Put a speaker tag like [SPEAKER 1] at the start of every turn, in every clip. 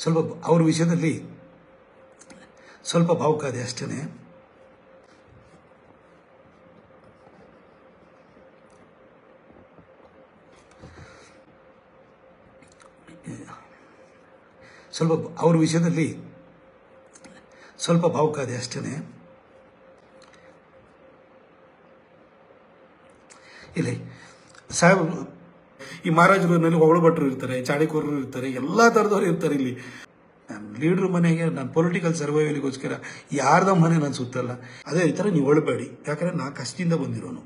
[SPEAKER 1] ಸ್ವಲ್ಪ ಅವ್ರ ವಿಷಯದಲ್ಲಿ ಸ್ವಲ್ಪ ಭಾವುಕಾದೆ ಅಷ್ಟೇ. ಸ್ವಲ್ಪ ಅವ್ರ ವಿಷಯದಲ್ಲಿ ಸ್ವಲ್ಪ ಭಾವುಕಾದೆ ಅಷ್ಟೇ. ಇಲ್ಲ ಸಾಹೇಬ್, ಈ ಮಹಾರಾಜರಲ್ಲಿ ಹೊಗಳು ಭಟ್ರು ಇರ್ತಾರೆ, ಚಾಣಿಕೋರರು ಇರ್ತಾರೆ, ಎಲ್ಲ ಥರದವ್ರು ಇರ್ತಾರೆ. ಇಲ್ಲಿ ನಾನು ಲೀಡ್ರ್ ಮನೆಗೆ ನಾನು ಪೊಲಿಟಿಕಲ್ ಸರ್ವೈವಲಿಗೋಸ್ಕರ ಯಾರ್ದ ಮನೆ ನಾನು ಸುತ್ತಲ್ಲ. ಅದೇ ಈ ಥರ ನೀವು ಒಳಬೇಡಿ, ಯಾಕಂದ್ರೆ ನಾ ಕಷ್ಟದಿಂದ ಬಂದಿರೋನು.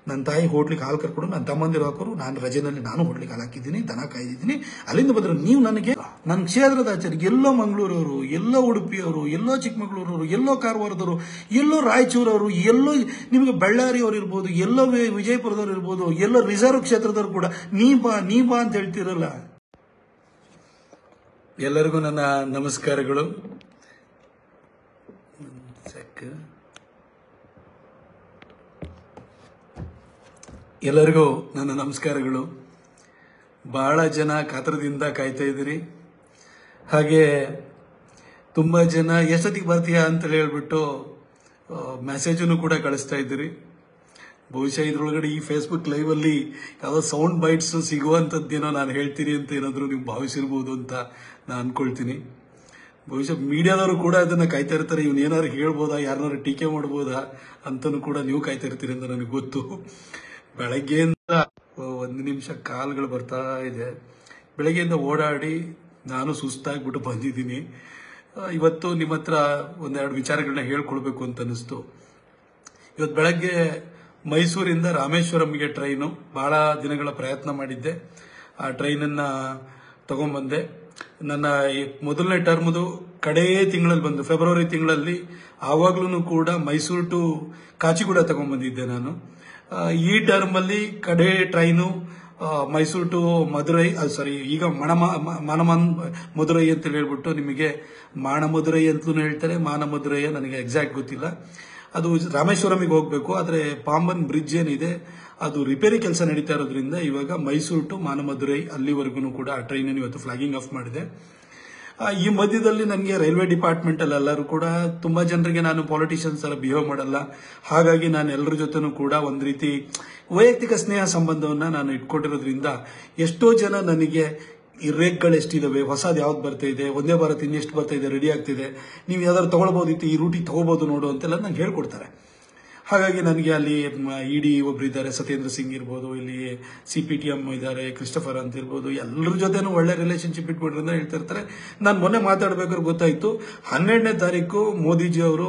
[SPEAKER 1] ನನ್ನ ತಾಯಿ ಹೋಟ್ಲಿಗೆ ಹಾಲು ಕರ್ಕೊಂಡು ನನ್ನ ತಮ್ಮಂದಿರು ಹಾಕೋರು, ನಾನು ರಜೆನಲ್ಲಿ ನಾನು ಹೋಟ್ಲಿಗೆ ಹಾಲು ಹಾಕಿದ್ದೀನಿ, ದನ ಕಾಯ್ದಿದ್ದೀನಿ. ಅಲ್ಲಿಂದ ಬಂದ್ರೆ ನೀವು ನನಗೆ ನನ್ನ ಕ್ಷೇತ್ರದ ಆಚಾರ್ಯ ಎಲ್ಲೋ ಮಂಗಳೂರವರು, ಎಲ್ಲೋ ಉಡುಪಿಯವರು, ಎಲ್ಲೋ ಚಿಕ್ಕಮಗಳೂರವರು, ಎಲ್ಲೋ ಕಾರವಾರದವರು, ಎಲ್ಲೋ ರಾಯಚೂರವರು, ಎಲ್ಲೋ ನಿಮಗೆ ಬಳ್ಳಾರಿಯವರು ಇರ್ಬೋದು, ಎಲ್ಲೋ ವಿಜಯಪುರದವ್ರು ಇರ್ಬೋದು, ಎಲ್ಲೋ ರಿಸರ್ವ್ ಕ್ಷೇತ್ರದವ್ರು ಕೂಡ ನೀ ಬಾ ಅಂತ ಹೇಳ್ತಿರಲ್ಲ. ಎಲ್ಲರಿಗೂ ನನ್ನ ನಮಸ್ಕಾರಗಳು. ಎಲ್ಲರಿಗೂ ನನ್ನ ನಮಸ್ಕಾರಗಳು. ಬಹಳ ಜನ ಕಾತರದಿಂದ ಕಾಯ್ತಾ ಇದ್ದೀರಿ. ಹಾಗೆ ತುಂಬ ಜನ ಎಷ್ಟೊತ್ತಿಗೆ ಬರ್ತೀಯಾ ಅಂತ ಹೇಳ್ಬಿಟ್ಟು ಮೆಸೇಜನ್ನು ಕೂಡ ಕಳಿಸ್ತಾ ಇದ್ದೀರಿ. ಬಹುಶಃ ಇದ್ರೊಳಗಡೆ ಈ ಫೇಸ್ಬುಕ್ ಲೈವಲ್ಲಿ ಯಾವುದೋ ಸೌಂಡ್ ಬೈಟ್ಸ್ ಸಿಗುವಂಥದ್ದೇನೋ ನಾನು ಹೇಳ್ತೀನಿ ಅಂತ ಏನಾದರೂ ನೀವು ಭಾವಿಸಿರ್ಬೋದು ಅಂತ ನಾನು ಅನ್ಕೊಳ್ತೀನಿ. ಬಹುಶಃ ಮೀಡಿಯಾದವರು ಕೂಡ ಅದನ್ನು ಕಾಯ್ತಾ ಇರ್ತಾರೆ, ಇವನು ಏನಾದ್ರು ಹೇಳ್ಬೋದಾ, ಯಾರನ್ನಾರು ಟೀಕೆ ಮಾಡ್ಬೋದಾ ಅಂತಲೂ ಕೂಡ ನೀವು ಕಾಯ್ತಾ ಇರ್ತೀರಿ ಅಂತ ನನಗೆ ಗೊತ್ತು. ಬೆಳಗ್ಗೆಯಿಂದ 1 ನಿಮಿಷ ಕಾಲ್ಗಳು ಬರ್ತಾ ಇದೆ. ಬೆಳಗ್ಗೆಯಿಂದ ಓಡಾಡಿ ನಾನು ಸುಸ್ತಾಗ್ಬಿಟ್ಟು ಬಂದಿದ್ದೀನಿ. ಇವತ್ತು ನಿಮ್ಮ ಹತ್ರ ಒಂದೆರಡು ವಿಚಾರಗಳನ್ನ ಹೇಳ್ಕೊಳ್ಬೇಕು ಅಂತ ಅನಿಸ್ತು. ಇವತ್ತು ಬೆಳಗ್ಗೆ ಮೈಸೂರಿಂದ ರಾಮೇಶ್ವರಂಗೆ ಟ್ರೈನು, ಬಹಳ ದಿನಗಳ ಪ್ರಯತ್ನ ಮಾಡಿದ್ದೆ, ಆ ಟ್ರೈನನ್ನು ತಗೊಂಡ್ಬಂದೆ. ನನ್ನ ಮೊದಲನೇ ಟರ್ಮ್ದು ಕಡೇ ತಿಂಗಳಲ್ಲಿ ಬಂದು ಫೆಬ್ರವರಿ ತಿಂಗಳಲ್ಲಿ, ಆವಾಗ್ಲೂ ಕೂಡ ಮೈಸೂರು ಟು ಕಾಚಿಗೂಡ ತಗೊಂಡ್ಬಂದಿದ್ದೆ ನಾನು. ಈ ಟರ್ಮಲ್ಲಿ ಕಡೆ ಟ್ರೈನು ಮೈಸೂರು ಟು ಮಧುರೈ, ಈಗ ಮದುರೈ ಅಂತ ಹೇಳ್ಬಿಟ್ಟು, ನಿಮಗೆ ಮದುರೈ ಅಂತಲೂ ಹೇಳ್ತಾರೆ, ಮದುರೈ ನನಗೆ ಎಕ್ಸಾಕ್ಟ್ ಗೊತ್ತಿಲ್ಲ. ಅದು ರಾಮೇಶ್ವರಮಿಗೆ ಹೋಗಬೇಕು. ಆದರೆ ಪಾಂಬನ್ ಬ್ರಿಡ್ಜ್ ಏನಿದೆ ಅದು ರಿಪೇರಿ ಕೆಲಸ ನಡೀತಾ ಇರೋದ್ರಿಂದ ಇವಾಗ ಮೈಸೂರು ಟು ಮದುರೈ ಅಲ್ಲಿವರೆಗೂ ಕೂಡ ಆ ಟ್ರೈನನ್ನು ಇವತ್ತು ಫ್ಲಾಗಿಂಗ್ ಆಫ್ ಮಾಡಿದೆ. ಈ ಮಧ್ಯದಲ್ಲಿ ನನಗೆ ರೈಲ್ವೆ ಡಿಪಾರ್ಟ್ಮೆಂಟ್ ಅಲ್ಲಿ ಎಲ್ಲರೂ ಕೂಡ ತುಂಬಾ ಜನರಿಗೆ ನಾನು ಪಾಲಿಟಿಷಿಯನ್ಸ್ ಎಲ್ಲ ಬಿಹೇವ್ ಮಾಡಲ್ಲ. ಹಾಗಾಗಿ ನಾನು ಎಲ್ಲರ ಜೊತೆನೂ ಕೂಡ ಒಂದು ರೀತಿ ವೈಯಕ್ತಿಕ ಸ್ನೇಹ ಸಂಬಂಧವನ್ನ ನಾನು ಇಟ್ಕೊಂಡಿರೋದ್ರಿಂದ ಎಷ್ಟೋ ಜನ ನನಗೆ ಈ ರೇಟ್ಗಳು ಎಷ್ಟಿದಾವೆ, ಹೊಸದು ಯಾವ್ದು ಬರ್ತಾ ಇದೆ, ಒಂದೇ ಭಾರತ್ ಇನ್ನೆಷ್ಟು ಬರ್ತಾ ಇದೆ, ರೆಡಿ ಆಗ್ತಿದೆ, ನೀವು ಯಾವ್ದಾದ್ರು ತಗೊಳ್ಬೋದಿತ್ತು, ಈ ರೂಟಿಗೆ ತಗೋಬಹುದು ನೋಡು ಅಂತೆಲ್ಲ ನಂಗೆ ಹೇಳ್ಕೊಡ್ತಾರೆ. ಹಾಗಾಗಿ ನನಗೆ ಅಲ್ಲಿ ಇಡಿ ಒಬ್ರು ಇದ್ದಾರೆ, ಸತ್ಯೇಂದ್ರ ಸಿಂಗ್ ಇರ್ಬೋದು, ಇಲ್ಲಿ CPTM ಇದ್ದಾರೆ, ಕ್ರಿಸ್ಟಫರ್ ಅಂತ ಇರ್ಬೋದು, ಎಲ್ಲರ ಜೊತೆನೂ ಒಳ್ಳೆ ರಿಲೇಶನ್ಶಿಪ್ ಇಟ್ಬಿಟ್ರಿ ಅಂತ ಹೇಳ್ತಾ ಇರ್ತಾರೆ. ನಾನು ಮೊನ್ನೆ ಮಾತಾಡ್ಬೇಕಾದ್ರೆ ಗೊತ್ತಾಯ್ತು, 12ನೇ ತಾರೀಕು ಮೋದಿಜಿ ಅವರು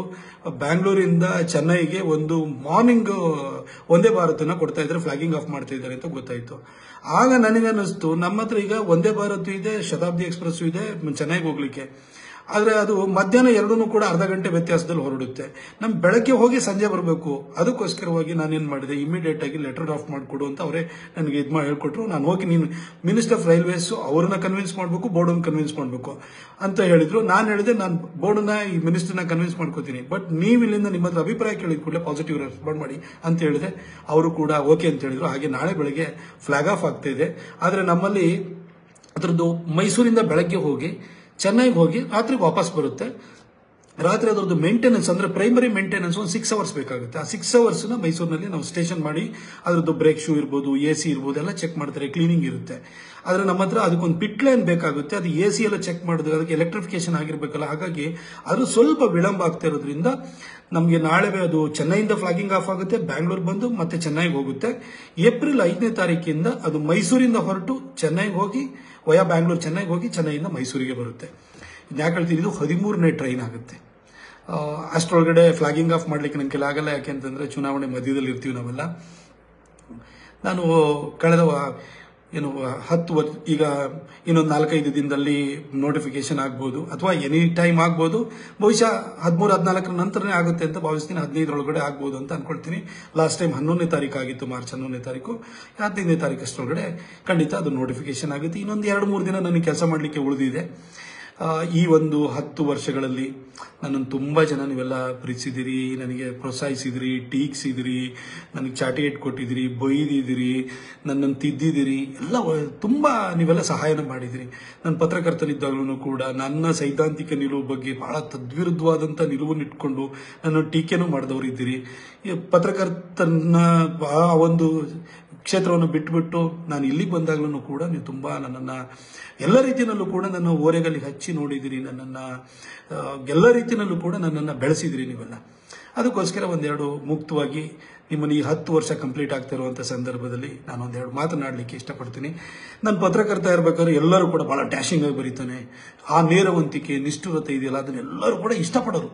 [SPEAKER 1] ಬ್ಯಾಂಗ್ಳೂರಿಂದ ಚೆನ್ನೈಗೆ ಒಂದು ಮಾರ್ನಿಂಗ್ ಒಂದೇ ಭಾರತನ ಕೊಡ್ತಾ ಇದ್ದಾರೆ, ಫ್ಲಾಗಿಂಗ್ ಆಫ್ ಮಾಡ್ತಾ ಇದ್ದಾರೆ ಅಂತ ಗೊತ್ತಾಯ್ತು. ಆಗ ನನಗನ್ನಿಸ್ತು, ನಮ್ಮ ಹತ್ರ ಈಗ ಒಂದೇ ಭಾರತ ಇದೆ, ಶತಾಬ್ದಿ ಎಕ್ಸ್ಪ್ರೆಸ್ ಇದೆ ಚೆನ್ನೈಗೆ ಹೋಗ್ಲಿಕ್ಕೆ. ಆದರೆ ಅದು ಮಧ್ಯಾಹ್ನ ಎರಡೂ ಕೂಡ ಅರ್ಧ ಗಂಟೆ ವ್ಯತ್ಯಾಸದಲ್ಲಿ ಹೊರಡುತ್ತೆ. ನಮ್ ಬೆಳಗ್ಗೆ ಹೋಗಿ ಸಂಜೆ ಬರಬೇಕು. ಅದಕ್ಕೋಸ್ಕರವಾಗಿ ನಾನೇನ್ ಮಾಡಿದೆ, ಇಮಿಡಿಯೇಟ್ ಆಗಿ ಲೆಟರ್ ಡ್ರಾಫ್ಟ್ ಮಾಡಿಕೊಡು ಅಂತ ಅವರೇ ನನಗೆ ಹೇಳ್ಕೊಟ್ರು. ನಾನು ಹೋಗಿ ನೀನು ಮಿನಿಸ್ಟರ್ ಆಫ್ ರೈಲ್ವೇಸ್ ಅವ್ರನ್ನ ಕನ್ವಿನ್ಸ್ ಮಾಡಬೇಕು, ಬೋರ್ಡನ್ನ ಕನ್ವಿನ್ಸ್ ಮಾಡಬೇಕು ಅಂತ ಹೇಳಿದ್ರು. ನಾನು ಹೇಳಿದೆ, ನಾನು ಬೋರ್ಡನ್ನ ಈ ಮಿನಿಸ್ಟರ್ನ ಕನ್ವಿನ್ಸ್ ಮಾಡ್ಕೋತೀನಿ, ಬಟ್ ನೀವು ಇಲ್ಲಿಂದ ನಿಮ್ಮ ಹತ್ರ ಅಭಿಪ್ರಾಯ ಕೇಳಿದ ಕೂಡಲೇ ಪಾಸಿಟಿವ್ ರೆಸ್ಪಾಂಡ್ ಮಾಡಿ ಅಂತ ಹೇಳಿದೆ. ಅವರು ಕೂಡ ಓಕೆ ಅಂತ ಹೇಳಿದ್ರು. ಹಾಗೆ ನಾಳೆ ಬೆಳಗ್ಗೆ ಫ್ಲಾಗ್ ಆಫ್ ಆಗ್ತಾ ಇದೆ. ಆದರೆ ನಮ್ಮಲ್ಲಿ ಅದರದ್ದು ಮೈಸೂರಿಂದ ಬೆಳಗ್ಗೆ ಹೋಗಿ ಚೆನ್ನೈಗೆ ಹೋಗಿ ರಾತ್ರಿಗೆ ವಾಪಸ್ ಬರುತ್ತೆ. ರಾತ್ರಿ ಅದರದ್ದು ಮೇಂಟೆನೆನ್ಸ್ ಅಂದ್ರೆ ಪ್ರೈಮರಿ ಮೇಂಟೆನೆನ್ಸ್ ಒಂದು 6 ಅವರ್ಸ್ ಬೇಕಾಗುತ್ತೆ. ಆ 6 ಅವರ್ಸ್ ಮೈಸೂರಿನಲ್ಲಿ ನಾವು ಸ್ಟೇಷನ್ ಮಾಡಿ ಅದರದ್ದು ಬ್ರೇಕ್ ಶೂ ಇರ್ಬೋದು, AC ಇರ್ಬೋದು ಎಲ್ಲ ಚೆಕ್ ಮಾಡ್ತಾರೆ, ಕ್ಲೀನಿಂಗ್ ಇರುತ್ತೆ. ಆದ್ರೆ ನಮ್ಮ ಹತ್ರ ಅದಕ್ಕೊಂದು ಪಿಟ್ ಲೈನ್ ಬೇಕಾಗುತ್ತೆ. ಅದು AC ಎಲ್ಲ ಚೆಕ್ ಮಾಡಿದ್ರೆ ಅದಕ್ಕೆ ಎಲೆಕ್ಟ್ರಿಫಿಕೇಶನ್ ಆಗಿರ್ಬೇಕಲ್ಲ, ಹಾಗಾಗಿ ಅದು ಸ್ವಲ್ಪ ವಿಳಂಬ ಆಗ್ತಾ ಇರೋದ್ರಿಂದ ನಮಗೆ ನಾಳೆ ಅದು ಚೆನ್ನೈಯಿಂದ ಫ್ಲಾಗಿಂಗ್ ಆಫ್ ಆಗುತ್ತೆ, ಬ್ಯಾಂಗ್ಳೂರ್ ಬಂದು ಮತ್ತೆ ಚೆನ್ನೈಗೆ ಹೋಗುತ್ತೆ. ಏಪ್ರಿಲ್ 5ನೇ ತಾರೀಕಿಂದ ಅದು ಮೈಸೂರಿಂದ ಹೊರಟು ಚೆನ್ನೈಗೆ ಹೋಗಿ ವಯಾ ಬ್ಯಾಂಗ್ಳೂರ್ ಚೆನ್ನೈಗೆ ಹೋಗಿ ಚೆನ್ನೈಯಿಂದ ಮೈಸೂರಿಗೆ ಬರುತ್ತೆ. ಯಾಕೆ ಹೇಳ್ತೀನಿ, ಇದು 13ನೇ ಟ್ರೈನ್ ಆಗುತ್ತೆ. ಅಷ್ಟರೊಳಗಡೆ ಫ್ಲಾಗಿಂಗ್ ಆಫ್ ಮಾಡ್ಲಿಕ್ಕೆ ನಂಗೆ ಆಗಲ್ಲ. ಯಾಕೆಂತಂದ್ರೆ ಚುನಾವಣೆ ಮಧ್ಯದಲ್ಲಿ ಇರ್ತೀವಿ ನಾವೆಲ್ಲ. ನಾನು ಕಳೆದ 10 ವರ್ಷ, ಈಗ ಇನ್ನೊಂದು 4-5 ದಿನದಲ್ಲಿ ನೋಟಿಫಿಕೇಶನ್ ಆಗ್ಬೋದು, ಅಥವಾ ಎನಿ ಟೈಮ್ ಆಗ್ಬೋದು. ಬಹುಶಃ 13-14 ನಂತರನೇ ಆಗುತ್ತೆ ಅಂತ ಭಾವಿಸ್ತೀನಿ. 15ರೊಳಗಡೆ ಆಗ್ಬೋದು ಅಂತ ಅನ್ಕೊಳ್ತೀನಿ. ಲಾಸ್ಟ್ ಟೈಮ್ 11ನೇ ತಾರೀಕು ಆಗಿತ್ತು, ಮಾರ್ಚ್ 11ನೇ ತಾರೀಕು. 15ನೇ ತಾರೀಕು ಅಷ್ಟರೊಳಗಡೆ ಖಂಡಿತ ಅದು ನೋಟಿಫಿಕೇಶನ್ ಆಗುತ್ತೆ. ಇನ್ನೊಂದು 2-3 ದಿನ ನನಗೆ ಕೆಲಸ ಮಾಡಲಿಕ್ಕೆ ಉಳಿದಿದೆ. ಈ ಒಂದು 10 ವರ್ಷಗಳಲ್ಲಿ ನನ್ನನ್ನು ತುಂಬ ಜನ ನೀವೆಲ್ಲ ಪ್ರೀತಿಸಿದಿರಿ, ನನಗೆ ಪ್ರೋತ್ಸಾಹಿಸಿದಿರಿ, ಟೀಕ್ಸಿದಿರಿ, ನನಗೆ ಚಾಟಿಗೇಟ್ ಕೊಟ್ಟಿದ್ದೀರಿ, ಬೈದಿದ್ದೀರಿ, ನನ್ನನ್ನು ತಿದ್ದಿದ್ದೀರಿ, ಎಲ್ಲ ತುಂಬ ನೀವೆಲ್ಲ ಸಹಾಯನ ಮಾಡಿದಿರಿ. ನನ್ನ ಪತ್ರಕರ್ತನಿದ್ದಾಗಲೂ ಕೂಡ ನನ್ನ ಸೈದ್ಧಾಂತಿಕ ನಿಲುವು ಬಗ್ಗೆ ಬಹಳ ತದ್ವಿರುದ್ಧವಾದಂಥ ನಿಲುವನ್ನು ಇಟ್ಕೊಂಡು ನನ್ನ ಟೀಕೆನೂ ಮಾಡಿದವರಿದ್ದೀರಿ. ಪತ್ರಕರ್ತನ ಆ ಒಂದು ಕ್ಷೇತ್ರವನ್ನು ಬಿಟ್ಟುಬಿಟ್ಟು ನಾನು ಇಲ್ಲಿಗೆ ಬಂದಾಗಲೂ ಕೂಡ ನೀವು ತುಂಬ ನನ್ನನ್ನು ಎಲ್ಲ ರೀತಿಯಲ್ಲೂ ಕೂಡ ನನ್ನ ಓರೆಗಲ್ಲಿ ಹಚ್ಚಿ ನೋಡಿದಿರಿ, ನನ್ನನ್ನು ಎಲ್ಲ ರೀತಿಯಲ್ಲೂ ಕೂಡ ನನ್ನನ್ನು ಬೆಳೆಸಿದಿರಿ ನೀವೆಲ್ಲ. ಅದಕ್ಕೋಸ್ಕರ ಒಂದೆರಡು ಮುಕ್ತವಾಗಿ ನಿಮ್ಮನ್ನು ಈ 10 ವರ್ಷ ಕಂಪ್ಲೀಟ್ ಆಗ್ತಿರುವಂಥ ಸಂದರ್ಭದಲ್ಲಿ ನಾನು ಒಂದೆರಡು ಮಾತನಾಡಲಿಕ್ಕೆ ಇಷ್ಟಪಡ್ತೀನಿ. ನಾನು ಪತ್ರಕರ್ತ ಇರಬೇಕಾದ್ರೆ ಎಲ್ಲರೂ ಕೂಡ ಭಾಳ ಡ್ಯಾಶಿಂಗ್ ಆಗಿ ಬರೀತಾನೆ, ಆ ನೇರವಂತಿಕೆ ನಿಷ್ಠುರತೆ ಇದೆಯಲ್ಲ ಅದನ್ನ ಎಲ್ಲರೂ ಕೂಡ ಇಷ್ಟಪಡೋರು.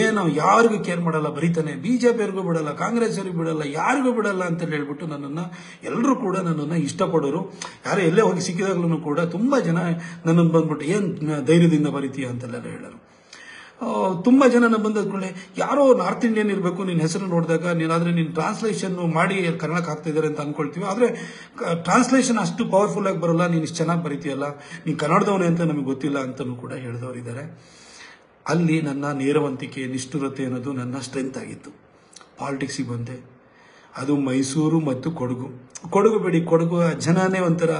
[SPEAKER 1] ಏನು ಯಾರಿಗೂ ಕೇರ್ ಮಾಡಲ್ಲ, ಬರೀತಾನೆ, ಬಿಜೆಪಿಯವ್ರಿಗೂ ಬಿಡಲ್ಲ, ಕಾಂಗ್ರೆಸ್ವರಿಗೂ ಬಿಡಲ್ಲ, ಯಾರಿಗೂ ಬಿಡಲ್ಲ ಅಂತ ಹೇಳ್ಬಿಟ್ಟು ನನ್ನನ್ನು ಎಲ್ಲರೂ ಕೂಡ ನನ್ನನ್ನು ಇಷ್ಟಪಡೋರು. ಯಾರೋ ಎಲ್ಲೇ ಹೋಗಿ ಸಿಕ್ಕಿದಾಗ್ಲೂ ಕೂಡ ತುಂಬ ಜನ ನನ್ನನ್ನು ಬಂದ್ಬಿಟ್ಟು ಏನು ಧೈರ್ಯದಿಂದ ಬರೀತೀಯ ಅಂತೆಲ್ಲ ಹೇಳೋರು. ತುಂಬ ಜನ ಬಂದ ಕೂಡಲೇ ಯಾರೋ ನಾರ್ತ್ ಇಂಡಿಯನ್ ಇರಬೇಕು, ನಿನ್ನ ಹೆಸರು ನೋಡಿದಾಗ ನೀನಾದರೆ ನೀನು ಟ್ರಾನ್ಸ್ಲೇಷನ್ ಮಾಡಿ ಕನ್ನಡಕ್ಕೆ ಹಾಕ್ತಿದ್ದಾರೆ ಅಂತ ಅಂದ್ಕೊಳ್ತೀವಿ. ಆದರೆ ಟ್ರಾನ್ಸ್ಲೇಷನ್ ಅಷ್ಟು ಪವರ್ಫುಲ್ ಆಗಿ ಬರೋಲ್ಲ, ನೀನು ಇಷ್ಟು ಚೆನ್ನಾಗಿ ಬರೀತೀಯಲ್ಲ, ನೀನು ಕನ್ನಡದವನೇ ಅಂತ ನಮಗೆ ಗೊತ್ತಿಲ್ಲ ಅಂತಲೂ ಕೂಡ ಹೇಳಿದವರಿದ್ದಾರೆ. ಅಲ್ಲಿ ನನ್ನ ನೇರವಂತಿಕೆ ನಿಷ್ಠುರತೆ ಅನ್ನೋದು ನನ್ನ ಸ್ಟ್ರೆಂತ್ ಆಗಿತ್ತು. ಪಾಲಿಟಿಕ್ಸಿಗೆ ಬಂದೆ, ಅದು ಮೈಸೂರು ಮತ್ತು ಕೊಡಗು ಬಿಡಿ, ಕೊಡಗು ಜನನೇ ಒಂಥರ,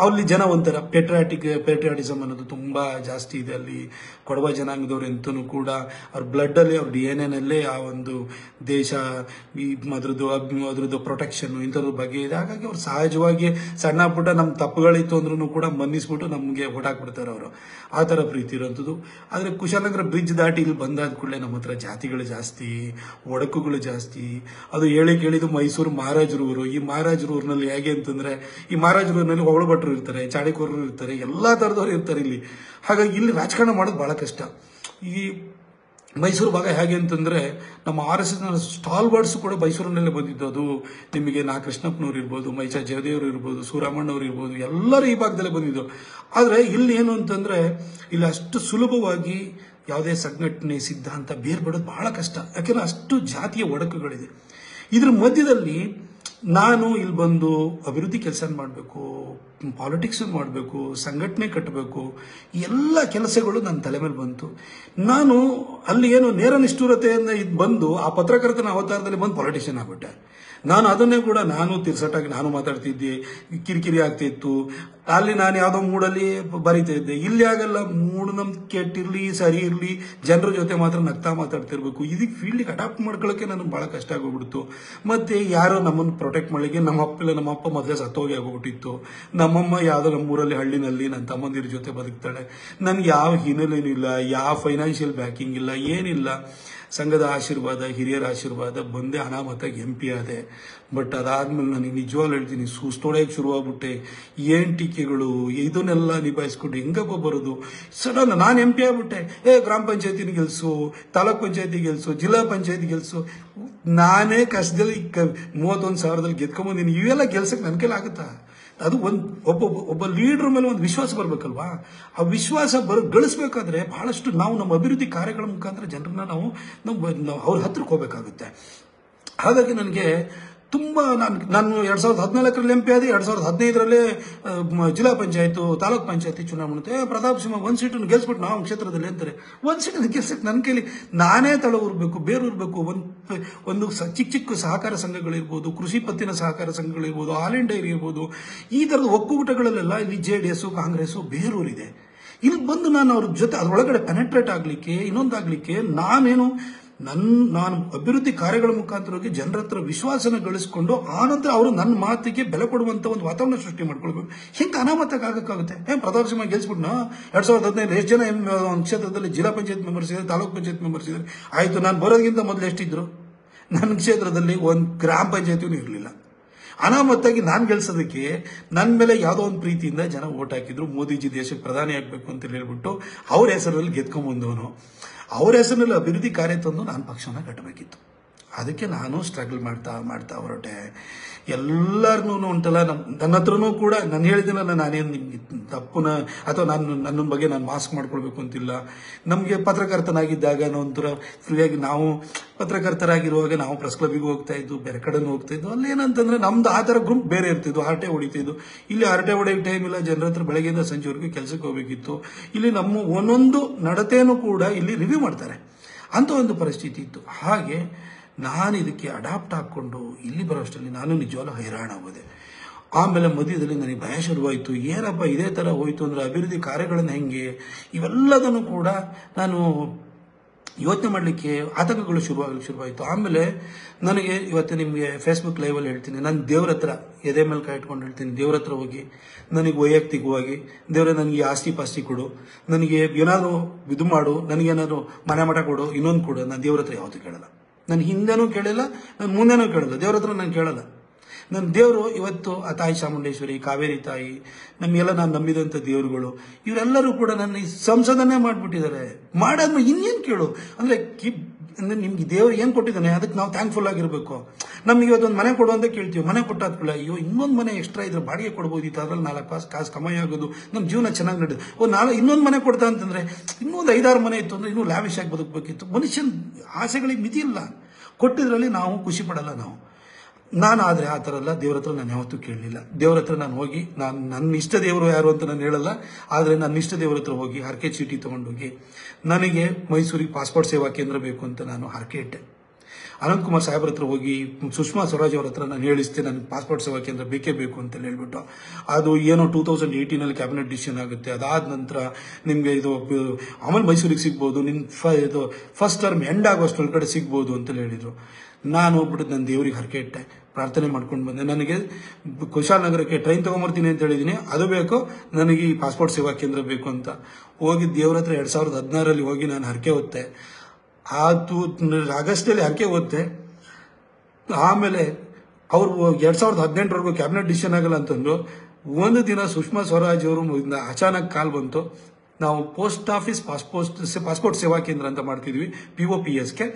[SPEAKER 1] ಅಲ್ಲಿ ಜನ ಒಂಥರ ಪೇಟ್ರಿಯಾಟಿಸಮ್ ಅನ್ನೋದು ತುಂಬ ಜಾಸ್ತಿ ಇದೆ ಅಲ್ಲಿ. ಕೊಡವ ಜನಾಂಗದವ್ರು ಎಂತೂ ಕೂಡ ಅವ್ರ ಬ್ಲಡ್ಡಲ್ಲಿ, ಅವ್ರ DNA ಆ ಒಂದು ದೇಶ ಅದ್ರದ್ದು ಪ್ರೊಟೆಕ್ಷನ್ ಇಂಥದ್ರ ಬಗ್ಗೆ ಇದೆ. ಹಾಗಾಗಿ ಅವ್ರು ಸಹಜವಾಗಿ ಸಣ್ಣ ಪುಟ್ಟ ನಮ್ಮ ತಪ್ಪುಗಳಿತ್ತು ಅಂದ್ರೂ ಕೂಡ ಮನ್ನಿಸ್ಬಿಟ್ಟು ನಮಗೆ ಹೊಟಾಕ್ಬಿಡ್ತಾರೆ ಅವರು, ಆ ಥರ ಪ್ರೀತಿ ಇರೋಂಥದ್ದು. ಆದರೆ ಕುಶಾಲನಗರ ಬ್ರಿಡ್ಜ್ ದಾಟಿ ಇಲ್ಲಿ ಬಂದಾದ ಕೂಡಲೇ ನಮ್ಮ ಹತ್ರ ಜಾತಿಗಳು ಜಾಸ್ತಿ, ಒಡಕುಗಳು ಜಾಸ್ತಿ. ಅದು ಕೇಳಿದ್ದು ಮೈಸೂರು ಮಹಾರಾಜರೂರು. ಈ ಮಹಾರಾಜರೂರಿನಲ್ಲಿ ಹೇಗೆ ಅಂತಂದ್ರೆ, ಈ ಮಹಾರಾಜರೂರಿನಲ್ಲಿ ಹೊಗಳು ಭಟ್ರು ಇರ್ತಾರೆ, ಚಾಡಿಕೋರರು ಇರ್ತಾರೆ, ಎಲ್ಲ ಥರದವ್ರು ಇರ್ತಾರೆ ಇಲ್ಲಿ. ಹಾಗಾಗಿ ಇಲ್ಲಿ ರಾಜಕಾರಣ ಮಾಡೋದು ಬಹಳ ಕಷ್ಟ. ಈ ಮೈಸೂರು ಭಾಗ ಹೇಗೆ ಅಂತಂದ್ರೆ, ನಮ್ಮ RSS ಸ್ಟಾಲ್ ವರ್ಡ್ಸ್ ಕೂಡ ಮೈಸೂರಿನಲ್ಲೇ ಬಂದಿದ್ದು. ಅದು ನಿಮಗೆ ನಾ ಕೃಷ್ಣಪ್ಪನವ್ರು ಇರ್ಬೋದು, ಮೈಚಾ ಜಯದೇವರು ಇರ್ಬೋದು, ಸೂರಮ್ಮಣ್ಣವ್ರು ಇರ್ಬೋದು, ಎಲ್ಲರೂ ಈ ಭಾಗದಲ್ಲೇ ಬಂದಿದ್ದು. ಆದರೆ ಇಲ್ಲಿ ಏನು ಅಂತಂದ್ರೆ, ಇಲ್ಲಿ ಅಷ್ಟು ಸುಲಭವಾಗಿ ಯಾವುದೇ ಸಂಘಟನೆ ಸಿದ್ಧಾಂತ ಬೇರ್ಬಿಡೋದು ಬಹಳ ಕಷ್ಟ. ಯಾಕೆಂದ್ರೆ ಅಷ್ಟು ಜಾತಿಯ ಒಡಕುಗಳಿದೆ. ಇದ್ರ ಮಧ್ಯದಲ್ಲಿ ನಾನು ಇಲ್ಲಿ ಬಂದು ಅಭಿವೃದ್ಧಿ ಕೆಲಸ ಮಾಡಬೇಕು, ಪಾಲಿಟಿಕ್ಸ್ ಮಾಡಬೇಕು, ಸಂಘಟನೆ ಕಟ್ಟಬೇಕು, ಎಲ್ಲ ಕೆಲಸಗಳು ನನ್ನ ತಲೆ ಮೇಲೆ ಬಂತು. ನಾನು ಅಲ್ಲಿ ಏನು ನೇರ ನಿಷ್ಠುರತೆಯಿಂದ ಬಂದು ಆ ಪತ್ರಕರ್ತನ ಅವತಾರದಲ್ಲಿ ಬಂದು ಪಾಲಿಟಿಷಿಯನ್ ಆಗ್ಬಿಟ್ಟೆ. ನಾನು ಅದನ್ನೇ ಕೂಡ ನಾನು ತಿರ್ಸಟಾಗಿ ನಾನು ಮಾತಾಡ್ತಿದ್ದೆ, ಕಿರಿಕಿರಿ ಆಗ್ತಿತ್ತು. ಅಲ್ಲಿ ನಾನು ಯಾವುದೋ ಮೂಡಲ್ಲಿ ಬರೀತಾ ಇದ್ದೆ. ಇಲ್ಲಿ ಆಗಲ್ಲ, ಮೂಢನಂಬಿಕೆ ಕೆಟ್ಟಿರ್ಲಿ ಸರಿ ಇರಲಿ, ಜನರ ಜೊತೆ ಮಾತ್ರ ನಗ್ತಾ ಮಾತಾಡ್ತಿರ್ಬೇಕು. ಇದಕ್ಕೆ ಫೀಲ್ಡಿಗೆ ಅಡಾಪ್ಟ್ ಮಾಡ್ಕೊಳ್ಳೋಕೆ ನನಗೆ ಭಾಳ ಕಷ್ಟ ಆಗೋಗ್ಬಿಡ್ತು. ಮತ್ತೆ ಯಾರೋ ನಮ್ಮನ್ನು ಪ್ರೊಟೆಕ್ಟ್ ಮಾಡಲಿಕ್ಕೆ, ನಮ್ಮ ಅಪ್ಪ ಮೊದಲೇ ಸತ್ತೋಗಿ ಆಗೋಗ್ಬಿಟ್ಟಿತ್ತು. ನಮ್ಮಮ್ಮ ಯಾವುದೋ ನಮ್ಮೂರಲ್ಲಿ ಹಳ್ಳಿನಲ್ಲಿ ನನ್ನ ತಮ್ಮಂದಿರ ಜೊತೆ ಬದುಕ್ತಾಳೆ. ನನಗೆ ಯಾವ ಹಿನ್ನೆಲೆನೂ ಇಲ್ಲ, ಯಾವ ಫೈನಾನ್ಷಿಯಲ್ ಬ್ಯಾಕಿಂಗ್ ಇಲ್ಲ, ಏನಿಲ್ಲ. ಸಂಘದ ಆಶೀರ್ವಾದ, ಹಿರಿಯರ ಆಶೀರ್ವಾದ, ಬಂದೆ ಅನಾಮತಾಗಿ MP ಆದೆ. ಬಟ್ ಅದಾದ್ಮೇಲೆ ನನಗೆ ನಿಜವಾಗ್ಲೂ ಹೇಳ್ತೀನಿ, ಸುಸ್ತೊಡೆಯಕ್ಕೆ ಶುರುವಾಗ್ಬಿಟ್ಟೆ. ಏನು ಟೀಕೆಗಳು, ಇದನ್ನೆಲ್ಲ ನಿಭಾಯಿಸ್ಕೊಂಡು ಹೆಂಗಪ್ಪ ಬರೋದು. ಸಡನ್ ನಾನು MP ಆಗ್ಬಿಟ್ಟೆ. ಗ್ರಾಮ ಪಂಚಾಯತಿನ ಗೆಲ್ಸು, ತಾಲೂಕ್ ಪಂಚಾಯತಿ ಗೆಲ್ಸು, ಜಿಲ್ಲಾ ಪಂಚಾಯತಿ ಗೆಲ್ಸು. ನಾನೇ ಕಷ್ಟದಲ್ಲಿ 31,000ದಲ್ಲಿ ಗೆದ್ಕೊಂಬಂದಿನಿ. ಇವೆಲ್ಲ ಗೆಲ್ಸಕ್ಕೆ ನನ್ನ ಕೈಲಿ ಆಗುತ್ತಾ? ಅದು ಒಬ್ಬ ಲೀಡರ್ ಮೇಲೆ ಒಂದು ವಿಶ್ವಾಸ ಬರಬೇಕಲ್ವಾ? ಆ ವಿಶ್ವಾಸ ಗಳಿಸಬೇಕಾದ್ರೆ ಬಹಳಷ್ಟು ನಾವು ನಮ್ಮ ಅಭಿವೃದ್ಧಿ ಕಾರ್ಯಗಳ ಮುಖಾಂತರ ಜನರನ್ನ ನಾವು ಅವ್ರ ಹತ್ರಕ್ಕೆ ಹೋಗಬೇಕಾಗುತ್ತೆ. ಹಾಗಾಗಿ ನನಗೆ ತುಂಬ ನಾನು 2014ರಲ್ಲಿ MP ಆದೆ. 2015ರಲ್ಲೇ ಜಿಲ್ಲಾ ಪಂಚಾಯತ್, ತಾಲೂಕ್ ಪಂಚಾಯತಿ ಚುನಾವಣೆ. ಪ್ರತಾಪ್ ಸಿಂಹ 1 ಸೀಟನ್ನು ಗೆಲ್ಸ್ಬಿಟ್ಟು ನಾವು ಕ್ಷೇತ್ರದಲ್ಲಿ ಅಂತಾರೆ. 1 ಸೀಟನ್ನು ಗೆಲ್ಸಕ್ಕೆ ನನ್ನ ಕೈಲಿ ನಾನೇ ತಳ ಊರ್ಬೇಕು, ಬೇರೂರ್ಬೇಕು. ಒಂದು ಚಿಕ್ಕ ಸಹಕಾರ ಸಂಘಗಳಿರ್ಬೋದು, ಕೃಷಿ ಪತ್ತಿನ ಸಹಕಾರ ಸಂಘಗಳಿರ್ಬೋದು, ಹಾಲಿನ ಡೈರಿ ಇರ್ಬೋದು, ಈ ಥರದ ಒಕ್ಕೂಟಗಳಲ್ಲೆಲ್ಲ ಇಲ್ಲಿ JDS, ಕಾಂಗ್ರೆಸ್ ಬೇರೂರಿದೆ. ಇಲ್ಲಿ ಬಂದು ನಾನು ಅವ್ರ ಜೊತೆ ಅದರೊಳಗಡೆ ಪೆನೆಟ್ರೇಟ್ ಆಗಲಿಕ್ಕೆ, ಇನ್ನೊಂದಾಗಲಿಕ್ಕೆ ನಾನು ಅಭಿವೃದ್ಧಿ ಕಾರ್ಯಗಳ ಮುಖಾಂತರವಾಗಿ ಜನರ ಹತ್ರ ವಿಶ್ವಾಸನ ಗಳಿಸಿಕೊಂಡು ಆನಂತರ ಅವರು ನನ್ನ ಮಾತಿಗೆ ಬೆಲೆ ಕೊಡುವಂತ ಒಂದು ವಾತಾವರಣ ಸೃಷ್ಟಿ ಮಾಡ್ಕೊಳ್ಬೇಕು. ಹಿಂಗೆ ಅನಾಮತಕ್ಕೆ ಆಗಕ್ಕಾಗುತ್ತೆ? ಪ್ರತಾಪ್ ಸಿಂಹ ಗೆಲ್ಸ್ಬಿಟ್ನಾ? 2015 ಎಷ್ಟು ಜನ ಒಂದು ಕ್ಷೇತ್ರದಲ್ಲಿ ಜಿಲ್ಲಾ ಪಂಚಾಯತ್ ಮೆಂಬರ್ಸ್ ಇದ್ದಾರೆ, ತಾಲೂಕ್ ಪಂಚಾಯತ್ ಮೆಂಬರ್ಸ್ ಇದ್ದಾರೆ. ಆಯ್ತು, ನಾನು ಬರೋದಕ್ಕಿಂತ ಮೊದಲು ಎಷ್ಟಿದ್ರು? ನನ್ನ ಕ್ಷೇತ್ರದಲ್ಲಿ ಒಂದು ಗ್ರಾಮ ಪಂಚಾಯತಿನೂ ಇರಲಿಲ್ಲ. ಅನಾಮತ್ತಾಗಿ ನಾನು ಗೆಲ್ಸೋದಕ್ಕೆ ನನ್ನ ಮೇಲೆ ಯಾವುದೋ ಒಂದು ಪ್ರೀತಿಯಿಂದ ಜನ ಓಟ್ ಹಾಕಿದ್ರು. ಮೋದಿಜಿ ದೇಶಕ್ಕೆ ಪ್ರಧಾನಿ ಆಗಬೇಕು ಅಂತ ಹೇಳ್ಬಿಟ್ಟು ಅವ್ರ ಹೆಸರಲ್ಲಿ ಗೆದ್ಕೊಂಡ್ಬಂದವನು. ಅವ್ರ ಹೆಸರಿನಲ್ಲಿ ಅಭಿವೃದ್ಧಿ ಕಾರ್ಯ ತಂದು ನಾನು ಪಕ್ಷನ ಕಟ್ಟಬೇಕಿತ್ತು. ಅದಕ್ಕೆ ನಾನು ಸ್ಟ್ರಗಲ್ ಮಾಡ್ತಾ ಹೊರಟೆ. ಎಲ್ಲರನ್ನೂ ಉಂಟಲ್ಲ, ನನ್ನ ಹತ್ರನೂ ಕೂಡ ನಾನು ಹೇಳಿದ್ದೀನಲ್ಲ, ನಾನೇನು ನಿಮ್ಗೆ ತಪ್ಪುನ ಅಥವಾ ನನ್ನ ಬಗ್ಗೆ ನಾನು ಮಾಸ್ಕ್ ಮಾಡ್ಕೊಳ್ಬೇಕು ಅಂತಿಲ್ಲ. ನಮಗೆ ಪತ್ರಕರ್ತನಾಗಿದ್ದಾಗ ಒಂಥರ ಫ್ರೀಯಾಗಿ ನಾವು ಪತ್ರಕರ್ತರಾಗಿರುವಾಗ ನಾವು ಪ್ರೆಸ್ ಕ್ಲಬ್ಬಿಗೆ ಹೋಗ್ತಾ ಇದ್ದು, ಬೇರೆ ಕಡೆನೂ ಹೋಗ್ತಾ ಇದ್ದು. ಅಲ್ಲೇನಂತಂದ್ರೆ ನಮ್ದು ಆ ಥರ ಗ್ರೂಪ್ ಬೇರೆ ಇರ್ತಿದ್ದು, ಹರಟೆ ಹೊಡಿತಿದ್ದು. ಇಲ್ಲಿ ಹರಟೆ ಹೊಡೆಯೋ ಟೈಮ್ ಇಲ್ಲ, ಜನರ ಹತ್ರ ಬೆಳಗ್ಗೆಯಿಂದ ಸಂಜೆವರೆಗೂ ಕೆಲಸಕ್ಕೆ ಹೋಗ್ಬೇಕಿತ್ತು. ಇಲ್ಲಿ ನಮ್ಮ ಒಂದೊಂದು ನಡತೆನೂ ಕೂಡ ಇಲ್ಲಿ ರಿವ್ಯೂ ಮಾಡ್ತಾರೆ ಅಂತ ಒಂದು ಪರಿಸ್ಥಿತಿ ಇತ್ತು. ಹಾಗೆ ನಾನು ಇದಕ್ಕೆ ಅಡಾಪ್ಟ್ ಹಾಕ್ಕೊಂಡು ಇಲ್ಲಿ ಬರೋಷ್ಟರಲ್ಲಿ ನಾನು ನಿಜವಾಗ್ಲೂ ಹೈರಾಣ ಆಗೋದೆ. ಆಮೇಲೆ ಮಧ್ಯದಲ್ಲಿ ನನಗೆ ಭಯ ಶುರುವಾಯಿತು. ಏನಪ್ಪ ಇದೇ ಥರ ಹೋಯಿತು ಅಂದರೆ ಅಭಿವೃದ್ಧಿ ಕಾರ್ಯಗಳನ್ನು ಹೆಂಗೆ, ಇವೆಲ್ಲದನ್ನು ಕೂಡ ನಾನು ಯೋಚನೆ ಮಾಡಲಿಕ್ಕೆ ಆತಂಕಗಳು ಶುರುವಾಯಿತು. ಆಮೇಲೆ ನನಗೆ ಇವತ್ತು ನಿಮಗೆ ಫೇಸ್ಬುಕ್ ಲೈವಲ್ಲಿ ಹೇಳ್ತೀನಿ, ನಾನು ದೇವ್ರ ಹತ್ರ ಎದೆ ಮೇಲೆ ಕೈ ಇಟ್ಕೊಂಡು ಹೇಳ್ತೀನಿ, ದೇವ್ರ ಹತ್ರ ಹೋಗಿ ನನಗೆ ವೈಯಕ್ತಿಕವಾಗಿ ದೇವರೇ ನನಗೆ ಆಸ್ತಿ ಪಾಸ್ತಿ ಕೊಡು, ನನಗೆ ಏನಾದರೂ ಇದು ಮಾಡು, ನನಗೇನಾದ್ರು ಮನೆ ಮಠ ಕೊಡು, ಇನ್ನೊಂದು ಕೊಡು. ನಾನು ದೇವ್ರ ಹತ್ರ ಯಾವತ್ತೂ ಕೇಳಲ್ಲ. ನಾನು ಹಿಂದೆನೂ ಕೇಳಿಲ್ಲ, ನಾನು ಮುಂದೆನೂ ಕೇಳಲ್ಲ. ದೇವ್ರ ಹತ್ರ ನಾನು ಕೇಳಲ್ಲ. ನನ್ನ ದೇವರು ಇವತ್ತು ಆ ತಾಯಿ ಚಾಮುಂಡೇಶ್ವರಿ, ಕಾವೇರಿ ತಾಯಿ, ನಮಗೆಲ್ಲ ನಾನು ನಂಬಿದಂಥ ದೇವರುಗಳು, ಇವರೆಲ್ಲರೂ ಕೂಡ ನನ್ನ ಸಂಸದನೆ ಮಾಡಿಬಿಟ್ಟಿದ್ದಾರೆ. ಮಾಡಾದ್ಮೇಲೆ ಇನ್ನೇನು ಕೇಳು ಅಂದರೆ ನಿಮ್ಗೆ ದೇವ್ರು ಏನು ಕೊಟ್ಟಿದ್ದಾನೆ ಅದಕ್ಕೆ ನಾವು ಥ್ಯಾಂಕ್ಫುಲ್ ಆಗಿರಬೇಕು. ನಮ್ಗೆ ಇವತ್ತೊಂದು ಮನೆ ಕೊಡು ಅಂತ ಕೇಳ್ತೀವಿ, ಮನೆ ಕೊಟ್ಟಾದ್ಮೇಲೆ ಅಯ್ಯೋ ಇನ್ನೊಂದು ಮನೆ ಎಕ್ಸ್ಟ್ರಾ ಇದ್ರೆ ಬಾಡಿಗೆ ಕೊಡ್ಬೋದಿತ್ತು, ಅದ್ರಲ್ಲಿ 4 ಕಾಸು ಕಮಾಯಿ ಆಗೋದು, ನಮ್ಮ ಜೀವನ ಚೆನ್ನಾಗಿ ನಡೆದು ಇನ್ನೊಂದು ಮನೆ ಕೊಡ್ತಾ ಅಂತಂದ್ರೆ ಇನ್ನೊಂದು 5-6 ಮನೆ ಇತ್ತು ಅಂದರೆ ಇನ್ನೂ ಲ್ಯಾವಿಶ್ ಆಗಿ ಬದುಕಬೇಕಿತ್ತು. ಮನುಷ್ಯನ ಆಸೆಗಳಿಗೆ ಮಿತಿ ಇಲ್ಲ. ಕೊಟ್ಟಿದ್ರಲ್ಲಿ ನಾವು ಖುಷಿ ಪಡಲ್ಲ. ನಾನು ಆದರೆ ಆ ಥರ ಅಲ್ಲ. ದೇವ್ರ ಹತ್ರ ನಾನು ಯಾವತ್ತೂ ಕೇಳಲಿಲ್ಲ. ದೇವ್ರ ಹತ್ರ ನಾನು ಹೋಗಿ, ನನ್ನ ಇಷ್ಟ ದೇವರು ಯಾರು ಅಂತ ನಾನು ಹೇಳಲ್ಲ, ಆದರೆ ನನ್ನ ಇಷ್ಟ ದೇವ್ರ ಹತ್ರ ಹೋಗಿ ಹರಕೆ ಚೀಟಿ ತೊಗೊಂಡೋಗಿ ನನಗೆ ಮೈಸೂರಿಗೆ ಪಾಸ್ಪೋರ್ಟ್ ಸೇವಾ ಕೇಂದ್ರ ಬೇಕು ಅಂತ ನಾನು ಹರಕೆ ಇಟ್ಟೆ. ಅನಂತಕುಮಾರ್ ಸಾಹೇಬ್ರ ಹತ್ರ ಹೋಗಿ ಸುಷ್ಮಾ ಸ್ವರಾಜ್ ಅವ್ರ ಹತ್ರ ನಾನು ಹೇಳಿಸ್ತೆ, ನನಗೆ ಪಾಸ್ಪೋರ್ಟ್ ಸೇವಾ ಕೇಂದ್ರ ಬೇಕೇ ಬೇಕು ಅಂತ ಹೇಳ್ಬಿಟ್ಟು. ಅದು ಏನೋ 2018 ಕ್ಯಾಬಿನೆಟ್ ಡಿಸಿಷನ್ ಆಗುತ್ತೆ. ಅದಾದ ನಂತರ ನಿಮಗೆ ಇದು ಆಮೇಲೆ ಮೈಸೂರಿಗೆ ಸಿಗ್ಬೋದು, ಇದು ಫಸ್ಟ್ ಟರ್ಮ್ ಎಂಡ್ ಆಗೋಷ್ಟೊಳಗಡೆ ಸಿಗ್ಬೋದು ಅಂತ ಹೇಳಿದರು. ನಾನು ಹೋಗ್ಬಿಟ್ಟು ನನ್ನ ದೇವ್ರಿಗೆ ಹರಕೆ ಇಟ್ಟೆ, ಪ್ರಾರ್ಥನೆ ಮಾಡ್ಕೊಂಡು ಬಂದೆ. ನನಗೆ ಕುಶಾಲನಗರಕ್ಕೆ ಟ್ರೈನ್ ತೊಗೊಂಬರ್ತೀನಿ ಅಂತ ಹೇಳಿದ್ದೀನಿ, ಅದು ಬೇಕು, ನನಗೆ ಈ ಪಾಸ್ಪೋರ್ಟ್ ಸೇವಾ ಕೇಂದ್ರ ಬೇಕು ಅಂತ ಹೋಗಿ ದೇವ್ರ ಹತ್ರ 2016 ಹೋಗಿ ನಾನು ಹರಕೆ ಹೊತ್ತೆ. ಆಗಸ್ಟಲ್ಲಿ ಹರಕೆ ಹೊತ್ತೆ. ಆಮೇಲೆ ಅವರು 2018 ಕ್ಯಾಬಿನೆಟ್ ಡಿಸಿಷನ್ ಆಗಲ್ಲ ಅಂತಂದ್ರು. ಒಂದು ದಿನ ಸುಷ್ಮಾ ಸ್ವರಾಜ್ ಅವರು ಅಚಾನಕ್ ಕಾಲ್ ಬಂತು, ನಾವು ಪೋಸ್ಟ್ ಆಫೀಸ್ ಪಾಸ್ಪೋರ್ಟ್ ಸೇವಾ ಕೇಂದ್ರ ಅಂತ ಮಾಡ್ತಿದ್ವಿ, POPSಗೆ,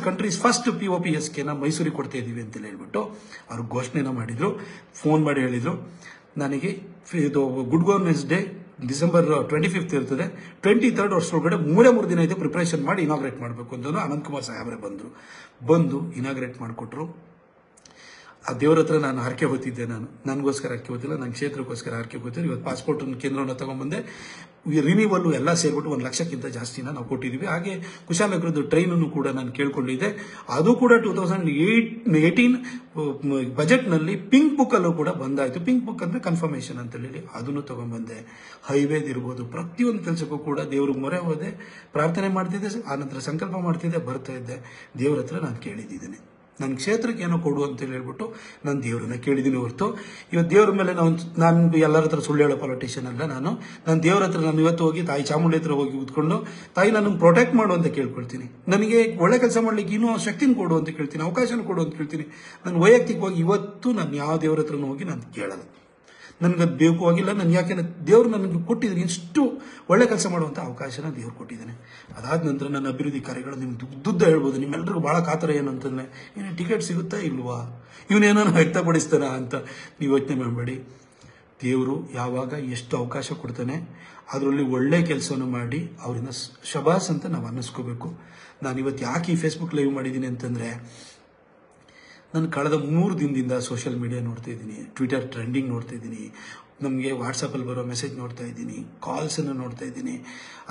[SPEAKER 1] ಕಂಟ್ರೀಸ್ ಫಸ್ಟ್ POPSಗೆ ನಾವು ಮೈಸೂರಿಗೆ ಕೊಡ್ತಾ ಇದೀವಿ ಅಂತ ಹೇಳ್ಬಿಟ್ಟು ಅವ್ರು ಘೋಷಣೆನ ಮಾಡಿದ್ರು. ಫೋನ್ ಮಾಡಿ ಹೇಳಿದ್ರು ನನಗೆ ಇದು ಗುಡ್ ಗವರ್ನೆನ್ಸ್ ಡೇ ಡಿಸೆಂಬರ್ 25 ಇರ್ತದೆ, 23 ವರ್ಷದೊಳಗಡೆ 3 ದಿನ ಇದೆ, ಪ್ರಿಪರೇಷನ್ ಮಾಡಿ ಇನಾಗ್ರೇಟ್ ಮಾಡಬೇಕು ಅಂತ ಅನಂತಕುಮಾರ್ ಸಾಹೇಬ್ರೆ ಬಂದು ಇನಾಗ್ರೇಟ್ ಮಾಡಿಕೊಟ್ರು. ಆ ದೇವ್ರ ಹತ್ರ ನಾನು ಹರಕೆ ಹೊತ್ತಿದ್ದೆ. ನನಗೋಸ್ಕರ ಹರಕೆ ಹೊತ್ತಿಲ್ಲ, ನನ್ನ ಕ್ಷೇತ್ರಕ್ಕೋಸ್ಕರ ಹರಕೆ ಹೊತ್ತಿದ್ದೆ. ಇವತ್ತು ಪಾಸ್ಪೋರ್ಟ್ ಕೇಂದ್ರವನ್ನು ತಗೊಂಡ್ಬಂದೆ. ರಿನ್ಯೂವಲ್ಲು ಎಲ್ಲ ಸೇರಿಬಿಟ್ಟು 1 ಲಕ್ಷಕ್ಕಿಂತ ಜಾಸ್ತಿನ ನಾವು ಕೊಟ್ಟಿದ್ದೀವಿ. ಹಾಗೆ ಕುಶಾಲನಗರದ ಟ್ರೈನನ್ನು ಕೂಡ ನಾನು ಕೇಳ್ಕೊಂಡಿದ್ದೆ. ಅದು ಕೂಡ 2018 ಬಜೆಟ್ನಲ್ಲಿ ಪಿಂಕ್ ಬುಕ್ಕಲ್ಲೂ ಕೂಡ ಬಂದಾಯಿತು. ಪಿಂಕ್ ಬುಕ್ ಅಂದರೆ ಕನ್ಫರ್ಮೇಷನ್ ಅಂತ ಹೇಳಿ ಅದನ್ನು ತಗೊಂಡ್ಬಂದೆ. ಹೈವೇದಿರ್ಬೋದು, ಪ್ರತಿಯೊಂದು ಕೆಲಸಕ್ಕೂ ಕೂಡ ದೇವ್ರಿಗೆ ಮೊರೆ ಹೋದೆ, ಪ್ರಾರ್ಥನೆ ಮಾಡ್ತಿದ್ದೆ, ಆನಂತರ ಸಂಕಲ್ಪ ಮಾಡ್ತಿದ್ದೆ, ಬರ್ತಾ ಇದ್ದೆ. ದೇವ್ರ ಹತ್ರ ನಾನು ಕೇಳಿದ್ದೀನಿ, ನನ್ನ ಕ್ಷೇತ್ರಕ್ಕೆ ಏನೋ ಕೊಡು ಅಂತೇಳಿ ಹೇಳ್ಬಿಟ್ಟು ನಾನು ದೇವ್ರನ್ನ ಕೇಳಿದ್ದೀನಿ ಹೊರತು ಇವತ್ತು ದೇವ್ರ ಮೇಲೆ ನಾನು ಎಲ್ಲರ ಹತ್ರ ಸುಳ್ಳು ಹೇಳೋ ಪೊಲಿಟಿಷಿಯನ್ ಅಲ್ಲ. ನಾನು ದೇವ್ರ ಹತ್ರ ನಾನು ಇವತ್ತು ಹೋಗಿ ತಾಯಿ ಚಾಮುಂಡಿ ಹತ್ರ ಹೋಗಿ ಕೂತ್ಕೊಂಡು ತಾಯಿ ನನ್ನನ್ನು ಪ್ರೊಟೆಕ್ಟ್ ಮಾಡು ಅಂತ ಕೇಳ್ಕೊಳ್ತೀನಿ. ನನಗೆ ಒಳ್ಳೆ ಕೆಲಸ ಮಾಡ್ಲಿಕ್ಕೆ ಇನ್ನೂ ಶಕ್ತಿನ ಕೊಡು ಅಂತ ಕೇಳ್ತೀನಿ, ಅವಕಾಶನ ಕೊಡು ಅಂತ ಕೇಳ್ತೀನಿ. ನಾನು ವೈಯಕ್ತಿಕವಾಗಿ ಇವತ್ತು ನಾನು ಯಾವ ದೇವ್ರ ಹತ್ರನೂ ಹೋಗಿ ನಾನು ಕೇಳಲ್ಲ. ನನಗದು ಬೇಕು ಆಗಿಲ್ಲ. ನಾನು ಯಾಕೆಂದ್ರೆ ದೇವ್ರು ನನಗೆ ಕೊಟ್ಟಿದ್ದೀನಿ, ಇಷ್ಟು ಒಳ್ಳೆ ಕೆಲಸ ಮಾಡುವಂಥ ಅವಕಾಶನ ದೇವ್ರು ಕೊಟ್ಟಿದ್ದಾನೆ. ಅದಾದ ನಂತರ ನನ್ನ ಅಭಿವೃದ್ಧಿ ಕಾರ್ಯಗಳು ನಿಮ್ಗೆ ದುಡ್ಡು ಹೇಳ್ಬೋದು. ನಿಮ್ಮೆಲ್ಲರಿಗೂ ಭಾಳ ಕಾತರ ಏನು ಅಂತಂದರೆ, ಏನು ಟಿಕೆಟ್ ಸಿಗುತ್ತಾ ಇಲ್ವಾ, ಇವನೇನೋ ವ್ಯಕ್ತಪಡಿಸ್ತಾನ ಅಂತ ನೀವು ಯೋಚನೆ ಮಾಡಬೇಡಿ. ದೇವರು ಯಾವಾಗ ಎಷ್ಟು ಅವಕಾಶ ಕೊಡ್ತಾನೆ ಅದರಲ್ಲಿ ಒಳ್ಳೆ ಕೆಲಸವನ್ನು ಮಾಡಿ ಅವರಿಂದ ಶಬಾಸ್ ಅಂತ ನಾವು ಅನ್ನಿಸ್ಕೋಬೇಕು. ನಾನು ಇವತ್ತು ಯಾಕೆ ಈ ಫೇಸ್ಬುಕ್ ಲೈವ್ ಮಾಡಿದ್ದೀನಿ ಅಂತಂದರೆ, ನಾನು ಕಳೆದ 3 ದಿನದಿಂದ ಸೋಷಿಯಲ್ ಮೀಡಿಯಾ ನೋಡ್ತಾ ಇದ್ದೀನಿ, ಟ್ವಿಟರ್ ಟ್ರೆಂಡಿಂಗ್ ನೋಡ್ತಾ ಇದ್ದೀನಿ, ನಮಗೆ ವಾಟ್ಸಪ್ಪಲ್ಲಿ ಬರೋ ಮೆಸೇಜ್ ನೋಡ್ತಾ ಇದ್ದೀನಿ, ಕಾಲ್ಸನ್ನು ನೋಡ್ತಾ ಇದ್ದೀನಿ.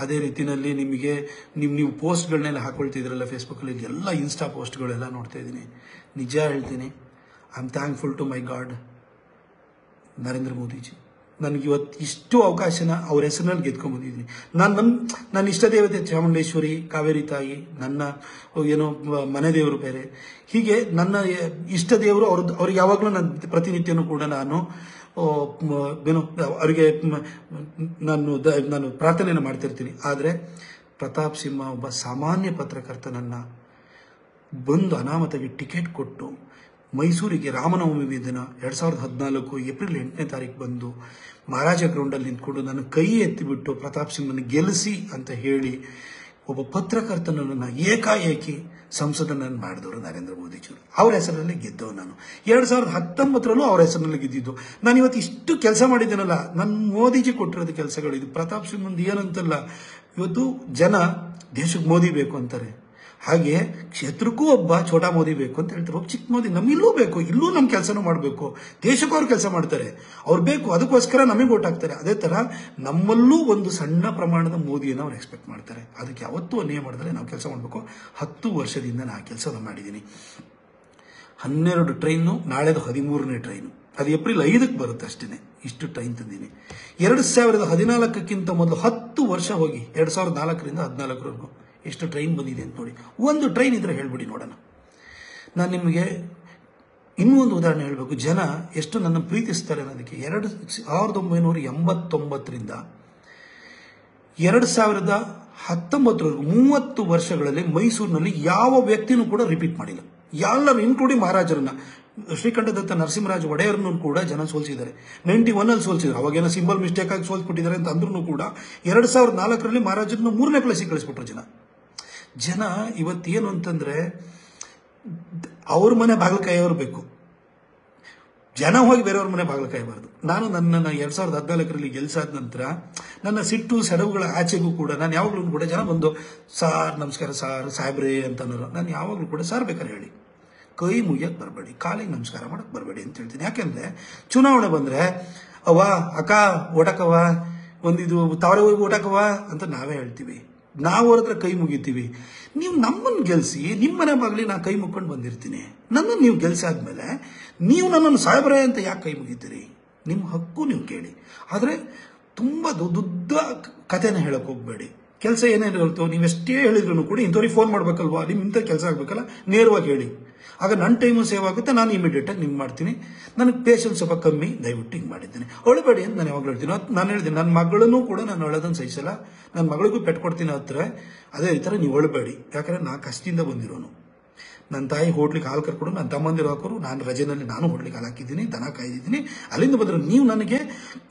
[SPEAKER 1] ಅದೇ ರೀತಿಯಲ್ಲಿ ನಿಮಗೆ ನೀವು ಪೋಸ್ಟ್ಗಳನ್ನೆಲ್ಲ ಹಾಕೊಳ್ತಿದ್ರಲ್ಲ ಫೇಸ್ಬುಕ್ಕಲ್ಲಿ, ಎಲ್ಲ ಇನ್ಸ್ಟಾ ಪೋಸ್ಟ್ಗಳೆಲ್ಲ ನೋಡ್ತಾ ಇದ್ದೀನಿ. ನಿಜ ಹೇಳ್ತೀನಿ, I am thankful to my god Narendra Modiji. ನನಗೆ ಇವತ್ತು ಇಷ್ಟು ಅವಕಾಶನ ಅವ್ರ ಹೆಸರಿನಲ್ಲಿ ಗೆದ್ಕೊಂಡ್ಬಂದಿದ್ದೀನಿ. ನನ್ನ ಇಷ್ಟ ದೇವತೆ ಚಾಮುಂಡೇಶ್ವರಿ, ಕಾವೇರಿ ತಾಯಿ, ನನ್ನ ಏನೋ ಮನೆ ದೇವರು ಬೇರೆ, ಹೀಗೆ ನನ್ನ ಇಷ್ಟ ದೇವರು ಅವ್ರಿಗೆ ಯಾವಾಗಲೂ ನನ್ನ ಪ್ರತಿನಿತ್ಯನೂ ಕೂಡ ನಾನು ಏನೋ ಅವರಿಗೆ ನಾನು ಪ್ರಾರ್ಥನೆಯನ್ನು ಮಾಡ್ತಿರ್ತೀನಿ. ಆದರೆ ಪ್ರತಾಪ್ ಸಿಂಹ ಒಬ್ಬ ಸಾಮಾನ್ಯ ಪತ್ರಕರ್ತನನ್ನು ಬಂದು ಅನಾಮತಾಗಿ ಟಿಕೆಟ್ ಕೊಟ್ಟು ಮೈಸೂರಿಗೆ ರಾಮನವಮಿ ದಿನ 2014 ಏಪ್ರಿಲ್ 8ನೇ ತಾರೀಕು ಬಂದು ಮಹಾರಾಜ ಗ್ರೌಂಡಲ್ಲಿ ನಿಂತ್ಕೊಂಡು ನನ್ನ ಕೈ ಎತ್ತಿಬಿಟ್ಟು ಪ್ರತಾಪ್ ಸಿಂಹನ ಗೆಲ್ಲಿಸಿ ಅಂತ ಹೇಳಿ ಒಬ್ಬ ಪತ್ರಕರ್ತನನ್ನು ಏಕಾಏಕಿ ಸಂಸದನನ್ನು ಮಾಡಿದವರು ನರೇಂದ್ರ ಮೋದಿಜಿಯವರು. ಅವ್ರ ಹೆಸರಲ್ಲಿ ಗೆದ್ದವು ನಾನು. 2019ರಲ್ಲೂ ಅವ್ರ ಹೆಸರಿನಲ್ಲಿ ಗೆದ್ದಿದ್ದು. ನಾನು ಇವತ್ತು ಇಷ್ಟು ಕೆಲಸ ಮಾಡಿದ್ದೇನಲ್ಲ, ನನ್ನ ಮೋದಿಜಿ ಕೊಟ್ಟಿರೋದು ಕೆಲಸಗಳು. ಇದು ಪ್ರತಾಪ್ ಸಿಂಹಂದು ಏನಂತಲ್ಲ, ಇವತ್ತು ಜನ ದೇಶಕ್ಕೆ ಮೋದಿ ಬೇಕು ಅಂತಾರೆ, ಹಾಗೆ ಕ್ಷೇತ್ರಕ್ಕೂ ಒಬ್ಬ ಛೋಟಾ ಮೋದಿ ಬೇಕು ಅಂತ ಹೇಳ್ತಾರೆ. ಒಬ್ಬ ಚಿಕ್ಕ ಮೋದಿ ನಮ್ಮಿಲ್ಲೂ ಬೇಕು, ಇಲ್ಲೂ ನಮ್ಮ ಕೆಲಸನೂ ಮಾಡಬೇಕು. ದೇಶಕ್ಕೂ ಅವ್ರು ಕೆಲಸ ಮಾಡ್ತಾರೆ, ಅವ್ರು ಬೇಕು, ಅದಕ್ಕೋಸ್ಕರ ನಮಗೆ ಓಟ್ ಹಾಕ್ತಾರೆ. ಅದೇ ತರ ನಮ್ಮಲ್ಲೂ ಒಂದು ಸಣ್ಣ ಪ್ರಮಾಣದ ಮೋದಿಯನ್ನು ಅವ್ರು ಎಕ್ಸ್ಪೆಕ್ಟ್ ಮಾಡ್ತಾರೆ. ಅದಕ್ಕೆ ಯಾವತ್ತೂ ಅನ್ಯಾಯ ಮಾಡಿದ್ರೆ ನಾವು ಕೆಲಸ ಮಾಡಬೇಕು. 10 ವರ್ಷದಿಂದ ನಾನು ಕೆಲಸ ಮಾಡಿದ್ದೀನಿ. 12 ಟ್ರೈನು, ನಾಳೆದು 13ನೇ ಟ್ರೈನು. ಅದು ಏಪ್ರಿಲ್ 5ಕ್ಕೆ ಬರುತ್ತೆ ಅಷ್ಟೇ. ಇಷ್ಟು ಟ್ರೈನ್ ತಂದೀನಿ. 2014ಕ್ಕಿಂತ ಮೊದಲು 10 ವರ್ಷ ಹೋಗಿ 2004ರಿಂದ 2014ವರೆಗೂ ಎಷ್ಟು ಟ್ರೈನ್ ಬಂದಿದೆ ಅಂತ ನೋಡಿ. ಒಂದು ಟ್ರೈನ್ ಇದ್ರೆ ಹೇಳ್ಬಿಡಿ ನೋಡೋಣ. ನಾನು ನಿಮಗೆ ಇನ್ನೂ ಒಂದು ಉದಾಹರಣೆ ಹೇಳಬೇಕು, ಜನ ಎಷ್ಟು ನನ್ನ ಪ್ರೀತಿಸ್ತಾರೆ ಅನ್ನೋದಕ್ಕೆ. 1989ರಿಂದ 2019ವರೆಗೂ 30 ವರ್ಷಗಳಲ್ಲಿ ಮೈಸೂರಿನಲ್ಲಿ ಯಾವ ವ್ಯಕ್ತಿನೂ ಕೂಡ ರಿಪೀಟ್ ಮಾಡಿಲ್ಲ. ಎಲ್ಲರೂ ಇನ್ಕ್ಲೂಡಿಂಗ್ ಮಹಾರಾಜರನ್ನ, ಶ್ರೀಕಂಠದತ್ತ ನರಸಿಂಹರಾಜ ಒಡೆಯರ್ನೂ ಕೂಡ ಜನ ಸೋಲಿಸಿದ್ದಾರೆ. 91ಅಲ್ಲಿ ಸೋಲಿಸಿದ್ರು. ಅವಾಗೇನೋ ಸಿಂಬಲ್ ಮಿಸ್ಟೇಕ್ ಆಗಿ ಸೋಲ್ಸ್ಬಿಟ್ಟಿದ್ದಾರೆ ಅಂತ ಅಂದ್ರೂ ಕೂಡ 2004ರಲ್ಲಿ ಮಹಾರಾಜರನ್ನ 3ನೇ ಪ್ಲೇಸಿಗೆ ಕಳಿಸ್ಬಿಟ್ರು ಜನ. ಇವತ್ತೇನು ಅಂತಂದ್ರೆ ಅವ್ರ ಮನೆ ಬಾಗಿಲಕಾಯಿಯವರು ಬೇಕು, ಜನ ಹೋಗಿ ಬೇರೆಯವ್ರ ಮನೆ ಬಾಗಿಲಕಾಯಬಾರ್ದು. ನಾನು ನನ್ನನ್ನು 2014ರಲ್ಲಿ ಗೆಲ್ಸಾದ ನಂತರ ನನ್ನ ಸಿಟ್ಟು ಸೆಡವುಗಳ ಆಚೆಗೂ ಕೂಡ ನಾನು ಯಾವಾಗಲೂ ಕೂಡ ಜನ ಬಂದು ಸಾರ್ ನಮಸ್ಕಾರ ಸಾರ್ ಸಾಹೇಬ್ರೇ ಅಂತ ಅನ್ನೋರು. ನಾನು ಯಾವಾಗಲೂ ಕೂಡ ಸಾರ್ ಬೇಕಾದ್ರೆ ಹೇಳಿ, ಕೈ ಮುಗಿಯಕ್ಕೆ ಬರಬೇಡಿ, ಕಾಲಿಗೆ ನಮಸ್ಕಾರ ಮಾಡಕ್ಕೆ ಬರಬೇಡಿ ಅಂತ ಹೇಳ್ತೀನಿ. ಯಾಕೆಂದ್ರೆ ಚುನಾವಣೆ ಬಂದ್ರೆ ಅವ್ವ ಅಕ್ಕ ಓಟಕವ, ಒಂದಿದು ತಾವರೆ ಹೋಗಿ ಓಟಕವ ಅಂತ ನಾವೇ ಹೇಳ್ತೀವಿ. ನಾವು ಅವ್ರ ಹತ್ರ ಕೈ ಮುಗಿತೀವಿ. ನೀವು ನಮ್ಮನ್ನು ಗೆಲ್ಸಿ, ನಿಮ್ಮನೆ ಬಾಗಿಲಿ ನಾ ಕೈ ಮುಕ್ಕೊಂಡು ಬಂದಿರ್ತೀನಿ. ನನ್ನನ್ನು ನೀವು ಗೆಲ್ಸಾದ್ಮೇಲೆ ನೀವು ನನ್ನನ್ನು ಸಾಹೇಬ್ರೆ ಅಂತ ಯಾಕೆ ಕೈ ಮುಗಿತೀರಿ? ನಿಮ್ಮ ಹಕ್ಕು ನೀವು ಕೇಳಿ. ಆದರೆ ತುಂಬ ದೊಡ್ಡ ಕಥೆನ ಹೇಳಕ್ ಹೋಗ್ಬೇಡಿ. ಕೆಲಸ ಏನೇನು ಇರುತ್ತೋ ನೀವೆಷ್ಟೇ ಹೇಳಿದ್ರು ಕೂಡ ಇಂಥವ್ರಿಗೆ ಫೋನ್ ಮಾಡ್ಬೇಕಲ್ವಾ, ಇಂಥ ಕೆಲಸ ಆಗ್ಬೇಕಲ್ಲ, ನೇರವಾಗಿ ಹೇಳಿ. ಆಗ ನನ್ನ ಟೈಮು ಸೇವ್ ಆಗುತ್ತೆ, ನಾನು ಇಮಿಡಿಯೇಟಾಗಿ ನಿಮ್ಗೆ ಮಾಡ್ತೀನಿ. ನನಗೆ ಪೇಷನ್ಸ್ ಸ್ವಲ್ಪ ಕಮ್ಮಿ, ದಯವಿಟ್ಟು ಹಿಂಗೆ ಮಾಡಿದ್ದೀನಿ, ಅಳಬೇಡಿ ಅಂತ ನಾನು ಯಾವಾಗಲೂ ಹೇಳ್ತೀನಿ. ನಾನು ಹೇಳ್ತೀನಿ, ನನ್ನ ಮಗಳನ್ನು ಕೂಡ ನಾನು ಅಳೋದನ್ನು ಸಹಿಸಲ್ಲ, ನನ್ನ ಮಗಳಿಗೂ ಪೆಟ್ಟು ಕೊಡ್ತೀನಿ ಹತ್ರ. ಅದೇ ಈ ಥರ ನೀವು ಅಳಬೇಡಿ, ಯಾಕಂದರೆ ನಾನು ಕಷ್ಟದಿಂದ ಬಂದಿರೋನು. ನನ್ನ ತಾಯಿ ಹೋಟ್ಲಿಗೆ ಹಾಲು ಕರ್ಕೊಡು, ನನ್ನ ತಮ್ಮಂದಿರು ಹಾಕೋರು, ನಾನು ರಜೆನಲ್ಲಿ ನಾನು ಹೋಟ್ಲಿಗೆ ಹಾಲು ಹಾಕಿದ್ದೀನಿ, ದನ ಕಾಯ್ದಿದ್ದೀನಿ, ಅಲ್ಲಿಂದ ಬಂದರು. ನೀವು ನನಗೆ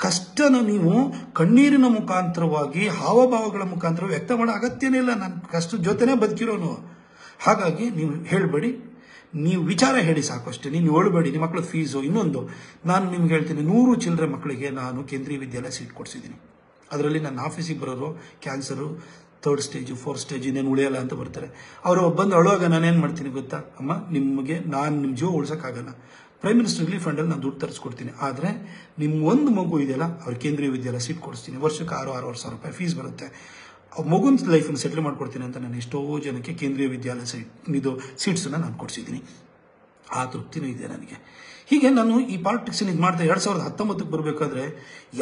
[SPEAKER 1] ಕಷ್ಟನ ನೀವು ಕಣ್ಣೀರಿನ ಮುಖಾಂತರವಾಗಿ, ಹಾವಭಾವಗಳ ಮುಖಾಂತರ ವ್ಯಕ್ತ ಮಾಡೋ ಅಗತ್ಯನೇ ಇಲ್ಲ. ನಾನು ಕಷ್ಟದ ಜೊತೆನೇ ಬದುಕಿರೋನು. ಹಾಗಾಗಿ ನೀವು ಹೇಳಬೇಡಿ, ನೀವು ವಿಚಾರ ಹೇಳಿ ಸಾಕು ಅಷ್ಟೇ. ನೀವು ಹೇಳಬೇಡಿ ನಿಮ್ಮ ಮಕ್ಕಳ ಫೀಸು. ಇನ್ನೊಂದು ನಾನು ನಿಮ್ಗೆ ಹೇಳ್ತೀನಿ, 100 ಚಿಲ್ಲರೆ ಮಕ್ಕಳಿಗೆ ನಾನು ಕೇಂದ್ರೀಯ ವಿದ್ಯಾಲಯ ಸೀಟ್ ಕೊಡಿಸಿದ್ದೀನಿ. ಅದರಲ್ಲಿ ನನ್ನ ಆಫೀಸಿಗೆ ಬರೋರು cancer 3rd stage 4th stage ಇನ್ನೇನು ಉಳಿಯಲ್ಲ ಅಂತ ಬರ್ತಾರೆ. ಅವರು ಬಂದು ಅಳುವಾಗ ನಾನೇನು ಮಾಡ್ತೀನಿ ಗೊತ್ತಾ, ಅಮ್ಮ ನಿಮಗೆ ನಾನು ನಿಮ್ಮ ಜೀವ ಉಳ್ಸೋಕ್ಕಾಗಲ್ಲ, ಪ್ರೈಮ್ ಮಿನಿಸ್ಟರ್ ರಿಲೀಫ್ ಫಂಡಲ್ಲಿ ನಾನು ದುಡ್ಡು ತರಿಸ್ಕೊಡ್ತೀನಿ, ಆದರೆ ನಿಮ್ಮ ಒಂದು ಮಗು ಇದೆಯಲ್ಲ ಅವ್ರ ಕೇಂದ್ರೀಯ ವಿದ್ಯಾಲಯ ಸೀಟ್ ಕೊಡಿಸ್ತೀನಿ, ವರ್ಷಕ್ಕೆ 6,500 ರೂಪಾಯಿ ಫೀಸ್ ಬರುತ್ತೆ, ಮಗುನ ಲೈಫನ್ನು ಸೆಟಲ್ ಮಾಡ್ಕೊಡ್ತೀನಿ ಅಂತ ನಾನು ಎಷ್ಟೋ ಜನಕ್ಕೆ ಕೇಂದ್ರೀಯ ವಿದ್ಯಾಲಯ ಸೀಟ್ಸನ್ನು ನಾನು ಕೊಡಿಸಿದ್ದೀನಿ. ಆ ತೃಪ್ತಿನೂ ಇದೆ ನನಗೆ. ಹೀಗೆ ನಾನು ಈ ಪಾಲಿಟಿಕ್ಸ್ ಇದು ಮಾಡ್ತಾ 2019ಕ್ಕೆ ಬರಬೇಕಾದ್ರೆ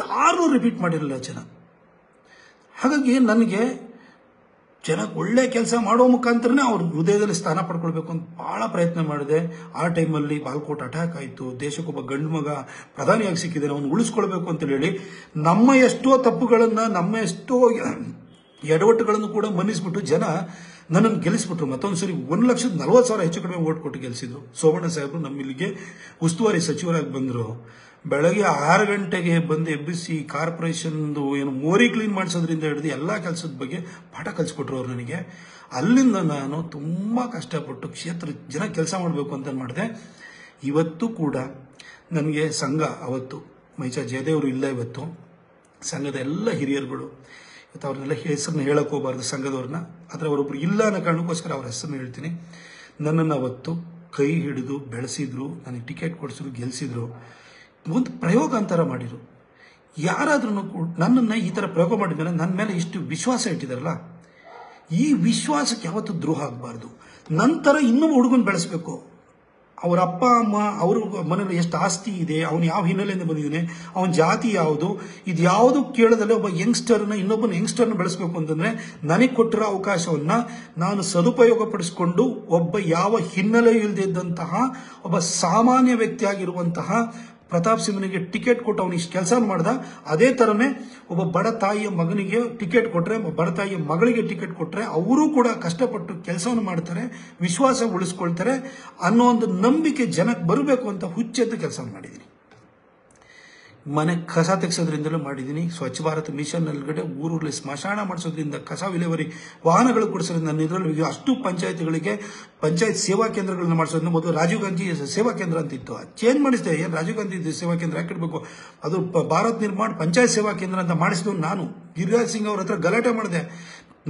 [SPEAKER 1] ಯಾರೂ ರಿಪೀಟ್ ಮಾಡಿರಲಿಲ್ಲ ಜನ. ಹಾಗಾಗಿ ನನಗೆ ಜನಕ್ಕೆ ಒಳ್ಳೆ ಕೆಲಸ ಮಾಡೋ ಮುಖಾಂತರನೇ ಅವ್ರ ಹೃದಯದಲ್ಲಿ ಸ್ಥಾನ ಪಡ್ಕೊಳ್ಬೇಕು ಅಂತ ಭಾಳ ಪ್ರಯತ್ನ ಮಾಡಿದೆ. ಆ ಟೈಮಲ್ಲಿ ಬಾಲ್ಕೋಟ್ ಅಟ್ಯಾಕ್ ಆಯಿತು, ದೇಶಕ್ಕೊಬ್ಬ ಗಂಡು ಮಗ ಪ್ರಧಾನಿಯಾಗಿ ಸಿಕ್ಕಿದ್ದಾನೆ, ಅವನು ಉಳಿಸ್ಕೊಳ್ಬೇಕು ಅಂತ ಹೇಳಿ ನಮ್ಮ ಎಷ್ಟೋ ತಪ್ಪುಗಳನ್ನು, ನಮ್ಮ ಎಷ್ಟೋ ಎಡವಟ್ಟುಗಳನ್ನು ಕೂಡ ಮನ್ನಿಸ್ಬಿಟ್ಟು ಜನ ನನ್ನನ್ನು ಗೆಲ್ಲಿಸ್ಬಿಟ್ರು. ಮತ್ತೊಂದು ಸರಿ 1,40,000 ಹೆಚ್ಚು ಕಡಿಮೆ ಓಟ್ ಕೊಟ್ಟು ಗೆಲ್ಲಿಸಿದ್ರು. ಸೋಮಣ್ಣ ಸಾಹೇಬರು ನಮ್ಮಿಲ್ಲಿಗೆ ಉಸ್ತುವಾರಿ ಸಚಿವರಾಗಿ ಬಂದರು. ಬೆಳಗ್ಗೆ 6 ಗಂಟೆಗೆ ಬಂದು ಎಬ್ಬಿಸಿ ಕಾರ್ಪೊರೇಷನ್ದು ಏನು ಮೋರಿ ಕ್ಲೀನ್ ಮಾಡಿಸೋದ್ರಿಂದ ಹಿಡಿದು ಎಲ್ಲ ಕೆಲಸದ ಬಗ್ಗೆ ಪಾಠ ಕಲಿಸ್ಕೊಟ್ರು ಅವ್ರು ನನಗೆ. ಅಲ್ಲಿಂದ ನಾನು ತುಂಬ ಕಷ್ಟಪಟ್ಟು ಕ್ಷೇತ್ರ ಜನ ಕೆಲಸ ಮಾಡಬೇಕು ಅಂತ ಮಾಡಿದೆ. ಇವತ್ತು ಕೂಡ ನನಗೆ ಸಂಘ, ಅವತ್ತು ಮೈಚಾ ಜಯದೇವರು ಇಲ್ಲ, ಇವತ್ತು ಸಂಘದ ಎಲ್ಲ ಹಿರಿಯರುಗಳು, ಇವತ್ತು ಅವ್ರನ್ನೆಲ್ಲ ಹೆಸರನ್ನ ಹೇಳಕ್ಕೆ ಹೋಗಬಾರ್ದು ಸಂಘದವ್ರನ್ನ, ಆದರೆ ಅವರೊಬ್ರು ಇಲ್ಲ ಅನ್ನೋ ಕಾರಣಕ್ಕೋಸ್ಕರ ಅವ್ರ ಹೆಸರನ್ನ ಹೇಳ್ತೀನಿ. ನನ್ನನ್ನು ಅವತ್ತು ಕೈ ಹಿಡಿದು ಬೆಳೆಸಿದ್ರು, ನನಗೆ ಟಿಕೆಟ್ ಕೊಡಿಸಿದ್ರು, ಗೆಲ್ಲಿಸಿದ್ರು. ಒಂದು ಪ್ರಯೋಗ ಅಂತರ ಮಾಡಿರು. ಯಾರಾದ್ರೂ ನನ್ನನ್ನು ಈ ಥರ ಪ್ರಯೋಗ ಮಾಡಿದ್ಮೇಲೆ ನನ್ನ ಮೇಲೆ ಇಷ್ಟು ವಿಶ್ವಾಸ ಇಟ್ಟಿದಾರಲ್ಲ, ಈ ವಿಶ್ವಾಸಕ್ಕೆ ಯಾವತ್ತೂ ದ್ರೋಹ ಆಗಬಾರ್ದು. ನಂತರ ಇನ್ನೊಬ್ಬ ಹುಡುಗನ ಬೆಳೆಸಬೇಕು. ಅವರ ಅಪ್ಪ ಅಮ್ಮ, ಅವ್ರ ಮನೇಲಿ ಎಷ್ಟು ಆಸ್ತಿ ಇದೆ, ಅವನು ಯಾವ ಹಿನ್ನೆಲೆಯಿಂದ ಬಂದಿದ್ದಾನೆ, ಅವನ ಜಾತಿ ಯಾವುದು, ಇದು ಯಾವುದು ಕೇಳದಲ್ಲೇ ಒಬ್ಬ ಯಂಗ್ಸ್ಟರ್ನ, ಇನ್ನೊಬ್ಬನ ಯಂಗ್ಸ್ಟರ್ನ ಬೆಳೆಸಬೇಕು ಅಂತಂದ್ರೆ ನನಗೆ ಕೊಟ್ಟಿರೋ ಅವಕಾಶವನ್ನ ನಾನು ಸದುಪಯೋಗ ಪಡಿಸಿಕೊಂಡು ಒಬ್ಬ ಯಾವ ಹಿನ್ನೆಲೆ ಇಲ್ಲದಿದ್ದಂತಹ ಒಬ್ಬ ಸಾಮಾನ್ಯ ವ್ಯಕ್ತಿಯಾಗಿರುವಂತಹ ಪ್ರತಾಪ್ ಸಿಂಹನಿಗೆ ಟಿಕೆಟ್ ಕೊಟ್ಟು ಅವನು ಇಷ್ಟು ಕೆಲಸ ಮಾಡ್ದ. ಅದೇ ಥರನೇ ಒಬ್ಬ ಬಡ ತಾಯಿಯ ಮಗನಿಗೆ ಟಿಕೆಟ್ ಕೊಟ್ಟರೆ, ಬಡ ತಾಯಿಯ ಮಗಳಿಗೆ ಟಿಕೆಟ್ ಕೊಟ್ಟರೆ ಅವರೂ ಕೂಡ ಕಷ್ಟಪಟ್ಟು ಕೆಲಸವನ್ನು ಮಾಡ್ತಾರೆ, ವಿಶ್ವಾಸ ಉಳಿಸ್ಕೊಳ್ತಾರೆ ಅನ್ನೋ ಒಂದು ನಂಬಿಕೆ ಜನಕ್ಕೆ ಬರಬೇಕು ಅಂತ ಹುಚ್ಚೆದ್ದು ಕೆಲಸ ಮಾಡಿದ್ದೀನಿ. ಮನೆ ಕಸ ತೆಗೆಸೋದ್ರಿಂದಲೂ ಮಾಡಿದ್ದೀನಿ. ಸ್ವಚ್ಛ ಭಾರತ್ ಮಿಷನ್ ಒಳಗಡೆ ಊರುಗಳಲ್ಲಿ ಸ್ಮಶಾನ ಮಾಡಿಸೋದ್ರಿಂದ, ಕಸ ವಿಲೇವಾರಿ ವಾಹನಗಳು ಕೊಡಿಸೋದ್ರಿಂದ ನಾನು ಇದರಲ್ಲಿ ಅಷ್ಟು ಪಂಚಾಯತ್ಗಳಿಗೆ ಪಂಚಾಯತ್ ಸೇವಾ ಕೇಂದ್ರಗಳನ್ನ ಮಾಡಿಸೋದ್ರಿಂದ ಮೊದಲು ರಾಜೀವ್ ಗಾಂಧಿ ಸೇವಾ ಕೇಂದ್ರ ಅಂತಿತ್ತು, ಚೇಂಜ್ ಮಾಡಿಸಿದೆ. ಏನು ರಾಜೀವ್ ಗಾಂಧಿ ಸೇವಾ ಕೇಂದ್ರ ಹಾಕಿಡ್ಬೇಕು, ಅದು ಭಾರತ್ ನಿರ್ಮಾಣ ಪಂಚಾಯತ್ ಸೇವಾ ಕೇಂದ್ರ ಅಂತ ಮಾಡಿಸಿದ್ರು ನಾನು. ಗಿರಿರಾಜ್ ಸಿಂಗ್ ಅವ್ರ ಹತ್ರ ಗಲಾಟೆ ಮಾಡಿದೆ.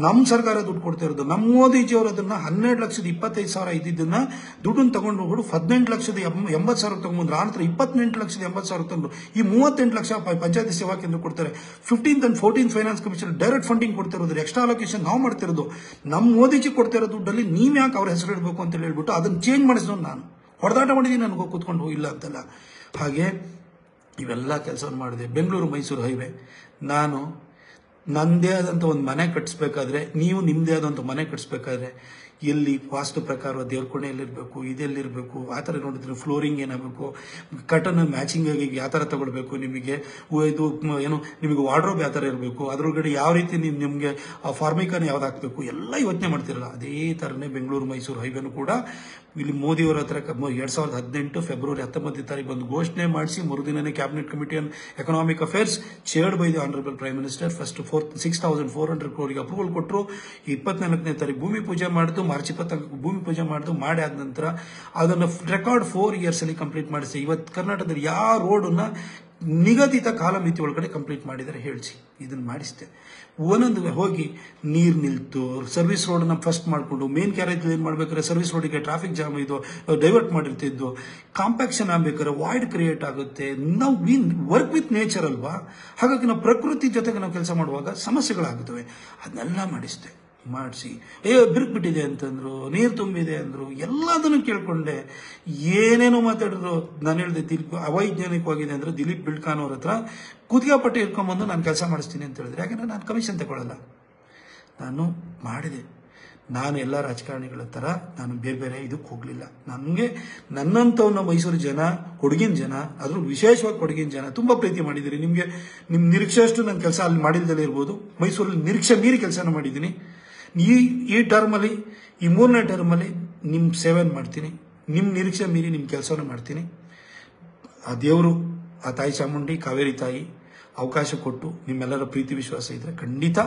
[SPEAKER 1] ನಮ್ಮ ಸರ್ಕಾರ ದುಡ್ಡು ಕೊಡ್ತಾ ಇರೋದು, ನಮ್ಮ ಮೋದಿಜಿ ಅವರು ಅದನ್ನ 12,25,000 ಇದ್ದಿದ್ದನ್ನ ದುಡ್ಡನ್ನು ತಗೊಂಡು ಹೋಗ್ಬಿಟ್ಟು 18,80,000 ತಗೊಂಡ್ಬಂದ್ರು. ಆ ನಂತರ 28,80,000 ತಂದ್ರು. ಈ 38 ಲಕ್ಷ ಪಂಚಾಯತಿ ಸೇವಾ ಕೇಂದ್ರ ಕೊಡ್ತಾರೆ. 15th and 14th finance commission direct funding ಕೊಡ್ತಾ ಇರೋದು, ಎಕ್ಸ್ಟ್ರಾ ಅಲೋಕೇಶನ್ ನಾವು ಮಾಡ್ತಿರೋದು. ನಮ್ಮ ಮೋದಿಜಿ ಕೊಡ್ತಾ ಇರೋ ದುಡ್ಡಲ್ಲಿ ನೀವ್ ಯಾಕೆ ಅವ್ರ ಹೆಸರು ಇಡಬೇಕು ಅಂತ ಹೇಳ್ಬಿಟ್ಟು ಅದನ್ನ ಚೇಂಜ್ ಮಾಡಿಸೋ ನಾನು ಹೊಡೆದಾಟ ಮಾಡಿದೀನಿ. ನನಗೂ ಕೂತ್ಕೊಂಡು ಇಲ್ಲ ಅಂತಲ್ಲ. ಹಾಗೆ ಇವೆಲ್ಲ ಕೆಲಸವನ್ನು ಮಾಡಿದೆ. ಬೆಂಗಳೂರು ಮೈಸೂರು ಹೈವೇ, ನಾನು ನನ್ನದೇ ಆದಂಥ ಒಂದು ಮನೆ ಕಟ್ಟಿಸ್ಬೇಕಾದ್ರೆ, ನೀವು ನಿಮ್ಮದೇ ಆದಂಥ ಮನೆ ಕಟ್ಟಿಸ್ಬೇಕಾದ್ರೆ ಎಲ್ಲಿ ವಾಸ್ತು ಪ್ರಕಾರ ದೇವ್ರ ಕೋಣೆಯಲ್ಲಿರಬೇಕು, ಇದೆಲ್ಲಿರಬೇಕು, ಆ ಥರ ನೋಡಿದ್ರೆ ಫ್ಲೋರಿಂಗ್ ಏನಾಗಬೇಕು, ಕಟನ್ ಮ್ಯಾಚಿಂಗ್ ಆಗಿ ಯಾವ ಥರ ತಗೊಳ್ಬೇಕು, ನಿಮಗೆ ಇದು ಏನು ನಿಮಗೆ ವಾರ್ಡ್ರೋಬ್ ಯಾವ ಥರ ಇರಬೇಕು, ಅದ್ರೊಳಗಡೆ ಯಾವ ರೀತಿ ನಿಮಗೆ ಫಾರ್ಮಿಕನ್ ಯಾವ್ದು ಹಾಕಬೇಕು ಎಲ್ಲ ಯೋಚನೆ ಮಾಡ್ತಿರಲ್ಲ. ಅದೇ ಥರನೇ ಬೆಂಗಳೂರು ಮೈಸೂರು ಹೈವೇನು ಕೂಡ ಇಲ್ಲಿ ಮೋದಿಯವರ ಹತ್ರ 2018 ಫೆಬ್ರವರಿ 19 ಬಂದು ಘೋಷಣೆ ಮಾಡಿಸಿ ಮರುದಿನನೇ cabinet committee on economic affairs chaired by the honourable prime minister first 6,400 crore approval ಕೊಟ್ಟರು. 24ನೇ ತಾರೀಕು ಭೂಮಿ ಪೂಜೆ ಮಾಡಿದ್ದು, ಮಾರ್ಚ್ 20 ಭೂಮಿ ಪೂಜೆ ಮಾಡಿದ್ದು. ಮಾಡಿ ಆದ ನಂತರ ಅದನ್ನು ರೆಕಾರ್ಡ್ 4 years ಅಲ್ಲಿ ಕಂಪ್ಲೀಟ್ ಮಾಡಿಸಿ. ಇವತ್ತು ಕರ್ನಾಟಕದಲ್ಲಿ ಯಾವ ರೋಡನ್ನ ನಿಗದಿತ ಕಾಲಮಿತಿ ಒಳಗಡೆ ಕಂಪ್ಲೀಟ್ ಮಾಡಿದರೆ ಹೇಳಿಸಿ, ಇದನ್ನು ಮಾಡಿಸಿದೆ. ಒಂದೊಂದು ಹೋಗಿ ನೀರು ನಿಲ್ತು, ಸರ್ವಿಸ್ ರೋಡನ್ನ ಫಸ್ಟ್ ಮಾಡಿಕೊಂಡು ಮೇನ್ ಕ್ಯಾರೇಜ್ ಏನು ಮಾಡ್ಬೇಕಾದ್ರೆ ಸರ್ವಿಸ್ ರೋಡಿಗೆ ಟ್ರಾಫಿಕ್ ಜಾಮ್ ಇದು ಡೈವರ್ಟ್ ಮಾಡಿರ್ತಿದ್ದು, ಕಾಂಪ್ಯಾಕ್ಷನ್ ಆಗ್ಬೇಕಾದ್ರೆ ವಾಯ್ಡ್ ಕ್ರಿಯೇಟ್ ಆಗುತ್ತೆ. ನಾವು ವರ್ಕ್ ವಿತ್ ನೇಚರ್ ಅಲ್ವಾ, ಹಾಗಾಗಿ ನಾವು ಪ್ರಕೃತಿ ಜೊತೆಗೆ ನಾವು ಕೆಲಸ ಮಾಡುವಾಗ ಸಮಸ್ಯೆಗಳಾಗುತ್ತವೆ. ಅದನ್ನೆಲ್ಲ ಮಾಡಿಸಿ ಬಿರುಕ್ಬಿಟ್ಟಿದೆ ಅಂತಂದ್ರು, ನೀರು ತುಂಬಿದೆ ಅಂದ್ರು, ಎಲ್ಲದನ್ನು ಕೇಳ್ಕೊಂಡೆ. ಏನೇನೋ ಮಾತಾಡಿದ್ರು. ನಾನು ಹೇಳಿದೆ ಅವೈಜ್ಞಾನಿಕವಾಗಿದೆ ಅಂದ್ರೆ ದಿಲೀಪ್ ಬಿಲ್ಕಾನ್ ಅವ್ರ ಹತ್ರ ಕುತ್ತಿಗೆ ಇಟ್ಕೊಂಡ್ಬಂದು ನಾನು ಕೆಲಸ ಮಾಡಿಸ್ತೀನಿ ಅಂತ ಹೇಳಿದ್ರೆ, ಯಾಕಂದ್ರೆ ನಾನು ಕಮಿಷನ್ ತಗೊಳ್ಳಲ್ಲ. ನಾನು ಮಾಡಿದೆ. ನಾನು ಎಲ್ಲ ರಾಜಕಾರಣಿಗಳ ಥರ ನಾನು ಬೇರೆ ಇದಕ್ಕೆ ಹೋಗಲಿಲ್ಲ. ನನಗೆ ನನ್ನಂಥವನ್ನ ಮೈಸೂರು ಜನ, ಕೊಡಗಿನ ಜನ, ಅದ್ರ ವಿಶೇಷವಾಗಿ ಕೊಡಗಿನ ಜನ ತುಂಬ ಪ್ರೀತಿ ಮಾಡಿದ್ದೀರಿ. ನಿಮ್ಮ ನಿರೀಕ್ಷೆ ಅಷ್ಟು ನನ್ನ ಕೆಲಸ ಅಲ್ಲಿ ಮಾಡಿಲ್ದಲೇ ಇರ್ಬೋದು. ಮೈಸೂರಲ್ಲಿ ನಿರೀಕ್ಷೆ ಮೀರಿ ಕೆಲಸನ ಮಾಡಿದ್ದೀನಿ. ಈ ಟರ್ಮಲ್ಲಿ, ಈ 3ನೇ ಟರ್ಮಲ್ಲಿ ನಿಮ್ಮ ಸೇವೆಯನ್ನು ಮಾಡ್ತೀನಿ. ನಿಮ್ಮ ನಿರೀಕ್ಷೆ ಮೀರಿ ನಿಮ್ಮ ಕೆಲಸನ ಮಾಡ್ತೀನಿ. ಆ ದೇವರು, ಆ ತಾಯಿ ಚಾಮುಂಡಿ, ಕಾವೇರಿ ತಾಯಿ ಅವಕಾಶ ಕೊಟ್ಟು ನಿಮ್ಮೆಲ್ಲರ ಪ್ರೀತಿ ವಿಶ್ವಾಸ ಇದ್ರೆ ಖಂಡಿತ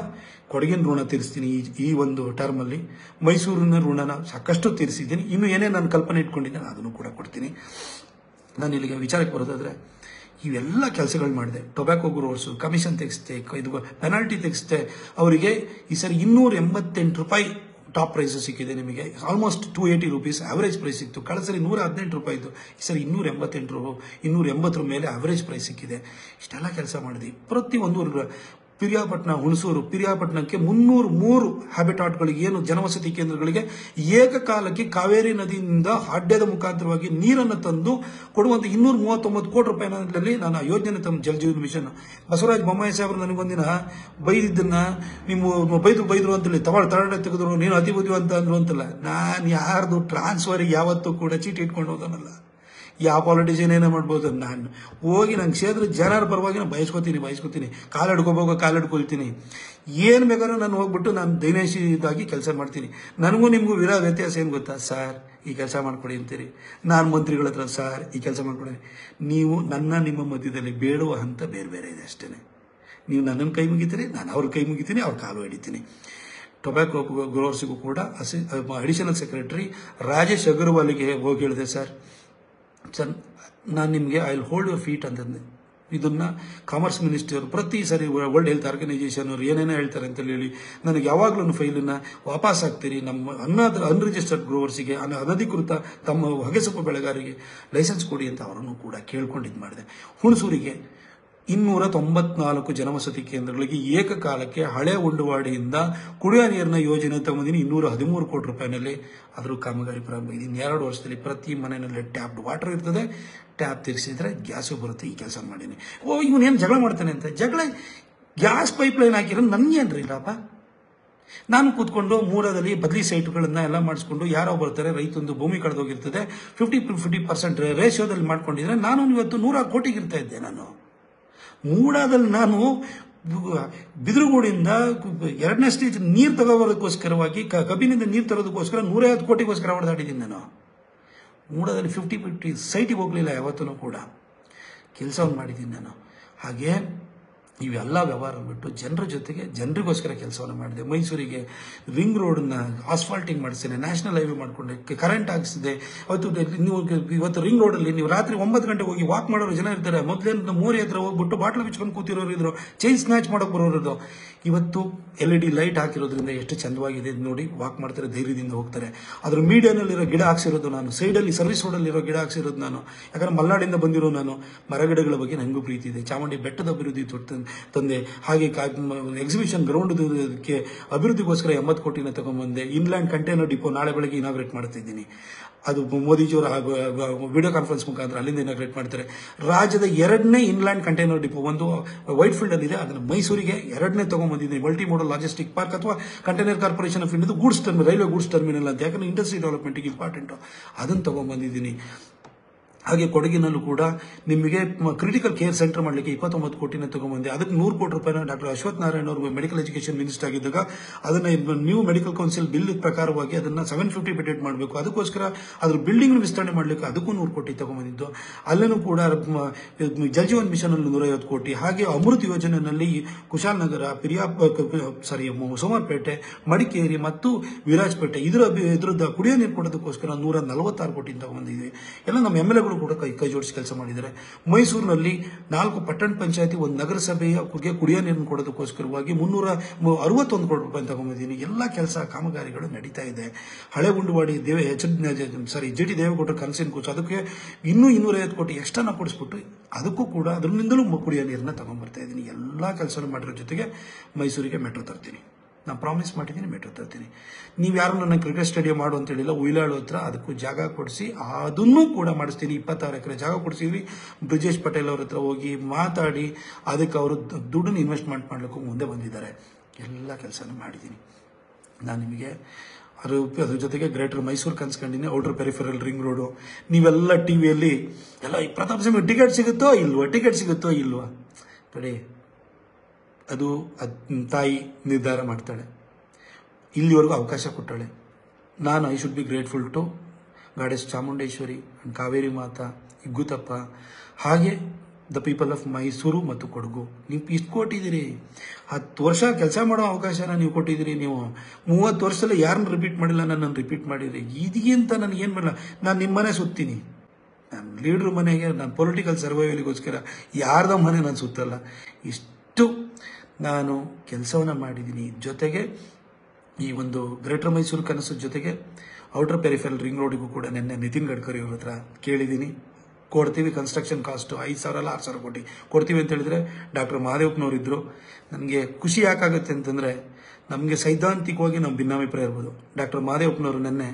[SPEAKER 1] ಕೊಡಗಿನ ಋಣ ತೀರಿಸ್ತೀನಿ. ಈ ಒಂದು ಟರ್ಮಲ್ಲಿ ಮೈಸೂರಿನ ಋಣನ ಸಾಕಷ್ಟು ತೀರಿಸಿದ್ದೀನಿ. ಇನ್ನು ಏನೇ ನಾನು ಕಲ್ಪನೆ ಇಟ್ಕೊಂಡಿದ್ದೀನಿ ಅದನ್ನು ಕೂಡ ಕೊಡ್ತೀನಿ. ನಾನು ಇಲ್ಲಿಗೆ ವಿಚಾರಕ್ಕೆ ಬರೋದಾದ್ರೆ, ಇವೆಲ್ಲ ಕೆಲಸಗಳು ಮಾಡಿದೆ. ಟೊಬ್ಯಾಕೋ ಗ್ರೋವರ್ಸು ಕಮಿಷನ್ ತೆಗೆಸ್ತೆ, ಇದು ಪೆನಾಲ್ಟಿ ತೆಗೆಸ್ತೆ. ಅವರಿಗೆ ಈ ಸರಿ 288 ರೂಪಾಯಿ ಟಾಪ್ ಪ್ರೈಸ್ ಸಿಕ್ಕಿದೆ. ನಿಮಗೆ ಆಲ್ಮೋಸ್ಟ್ 280 rupees ಅವರೇಜ್ ಪ್ರೈಸ್ ಸಿಕ್ತು. ಕಳೆದ ಸರಿ 118 ರೂಪಾಯಿ ಇತ್ತು. ಈ ಸರಿ 280 ಮೇಲೆ ಅವರೇಜ್ ಪ್ರೈಸ್ ಸಿಕ್ಕಿದೆ. ಇಷ್ಟೆಲ್ಲ ಕೆಲಸ ಮಾಡಿದ್ವಿ. ಪ್ರತಿಯೊಂದು ಪಿರಿಯಾಪಟ್ಟಣ, ಹುಣಸೂರು, ಪಿರಿಯಾಪಟ್ಟಣಕ್ಕೆ 303 ಹ್ಯಾಬಿಟಾಟ್ಗಳಿಗೆ, ಏನು ಜನವಸತಿ ಕೇಂದ್ರಗಳಿಗೆ ಏಕಕಾಲಕ್ಕೆ ಕಾವೇರಿ ನದಿಯಿಂದ ಅಡ್ಡದ ಮುಖಾಂತರವಾಗಿ ನೀರನ್ನು ತಂದು ಕೊಡುವಂತ 239 ಕೋಟಿ ರೂಪಾಯಿನಲ್ಲಿ ನಾನು ಆ ಯೋಜನೆ ತಮ್ಮ ಜಲಜೀವನ ಮಿಷನ್. ಬಸವರಾಜ ಬೊಮ್ಮಾಯಿ ಸಾಹೇಬರು ನನಗೊಂದಿನ ಬೈದಿದ್ದನ್ನ, ನಿಮ್ಮ ಬೈದ್ರು ಅಂತೇಳಿ ತರಡೆ ತೆಗೆದ್ರು, ನೀನು ಅತಿ ಬುದ್ಧಿವಂತ ಅಂದ್ರು ಅಂತಲ್ಲ. ನಾನು ಯಾರ್ದು ಟ್ರಾನ್ಸ್ಫರ್ ಯಾವತ್ತೂ ಕೂಡ ಚೀಟಿ ಇಟ್ಕೊಂಡು ಹೋಗೋನಲ್ಲ. ಯಾವ ಪಾಲಿಟಿಷಿಯನ್ ಏನೇ ಮಾಡ್ಬೋದು. ನಾನು ಹೋಗಿ ನಂಗೆ ಕ್ಷೇತ್ರ ಜನರ ಪರವಾಗಿ ನಾನು ಬಯಸ್ಕೊತೀನಿ. ಕಾಲಿಡ್ಕೊಳ್ತೀನಿ. ಏನು ಬೇಕಾದ್ರೂ ನಾನು ಹೋಗ್ಬಿಟ್ಟು ನಾನು ದೈನೇಶಿದಾಗಿ ಕೆಲಸ ಮಾಡ್ತೀನಿ. ನನಗೂ ನಿಮಗೂ ವ್ಯತ್ಯಾಸ ಏನು ಗೊತ್ತಾ? ಸರ್ ಈ ಕೆಲಸ ಮಾಡ್ಕೊಡಿ ಅಂತೀರಿ. ನಾನು ಮಂತ್ರಿಗಳ ಹತ್ರ ಸರ್ ಈ ಕೆಲಸ ಮಾಡ್ಕೊಡಿ. ನೀವು ನಿಮ್ಮ ಮಧ್ಯದಲ್ಲಿ ಬೇಡುವ ಹಂತ ಬೇರೆ ಇದೆ ಅಷ್ಟೇ. ನೀವು ನನ್ನನ್ನು ಕೈ ಮುಗಿತೀರಿ, ನಾನು ಅವ್ರ ಕೈ ಮುಗಿತೀನಿ, ಅವ್ರ ಕಾಲು ಹಿಡಿತೀನಿ. ಟೊಬ್ಯಾಕೋ ಗ್ರೋವರ್ಸ್ಗೂ ಕೂಡ ಅಡಿಷನಲ್ ಸೆಕ್ರೆಟರಿ ರಾಜೇಶ್ ಅಗರ್ವಾಲ್ಗೆ ಹೋಗಿ ಹೇಳಿದೆ, ಸರ್ ನಾನು ನಿಮಗೆ I will hold your feet ಅಂತಂದೆ. ಇದನ್ನ ಕಾಮರ್ಸ್ ಮಿನಿಸ್ಟರ್ ಪ್ರತಿ ಸರಿ ವರ್ಲ್ಡ್ ಹೆಲ್ತ್ ಆರ್ಗನೈಸೇಷನ್ ಅವರು ಏನೇನೋ ಹೇಳ್ತಾರೆ ಅಂತ ಹೇಳಿ ನನಗೆ ಯಾವಾಗಲೂ ಫೈಲನ್ನ ವಾಪಸ್ ಹಾಕ್ತೀರಿ. ನಮ್ಮ ಅನ್ರಿಜಿಸ್ಟರ್ಡ್ ಗ್ರೋವರ್ಸಿಗೆ, ಅನಧಿಕೃತ ತಮ್ಮ ಹೊಗೆಸೊಪ್ಪು ಬೆಳೆಗಾರರಿಗೆ ಲೈಸೆನ್ಸ್ ಕೊಡಿ ಅಂತ ಅವರನ್ನು ಕೂಡ ಕೇಳ್ಕೊಂಡಿದ್ದು ಮಾಡಿದೆ. ಹುಣಸೂರಿಗೆ 294 ಜನವಸತಿ ಕೇಂದ್ರಗಳಿಗೆ ಏಕಕಾಲಕ್ಕೆ ಹಳೆ ಉಂಡುವಾಡಿಯಿಂದ ಕುಡಿಯುವ ನೀರಿನ ಯೋಜನೆ ತಗೊಂಡಿನಿ 213 ಕೋಟಿ ರೂಪಾಯಿನಲ್ಲಿ. ಅದ್ರ ಕಾಮಗಾರಿ ಪ್ರಾರಂಭ ಇದೆ. 2 ವರ್ಷದಲ್ಲಿ ಪ್ರತಿ ಮನೆಯಲ್ಲಿ ಟ್ಯಾಪ್ಡ್ ವಾಟರ್ ಇರ್ತದೆ. ಟ್ಯಾಪ್ ತಿರ್ಸಿದ್ರೆ ಗ್ಯಾಸು ಬರುತ್ತೆ. ಈ ಕೆಲಸ ಮಾಡೀನಿ. ಇವನೇನು ಜಗಳ ಮಾಡ್ತಾನೆ ಅಂತ. ಗ್ಯಾಸ್ ಪೈಪ್ ಲೈನ್ ಹಾಕಿರೋ ನನ್ಗೇನ್ರಿ ಇಲ್ಲಪ್ಪ. ನಾನು ಕೂತ್ಕೊಂಡು ಮೂರದಲ್ಲಿ ಬದಲಿ ಸೈಟ್ಗಳನ್ನ ಎಲ್ಲ ಮಾಡಿಸ್ಕೊಂಡು, ಯಾರೋ ಬರ್ತಾರೆ, ರೈತಂದು ಭೂಮಿ ಕಳೆದೋಗಿರ್ತದೆ, 50% ರೇಷಿಯೋದಲ್ಲಿ ಮಾಡ್ಕೊಂಡಿದ್ರೆ ನಾನು ಇವತ್ತು 100 ಕೋಟಿಗೆ ಇರ್ತಾ ಇದ್ದೆ. ನಾನು ಮೂಡಾದಲ್ಲಿ ನಾನು ಬಿದಿರುಗೂಡಿಂದ 2ನೇ ಸ್ಟೇಜ್ ನೀರು ತಗೋಬರೋದಕ್ಕೋಸ್ಕರವಾಗಿ, ಕಬ್ಬಿನಿಂದ ನೀರು ತರೋದಕ್ಕೋಸ್ಕರ 150 ಕೋಟಿಗೋಸ್ಕರ ಹೊಡೆದಾಡಿದ್ದೀನಿ. ನಾನು ಮೂಡಾದಲ್ಲಿ 50-50 ಸೈಟಿಗೆ ಹೋಗ್ಲಿಲ್ಲ ಯಾವತ್ತೂ ಕೂಡ. ಕೆಲಸವನ್ನು ಮಾಡಿದ್ದೀನಿ. ನಾನು ಹಾಗೆ ಇವೆಲ್ಲ ವ್ಯವಹಾರ ಬಿಟ್ಟು ಜನರ ಜೊತೆಗೆ ಜನರಿಗೋಸ್ಕರ ಕೆಲಸವನ್ನು ಮಾಡಿದೆ. ಮೈಸೂರಿಗೆ ರಿಂಗ್ ರೋಡನ್ನ ಆಸ್ಫಾಲ್ಟಿಂಗ್ ಮಾಡಿಸ್ತೇನೆ, ನ್ಯಾಷನಲ್ ಹೈವೇ ಮಾಡಿಕೊಂಡೆ, ಕರೆಂಟ್ ಹಾಕಿಸಿದೆ. ನೀವು ಇವತ್ತು ರಿಂಗ್ ರೋಡಲ್ಲಿ ನೀವು ರಾತ್ರಿ 9 ಗಂಟೆಗೆ ಹೋಗಿ ವಾಕ್ ಮಾಡೋರು ಜನ ಇರ್ತಾರೆ. ಮೊದಲೇನು ಮೋರಿ ಹತ್ರ ಹೋಗ್ಬಿಟ್ಟು ಬಾಟ್ಲು ಬಿಚ್ಕೊಂಡು ಕೂತಿರೋರು ಇದ್ರು, ಚೈನ್ ಸ್ನ್ಯಾಚ್ ಮಾಡೋಕೆ ಬರೋರು. ಇವತ್ತು LED ಲೈಟ್ ಹಾಕಿರೋದ್ರಿಂದ ಎಷ್ಟು ಚಂದವಾಗಿದೆ ನೋಡಿ, ವಾಕ್ ಮಾಡ್ತಾರೆ, ಧೈರ್ಯದಿಂದ ಹೋಗ್ತಾರೆ. ಅದ್ರ ಮೀಡಿಯಾನಲ್ಲಿರೋ ಗಿಡ ಹಾಕ್ಸಿರೋದು ನಾನು, ಸೈಡಲ್ಲಿ ಸರ್ವಿಸ್ ರೋಡಲ್ಲಿ ಇರೋ ಗಿಡ ಹಾಕ್ಸಿರೋದು ನಾನು. ಯಾಕಂದ್ರೆ ಮಲೆನಾಡಿಂದ ಬಂದಿರೋ ನಾನು, ಮರಗಿಡಗಳ ಬಗ್ಗೆ ನನಗೂ ಪ್ರೀತಿ ಇದೆ. ಚಾಮುಂಡಿ ಬೆಟ್ಟದ ಅಭಿವೃದ್ಧಿ ತಂದೆ, ಹಾಗೆ ಎಕ್ಸಿಬಿಷನ್ ಗ್ರೌಂಡ್ ಅಭಿವೃದ್ಧಿಗೋಸ್ಕರ 80 ಕೋಟಿನ ತಗೊಂಡ್ಬಂದೆ. ಇನ್ಲ್ಯಾಂಡ್ ಕಂಟೈನರ್ ಡಿಪೋ ನಾಳೆ ಬೆಳಗ್ಗೆ ಇನಾಗ್ರೇಟ್ ಮಾಡ್ತಾ ಇದ್ದೀನಿ. ಅದು ಮೋದಿಜಿಯವರ ವಿಡಿಯೋ ಕಾನ್ಫರೆನ್ಸ್ ಮುಖಾಂತರ ಅಲ್ಲಿಂದ ಇನಾಗ್ರೇಟ್ ಮಾಡ್ತಾರೆ. ರಾಜ್ಯದ 2ನೇ ಇನ್ಲ್ಯಾಂಡ್ ಕಂಟೈನರ್ ಡಿಪೋ, ಒಂದು ವೈಟ್ ಫೀಲ್ಡ್ ಅಲ್ಲಿ ಇದೆ, ಅದನ್ನು ಮೈಸೂರಿಗೆ 2ನೇ ತಗೊಂಡ್ಬಂದಿದ್ದೀನಿ. ಮಲ್ಟಿ ಮೋಡಲ್ ಲಾಜಿಸ್ಟಿಕ್ ಪಾರ್ಕ್ ಅಥವಾ container corporation of India goods terminal, railway goods terminal ಅಂತ, ಯಾಕಂದ್ರೆ ಇಂಡಸ್ಟ್ರಿ ಡೆವಲಪ್ಮೆಂಟ್ಗೆ ಇಂಪಾರ್ಟೆಂಟ್, ಅದನ್ನು ತಗೊಂಡ್ಬಂದಿದ್ದೀನಿ. ಹಾಗೆ ಕೊಡಗಿನಲ್ಲೂ ಕೂಡ ನಿಮಗೆ ಕ್ರಿಟಿಕಲ್ ಕೇರ್ ಸೆಂಟರ್ ಮಾಡಲಿಕ್ಕೆ 29 ಕೋಟಿನ ತಗೊಂಡ್ಬಂದೆ. ಅದಕ್ಕೆ 100 ಕೋಟಿ ರೂಪಾಯಿನ ಡಾಕ್ಟರ್ ಅಶ್ವಥ್ ನಾರಾಯಣ ಅವರು ಮೆಡಿಕಲ್ ಎಜುಕೇಷನ್ ಮಿನಿಸ್ಟರ್ ಆಗಿದ್ದಾಗ ಅದನ್ನ ನ್ಯೂ ಮೆಡಿಕಲ್ ಕೌನ್ಸಿಲ್ ಬಿಲ್ ಪ್ರಕಾರವಾಗಿ ಅದನ್ನ 750 ಬೆಡೆಡ್ ಮಾಡಬೇಕು. ಅದಕ್ಕೋಸ್ಕರ ಅದ್ರ ಬಿಲ್ಡಿಂಗ್ ವಿಸ್ತರಣೆ ಮಾಡಲಿಕ್ಕೆ ಅದಕ್ಕೂ 100 ಕೋಟಿ ತಗೊಂಡ್ಬಂದಿದ್ದು. ಅಲ್ಲೂ ಕೂಡ ಜಲಜೀವನ್ ಮಿಷನ್ ಅಲ್ಲಿ 150 ಕೋಟಿ. ಹಾಗೆ ಅಮೃತ್ ಯೋಜನೆಯಲ್ಲಿ ಕುಶಾಲನಗರ, ಸೋಮವಾರಪೇಟೆ, ಮಡಿಕೇರಿ ಮತ್ತು ವಿರಾಜಪೇಟೆ ಇದ್ರದ್ದು ಕುಡಿಯೋ ನೀರು ಕೊಡೋದಕ್ಕೋಸ್ಕರ 146 ಕೋಟಿ ತಗೊಂಡಿದ್ವಿ. ಎಲ್ಲ ನಮ್ಮ MLAಗಳು ಕೂಡ ಕೈ ಜೋಡಿಸಿ ಕೆಲಸ ಮಾಡಿದ್ದಾರೆ. ಮೈಸೂರಿನಲ್ಲಿ 4 ಪಟ್ಟಣ ಪಂಚಾಯತಿ, 1 ನಗರಸಭೆಯ ಕುಡಿಯೋ ನೀರನ್ನು ಕೊಡೋದಕ್ಕೋಸ್ಕರವಾಗಿ 361 ಕೋಟಿ ರೂಪಾಯಿ ತಗೊಂಡಿದ್ದೀನಿ. ಎಲ್ಲ ಕೆಲಸ ಕಾಮಗಾರಿಗಳು ನಡೀತಾ ಇದೆ. ಹಳೆ ಗುಂಡುವಾಡಿ GT ದೇವೇಗೌಡರ ಕನಸಿನ ಕೂಸು, ಅದಕ್ಕೆ ಇನ್ನೂ 250 ಕೋಟಿ ಎಕ್ಸ್ಟ್ರಾನ ಕೊಡಿಸ್ಬಿಟ್ಟು ಅದಕ್ಕೂ ಕೂಡ ಅದರಿಂದಲೂ ಕುಡಿಯೋ ನೀರನ್ನ ತಗೊಂಡ್ಬರ್ತಾ ಇದ್ದೀನಿ. ಎಲ್ಲ ಕೆಲಸ ಮಾಡಿರೋ ಜೊತೆಗೆ ಮೈಸೂರಿಗೆ ಮೆಟ್ರೋ ತರ್ತೀನಿ. ನಾನು ಪ್ರಾಮಿಸ್ ಮಾಡಿದ್ದೀನಿ, ಮೆಟ್ರೋ ತರ್ತೀನಿ. ನೀವು ಯಾರು ನನ್ನ ಕ್ರಿಕೆಟ್ ಸ್ಟೇಡಿಯಂ ಮಾಡು ಅಂತ ಹೇಳಿಲ್ಲ. ಉಯ್ಲಾಳು ಹತ್ರ ಅದಕ್ಕೂ ಜಾಗ ಕೊಡಿಸಿ ಅದನ್ನೂ ಕೂಡ ಮಾಡಿಸ್ತೀನಿ. 26 ಎಕರೆ ಜಾಗ ಕೊಡಿಸಿದ್ವಿ. ಬ್ರಿಜೇಶ್ ಪಟೇಲ್ ಅವ್ರ ಹತ್ರ ಹೋಗಿ ಮಾತಾಡಿ ಅದಕ್ಕೆ ಅವರು ದುಡ್ಡನ್ನು ಇನ್ವೆಸ್ಟ್ಮೆಂಟ್ ಮಾಡಲಿಕ್ಕೂ ಮುಂದೆ ಬಂದಿದ್ದಾರೆ. ಎಲ್ಲ ಕೆಲಸನೂ ಮಾಡಿದ್ದೀನಿ. ನಾನು ನಿಮಗೆ ಅದ್ರ ಜೊತೆಗೆ ಗ್ರೇಟರ್ ಮೈಸೂರು ಕನ್ಸ್ಕೊಂಡಿನಿ, ಔಟರ್ ಪೆರಿಫೆರಲ್ ರಿಂಗ್ ರೋಡು. ನೀವೆಲ್ಲ ಟಿವಿಯಲ್ಲಿ ಎಲ್ಲ ಪ್ರತಾಪ್ ಸಿಂಹ ಟಿಕೆಟ್ ಸಿಗುತ್ತೋ ಇಲ್ವಾ ನೋಡಿ, ಅದು ತಾಯಿ ನಿರ್ಧಾರ ಮಾಡ್ತಾಳೆ. ಇಲ್ಲಿವರೆಗೂ ಅವಕಾಶ ಕೊಟ್ಟಾಳೆ. ನಾನು I should be grateful to goddess Chamundeshwari and Kaveri Mata, Igguthappa, ಹಾಗೆ ದ ಪೀಪಲ್ ಆಫ್ ಮೈಸೂರು ಮತ್ತು ಕೊಡಗು. ನೀವು ಇಷ್ಟು ಕೊಟ್ಟಿದ್ದೀರಿ. 10 ವರ್ಷ ಕೆಲಸ ಮಾಡೋ ಅವಕಾಶನ ನೀವು ಕೊಟ್ಟಿದ್ದೀರಿ. ನೀವು 30 ವರ್ಷದಲ್ಲಿ ಯಾರನ್ನ ರಿಪೀಟ್ ಮಾಡಿಲ್ಲ, ನನ್ನನ್ನು ರಿಪೀಟ್ ಮಾಡಿರಿ. ಇದಕ್ಕಿಂತ ನನಗೇನು ಮಾಡಲ್ಲ. ನಾನು ನಿಮ್ಮ ಮನೆ ಸುತ್ತೀನಿ, ನಾನು ಲೀಡ್ರ್ ಮನೆಗೆ, ನಾನು ಪೊಲಿಟಿಕಲ್ ಸರ್ವೈವಲ್ಗೋಸ್ಕರ ಯಾರ್ದ ಮನೆ ನಾನು ಸುತ್ತಲ್ಲ. ಇಷ್ಟು ನಾನು ಕೆಲಸವನ್ನು ಮಾಡಿದ್ದೀನಿ. ಜೊತೆಗೆ ಈ ಒಂದು ಗ್ರೇಟರ್ ಮೈಸೂರು ಕನಸು ಜೊತೆಗೆ ಔಟರ್ ಪೆರಿಫೆರಲ್ ರಿಂಗ್ ರೋಡಿಗೂ ಕೂಡ ನಿನ್ನೆ ನಿತಿನ್ ಗಡ್ಕರಿ ಅವ್ರ ಹತ್ರ ಕೇಳಿದ್ದೀನಿ. ಕೊಡ್ತೀವಿ, ಕನ್ಸ್ಟ್ರಕ್ಷನ್ ಕಾಸ್ಟು 5,000 ಅಲ್ಲ 6,000 ಕೋಟಿ ಕೊಡ್ತೀವಿ ಅಂತ ಹೇಳಿದ್ರೆ ಡಾಕ್ಟರ್ ಮಹಾದೇವಪ್ಪನವರಿದ್ದರು. ನನಗೆ ಖುಷಿ ಯಾಕಾಗುತ್ತೆ ಅಂತಂದರೆ, ನಮಗೆ ಸೈದ್ಧಾಂತಿಕವಾಗಿ ನಮ್ಮ ಭಿನ್ನಾಭಿಪ್ರಾಯ ಇರ್ಬೋದು. ಡಾಕ್ಟರ್ ಮಹಾದೇವಪ್ಪನವರು ನಿನ್ನೆ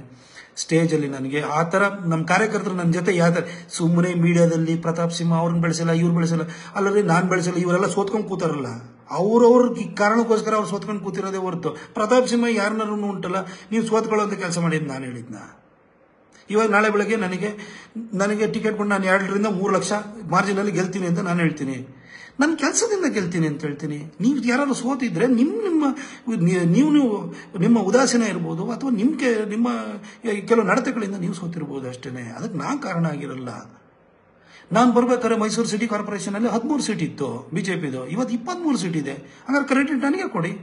[SPEAKER 1] ಸ್ಟೇಜಲ್ಲಿ ನನಗೆ ಆ ಥರ ನಮ್ಮ ಕಾರ್ಯಕರ್ತರು ನನ್ನ ಜೊತೆ ಯಾವ ಥರ ಸುಮ್ಮನೆ ಮೀಡಿಯಾದಲ್ಲಿ ಪ್ರತಾಪ್ ಸಿಂಹ ಅವ್ರನ್ನ ಬೆಳೆಸಲ್ಲ, ಇವ್ರು ಬೆಳೆಸಲ್ಲ, ಅಲ್ಲರಿ ನಾನು ಬೆಳೆಸಲ್ಲ, ಇವರೆಲ್ಲ ಸೋತ್ಕೊಂಡು ಕೂತಾರಲ್ಲ, ಅವ್ರವ್ರ ಕಾರಣಕ್ಕೋಸ್ಕರ ಅವ್ರು ಸೋತ್ಕೊಂಡು ಕೂತಿರೋದೇ ಹೊರತು ಪ್ರತಾಪ್ ಸಿಂಹ ಯಾರನ್ನಾರು ಉಂಟಲ್ಲ, ನೀವು ಸೋತ್ಕೊಳ್ಳೋಂಥ ಕೆಲಸ ಮಾಡಿದ್ದು ನಾನು ಹೇಳಿದ್ನ. ಇವಾಗ ನಾಳೆ ಬೆಳಗ್ಗೆ ನನಗೆ ಟಿಕೆಟ್ ಕೊಟ್ಟು ನಾನು 2 ರಿಂದ 3 ಲಕ್ಷ ಮಾರ್ಜಿನಲ್ಲಿ ಗೆಲ್ತೀನಿ ಅಂತ ನಾನು ಹೇಳ್ತೀನಿ. ನನ್ನ ಕೆಲಸದಿಂದ ಗೆಲ್ತೀನಿ ಅಂತ ಹೇಳ್ತೀನಿ. ನೀವು ಯಾರಾದ್ರು ಸೋತಿದ್ರೆ ನಿಮ್ಮ ಉದಾಸೀನ ಇರ್ಬೋದು, ಅಥವಾ ನಿಮ್ಮ ಕೆಲವು ನಡತೆಗಳಿಂದ ನೀವು ಸೋತಿರ್ಬೋದು ಅಷ್ಟೇ. ಅದಕ್ಕೆ ನಾನು ಕಾರಣ ಆಗಿರಲ್ಲ. ನಾನು ಬರ್ಬೇಕಾದ್ರೆ ಮೈಸೂರು ಸಿಟಿ ಕಾರ್ಪೊರೇಷನ್ ಅಲ್ಲಿ 13 ಸೀಟ್ ಇತ್ತು ಬಿಜೆಪಿದು, ಇವತ್ತು 23 ಸೀಟ್ ಇದೆ. ಹಾಗಾದ್ರೆ ಕ್ರೆಡಿಟ್ ನನಗೆ ಕೊಡಿ.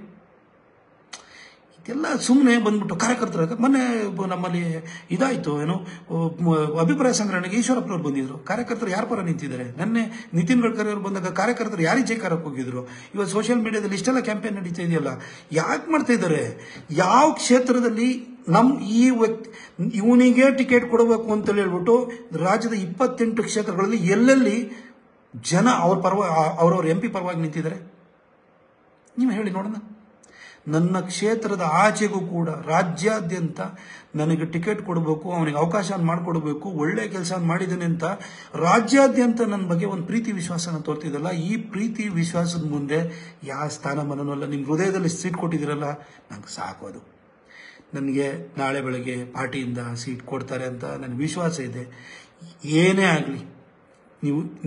[SPEAKER 1] ಇದೆಲ್ಲ ಸುಮ್ಮನೆ ಬಂದ್ಬಿಟ್ಟು ಕಾರ್ಯಕರ್ತರ ಮೊನ್ನೆ ನಮ್ಮಲ್ಲಿ ಇದಾಯ್ತು, ಏನು ಅಭಿಪ್ರಾಯ ಸಂಗ್ರಹಣೆಗೆ ಈಶ್ವರಪ್ಪನವ್ರು ಬಂದಿದ್ರು. ಕಾರ್ಯಕರ್ತರು ಯಾರ ಪರ ನಿಂತಿದ್ದಾರೆ? ನೆನ್ನೆ ನಿತಿನ್ ಗಡ್ಕರಿ ಅವರು ಬಂದಾಗ ಕಾರ್ಯಕರ್ತರು ಯಾರಿಗೆ ಜೈಕಾರಕ್ಕೆ ಹೋಗಿದ್ರು? ಇವತ್ತು ಸೋಷಿಯಲ್ ಮೀಡಿಯಾದಲ್ಲಿ ಇಷ್ಟೆಲ್ಲ ಕ್ಯಾಂಪೇನ್ ನಡೀತಾ ಇದೆಯಲ್ಲ, ಯಾಕೆ ಮಾಡ್ತಾ ಇದ್ದಾರೆ? ಯಾವ ಕ್ಷೇತ್ರದಲ್ಲಿ ಈ ವ್ಯಕ್ತಿ ಇವನಿಗೆ ಟಿಕೆಟ್ ಕೊಡಬೇಕು ಅಂತ ಹೇಳ್ಬಿಟ್ಟು ರಾಜ್ಯದ 28 ಕ್ಷೇತ್ರಗಳಲ್ಲಿ ಎಲ್ಲೆಲ್ಲಿ ಜನ ಅವ್ರವ್ರ MP ಪರವಾಗಿ ನಿಂತಿದ್ದಾರೆ ನೀವು ಹೇಳಿ ನೋಡೋಣ. ನನ್ನ ಕ್ಷೇತ್ರದ ಆಚೆಗೂ ಕೂಡ ರಾಜ್ಯಾದ್ಯಂತ ನನಗೆ ಟಿಕೆಟ್ ಕೊಡಬೇಕು, ಅವನಿಗೆ ಅವಕಾಶ ಮಾಡಿಕೊಡ್ಬೇಕು, ಒಳ್ಳೆ ಕೆಲಸ ಮಾಡಿದ್ದೇನೆ ಅಂತ ರಾಜ್ಯಾದ್ಯಂತ ನನ್ನ ಬಗ್ಗೆ ಒಂದು ಪ್ರೀತಿ ವಿಶ್ವಾಸನ ತೋರ್ತಿದ್ದಲ್ಲ. ಈ ಪ್ರೀತಿ ವಿಶ್ವಾಸದ ಮುಂದೆ ಯಾವ ಸ್ಥಾನಮಾನವಲ್ಲ. ನಿಮ್ಮ ಹೃದಯದಲ್ಲಿ ಸೀಟ್ ಕೊಟ್ಟಿದ್ದೀರಲ್ಲ, ನಂಗೆ ಸಾಕು. ಅದು ನನಗೆ ನಾಳೆ ಬೆಳಗ್ಗೆ ಪಾರ್ಟಿಯಿಂದ ಸೀಟ್ ಕೊಡ್ತಾರೆ ಅಂತ ನನಗೆ ವಿಶ್ವಾಸ ಇದೆ. ಏನೇ ಆಗಲಿ,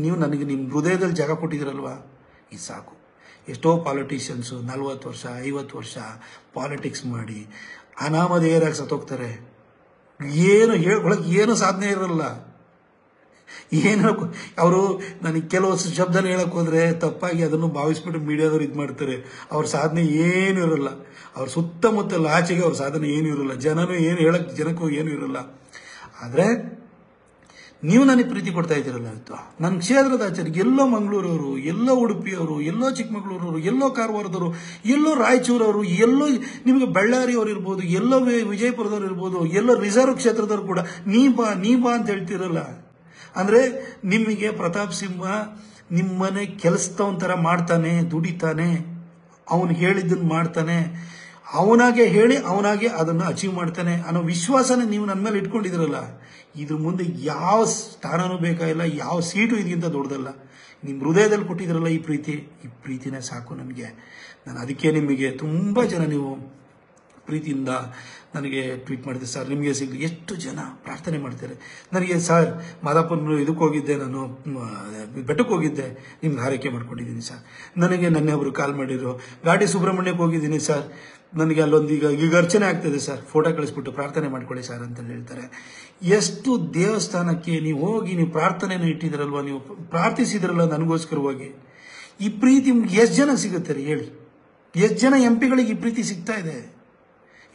[SPEAKER 1] ನೀವು ನನಗೆ ನಿಮ್ಮ ಹೃದಯದಲ್ಲಿ ಜಾಗ ಕೊಟ್ಟಿದ್ದೀರಲ್ವಾ, ಇದು ಸಾಕು. ಎಷ್ಟೋ ಪಾಲಿಟಿಷಿಯನ್ಸು 40 ವರ್ಷ 50 ವರ್ಷ ಪಾಲಿಟಿಕ್ಸ್ ಮಾಡಿ ಅನಾಮಧೇಯರಾಗಿ ಸತ್ತೋಗ್ತಾರೆ. ಏನು ಹೇಳ್ಕೊಳಕ್ಕೆ ಏನು ಸಾಧನೆ ಇರಲ್ಲ. ಏನು ಅವರು ನನಗೆ ಕೆಲವು ಶಬ್ದನ ಹೇಳಕ್ ಹೋದ್ರೆ ತಪ್ಪಾಗಿ ಅದನ್ನು ಭಾವಿಸ್ಬಿಟ್ಟು ಮೀಡಿಯಾದವ್ರು ಇದು ಮಾಡ್ತಾರೆ. ಅವ್ರ ಸಾಧನೆ ಏನು ಇರಲ್ಲ, ಅವ್ರ ಸುತ್ತಮುತ್ತಲ ಆಚೆಗೆ ಅವ್ರ ಸಾಧನೆ ಏನು ಇರಲ್ಲ, ಜನನೂ ಏನು ಹೇಳಕ್ ಜನಕ್ಕೂ ಏನು ಇರಲ್ಲ. ಆದ್ರೆ ನೀವು ನನಗೆ ಪ್ರೀತಿ ಕೊಡ್ತಾ ಇದ್ದೀರಲ್ಲ ಇವತ್ತು ನನ್ನ ಕ್ಷೇತ್ರದ ಆಚೆಗೆ ಎಲ್ಲೋ ಮಂಗಳೂರವರು, ಎಲ್ಲೋ ಉಡುಪಿಯವರು, ಎಲ್ಲೋ ಚಿಕ್ಕಮಗಳೂರವರು, ಎಲ್ಲೋ ಕಾರವಾರದವರು, ಎಲ್ಲೋ ರಾಯಚೂರವರು, ಎಲ್ಲೋ ನಿಮಗೆ ಬಳ್ಳಾರಿಯವರು ಇರ್ಬೋದು, ಎಲ್ಲೋ ವಿಜಯಪುರದವ್ರು ಇರ್ಬೋದು, ಎಲ್ಲೋ ರಿಸರ್ವ್ ಕ್ಷೇತ್ರದವ್ರು ಕೂಡ ನೀ ಬಾ ಅಂತ ಹೇಳ್ತಿರಲ್ಲ. ಅಂದ್ರೆ ನಿಮಗೆ ಪ್ರತಾಪ್ ಸಿಂಹ ನಿಮ್ಮನೆ ಕೆಲಸದವನ ಥರ ಮಾಡ್ತಾನೆ, ದುಡಿತಾನೆ, ಅವನು ಹೇಳಿದ್ದನ್ನು ಮಾಡ್ತಾನೆ, ಅವನಾಗೆ ಹೇಳಿ ಅವನಾಗೆ ಅದನ್ನು ಅಚೀವ್ ಮಾಡ್ತಾನೆ ಅನ್ನೋ ವಿಶ್ವಾಸನ ನೀವು ನನ್ನ ಮೇಲೆ ಇಟ್ಕೊಂಡಿದ್ದೀರಲ್ಲ. ಇದ್ರ ಮುಂದೆ ಯಾವ ಸ್ಥಾನನೂ ಬೇಕಾಗಿಲ್ಲ, ಯಾವ ಸೀಟು ಇದಕ್ಕಿಂತ ದೊಡ್ಡದಲ್ಲ. ನಿಮ್ಮ ಹೃದಯದಲ್ಲಿ ಕೊಟ್ಟಿದ್ದೀರಲ್ಲ ಈ ಪ್ರೀತಿನೇ ಸಾಕು ನನಗೆ. ನಾನು ಅದಕ್ಕೆ ನಿಮಗೆ ತುಂಬ ಜನ ನೀವು ಪ್ರೀತಿಯಿಂದ ನನಗೆ ಟ್ವೀಟ್ ಮಾಡಿದೆ, ಸರ್ ನಿಮಗೆ ಸಿಗಲಿ. ಎಷ್ಟು ಜನ ಪ್ರಾರ್ಥನೆ ಮಾಡ್ತಾರೆ ನನಗೆ, ಸರ್ ಮಾದಾಪುರ ಇದಕ್ಕೆ ಹೋಗಿದ್ದೆ, ನಾನು ಬೆಟ್ಟಕ್ಕೆ ಹೋಗಿದ್ದೆ, ನಿಮ್ಗೆ ಹಾರೈಕೆ ಮಾಡ್ಕೊಂಡಿದ್ದೀನಿ ಸರ್. ನನಗೆ ನನ್ನೆ ಒಬ್ಬರು ಕಾಲ್ ಮಾಡಿದ್ರು, ಘಾಟಿ ಸುಬ್ರಹ್ಮಣ್ಯಕ್ಕೆ ಹೋಗಿದ್ದೀನಿ ಸರ್, ನನಗೆ ಅಲ್ಲೊಂದು ಈಗ ಅರ್ಚನೆ ಆಗ್ತದೆ ಸರ್, ಫೋಟೋ ಕಳಿಸ್ಬಿಟ್ಟು ಪ್ರಾರ್ಥನೆ ಮಾಡ್ಕೊಳ್ಳಿ ಸರ್ ಅಂತ ಹೇಳ್ತಾರೆ. ಎಷ್ಟು ದೇವಸ್ಥಾನಕ್ಕೆ ನೀವು ಹೋಗಿ ನೀವು ಪ್ರಾರ್ಥನೆಯನ್ನು ಇಟ್ಟಿದ್ರಲ್ವ, ನೀವು ಪ್ರಾರ್ಥಿಸಿದ್ರಲ್ಲ ನನಗೋಸ್ಕರವಾಗಿ. ಈ ಪ್ರೀತಿ ಎಷ್ಟು ಜನ ಸಿಗುತ್ತೆ ರೀ ಹೇಳಿ? ಎಷ್ಟು ಜನ ಎಂಪಿಗಳಿಗೆ ಈ ಪ್ರೀತಿ ಸಿಗ್ತಾ ಇದೆ?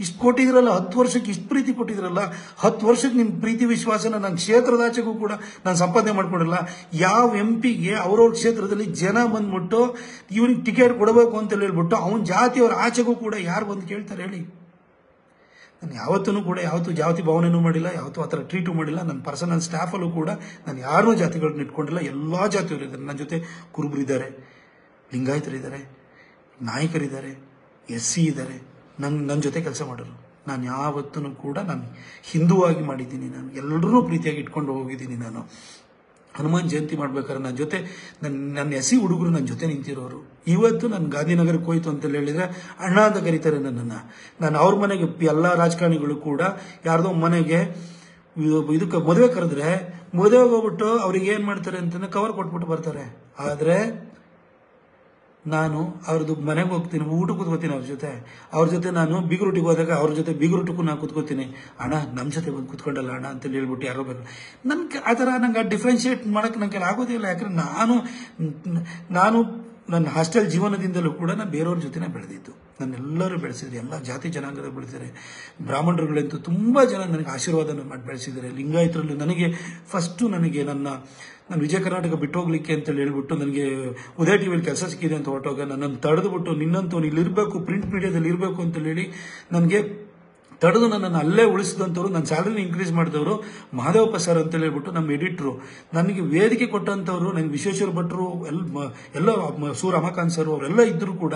[SPEAKER 1] ಇಷ್ಟು ಕೊಟ್ಟಿದ್ರಲ್ಲ, 10 ವರ್ಷಕ್ಕೆ ಇಷ್ಟು ಪ್ರೀತಿ ಕೊಟ್ಟಿದ್ರಲ್ಲ, 10 ವರ್ಷಕ್ಕೆ ನಿಮ್ಮ ಪ್ರೀತಿ ವಿಶ್ವಾಸನ ನನ್ನ ಕ್ಷೇತ್ರದಾಚೆಗೂ ಕೂಡ ನಾನು ಸಂಪಾದನೆ ಮಾಡ್ಕೊಡಲ್ಲ. ಯಾವ ಎಂಪಿಗೆ ಅವ್ರವ್ರ ಕ್ಷೇತ್ರದಲ್ಲಿ ಜನ ಬಂದ್ಬಿಟ್ಟು ಇವ್ನಿಗೆ ಟಿಕೆಟ್ ಕೊಡಬೇಕು ಅಂತ ಹೇಳ್ಬಿಟ್ಟು ಅವನ ಜಾತಿಯವ್ರ ಆಚೆಗೂ ಕೂಡ ಯಾರು ಬಂದು ಕೇಳ್ತಾರೆ ಹೇಳಿ? ನಾನು ಯಾವತ್ತೂ ಜಾತಿ ಭಾವನೆನೂ ಮಾಡಿಲ್ಲ, ಯಾವತ್ತೂ ಆ ಥರ ಟ್ರೀಟು ಮಾಡಿಲ್ಲ. ನನ್ನ ಪರ್ಸನಲ್ ಸ್ಟಾಫಲ್ಲೂ ಕೂಡ ನಾನು ಯಾರನ್ನೂ ಜಾತಿಗಳನ್ನ ಇಟ್ಕೊಂಡಿಲ್ಲ. ಎಲ್ಲ ಜಾತಿಯವರು ಇದ್ದಾರೆ ನನ್ನ ಜೊತೆ. ಕುರುಬರಿದ್ದಾರೆ, ಲಿಂಗಾಯತರಿದ್ದಾರೆ, ನಾಯಕರಿದ್ದಾರೆ, SC ಇದ್ದಾರೆ, ನನ್ನ ಜೊತೆ ಕೆಲಸ ಮಾಡೋರು. ನಾನು ಯಾವತ್ತೂ ಕೂಡ ನಾನು ಹಿಂದೂವಾಗಿ ಮಾಡಿದ್ದೀನಿ, ನಾನು ಎಲ್ಲರೂ ಪ್ರೀತಿಯಾಗಿ ಇಟ್ಕೊಂಡು ಹೋಗಿದ್ದೀನಿ. ನಾನು ಹನುಮಾನ್ ಜಯಂತಿ ಮಾಡ್ಬೇಕಾದ್ರೆ ನನ್ನ ಜೊತೆ ನನ್ನ SC ಹುಡುಗರು ನನ್ನ ಜೊತೆ ನಿಂತಿರೋರು. ಇವತ್ತು ನಾನು ಗಾಂಧಿನಗರಕ್ಕೆ ಹೋಯ್ತು ಅಂತ ಹೇಳಿದ್ರೆ ಅಣ್ಣ ಅಂತ ಕರೀತಾರೆ ನನ್ನನ್ನು. ನಾನು ಅವ್ರ ಮನೆಗೆ ಎಲ್ಲ ರಾಜಕಾರಣಿಗಳು ಕೂಡ ಯಾರ್ದೋ ಮನೆಗೆ ಇದಕ್ಕೆ ಮದುವೆ ಕರೆದ್ರೆ ಮದುವೆಗೆ ಹೋಗ್ಬಿಟ್ಟು ಅವ್ರಿಗೆ ಏನು ಮಾಡ್ತಾರೆ ಅಂತಂದ್ರೆ ಕವರ್ ಕೊಟ್ಬಿಟ್ಟು ಬರ್ತಾರೆ. ಆದರೆ ನಾನು ಅವ್ರದ್ದು ಮನೆಗೆ ಹೋಗ್ತೀನಿ, ಊಟ ಕೂತ್ಕೋತೀನಿ ಅವ್ರ ಜೊತೆ ನಾನು ಬೀಗರೂಟಿಗೆ ಹೋದಾಗ ಅವ್ರ ಜೊತೆ ಬೀಗರೂಟಕ್ಕೂ ನಾನು ಕೂತ್ಕೋತೀನಿ. ಅಣ್ಣ ನಮ್ಮ ಜೊತೆ ಬಂದು ಕೂತ್ಕೊಂಡಲ್ಲ ಅಣ್ಣ ಅಂತ ಹೇಳ್ಬಿಟ್ಟು ಯಾರೋ ಬೇಕು. ನನ್ಗೆ ಆ ಥರ ನಂಗೆ ಡಿಫ್ರೆನ್ಶಿಯೇಟ್ ಮಾಡೋಕ್ಕೆ ನನಗೆ ಆಗೋದಿಲ್ಲ. ಯಾಕಂದ್ರೆ ನಾನು ನನ್ನ ಹಾಸ್ಟೆಲ್ ಜೀವನದಿಂದಲೂ ಕೂಡ ನಾನು ಬೇರೆಯವ್ರ ಜೊತೆನೇ ಬೆಳೆದಿದ್ದು. ನನ್ನೆಲ್ಲರೂ ಬೆಳೆಸಿದ್ರು, ಎಲ್ಲ ಜಾತಿ ಜನಾಂಗದ ಬೆಳೆಸಿದ್ದಾರೆ. ಬ್ರಾಹ್ಮಣರುಗಳಂತೂ ತುಂಬ ಜನ ನನಗೆ ಆಶೀರ್ವಾದನ ಮಾಡಿ ಬೆಳೆಸಿದ್ದಾರೆ. ಲಿಂಗಾಯತರಲ್ಲೂ ನನಗೆ ಫಸ್ಟು ನಾನು ವಿಜಯ ಕರ್ನಾಟಕ ಬಿಟ್ಟು ಹೋಗ್ಲಿಕ್ಕೆ ಅಂತೇಳಿ ಹೇಳ್ಬಿಟ್ಟು ನನಗೆ ಉದಯ ಟಿವಿಯಲ್ಲಿ ಕೆಲಸ ಸಿಕ್ಕಿದೆ ಅಂತ ಹೊರಟೋಗ ನನ್ನನ್ನು ತಡೆದುಬಿಟ್ಟು ನಿನ್ನಂತವ್ನು ಇಲ್ಲಿ ಇರಬೇಕು, ಪ್ರಿಂಟ್ ಮೀಡಿಯಾದಲ್ಲಿ ಇರಬೇಕು ಅಂತ ಹೇಳಿ ನನಗೆ ತಡೆದು ನನ್ನನ್ನು ಅಲ್ಲೇ ಉಳಿಸಿದಂಥವ್ರು, ನನ್ನ ಸ್ಯಾಲರಿನ ಇನ್ಕ್ರೀಸ್ ಮಾಡಿದವರು ಮಹಾದೇವಪ್ಪ ಸರ್ ಅಂತ ಹೇಳ್ಬಿಟ್ಟು ನಮ್ಮ ಎಡಿಟ್ರು. ನನಗೆ ವೇದಿಕೆ ಕೊಟ್ಟಂಥವ್ರು ನನಗೆ ವಿಶ್ವೇಶ್ವರ ಭಟ್ರು, ಎಲ್ಲ ಸೂರ್ ರಮಾಕಾಂತ್ ಸರ್ ಅವರೆಲ್ಲ ಇದ್ದರೂ ಕೂಡ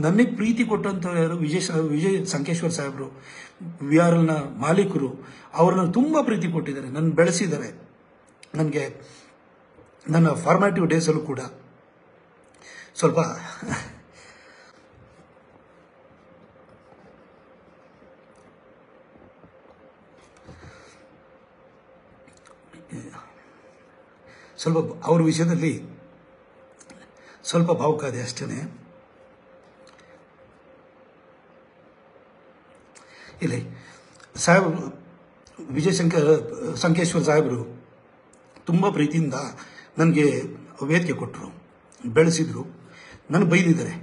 [SPEAKER 1] ನನಗೆ ಪ್ರೀತಿ ಕೊಟ್ಟಂಥವ್ರು ಯಾರು? ವಿಜಯ್ ಸಂಕೇಶ್ವರ್ ಸಾಹೇಬರು, VRLನ ಮಾಲೀಕರು. ಅವ್ರನ್ನ ತುಂಬ ಪ್ರೀತಿ ಕೊಟ್ಟಿದ್ದಾರೆ, ನನ್ನ ಬೆಳೆಸಿದ್ದಾರೆ. ನನಗೆ ನನ್ನ ಫಾರ್ಮ್ಯಾಟಿವ್ ಡೇಸಲ್ಲೂ ಕೂಡ ಸ್ವಲ್ಪ ಅವ್ರ ವಿಷಯದಲ್ಲಿ ಸ್ವಲ್ಪ ಭಾವುಕಾದೆ ಅಷ್ಟೇ. ಇಲ್ಲಿ ಸಾಹೇಬರು ಸಂಕೇಶ್ವರ್ ಸಾಹೇಬರು ತುಂಬ ಪ್ರೀತಿಯಿಂದ ನನಗೆ ವೇದಿಕೆ ಕೊಟ್ಟರು, ಬೆಳೆಸಿದರು. ನನ್ನ ಬೈದಿದ್ದಾರೆ,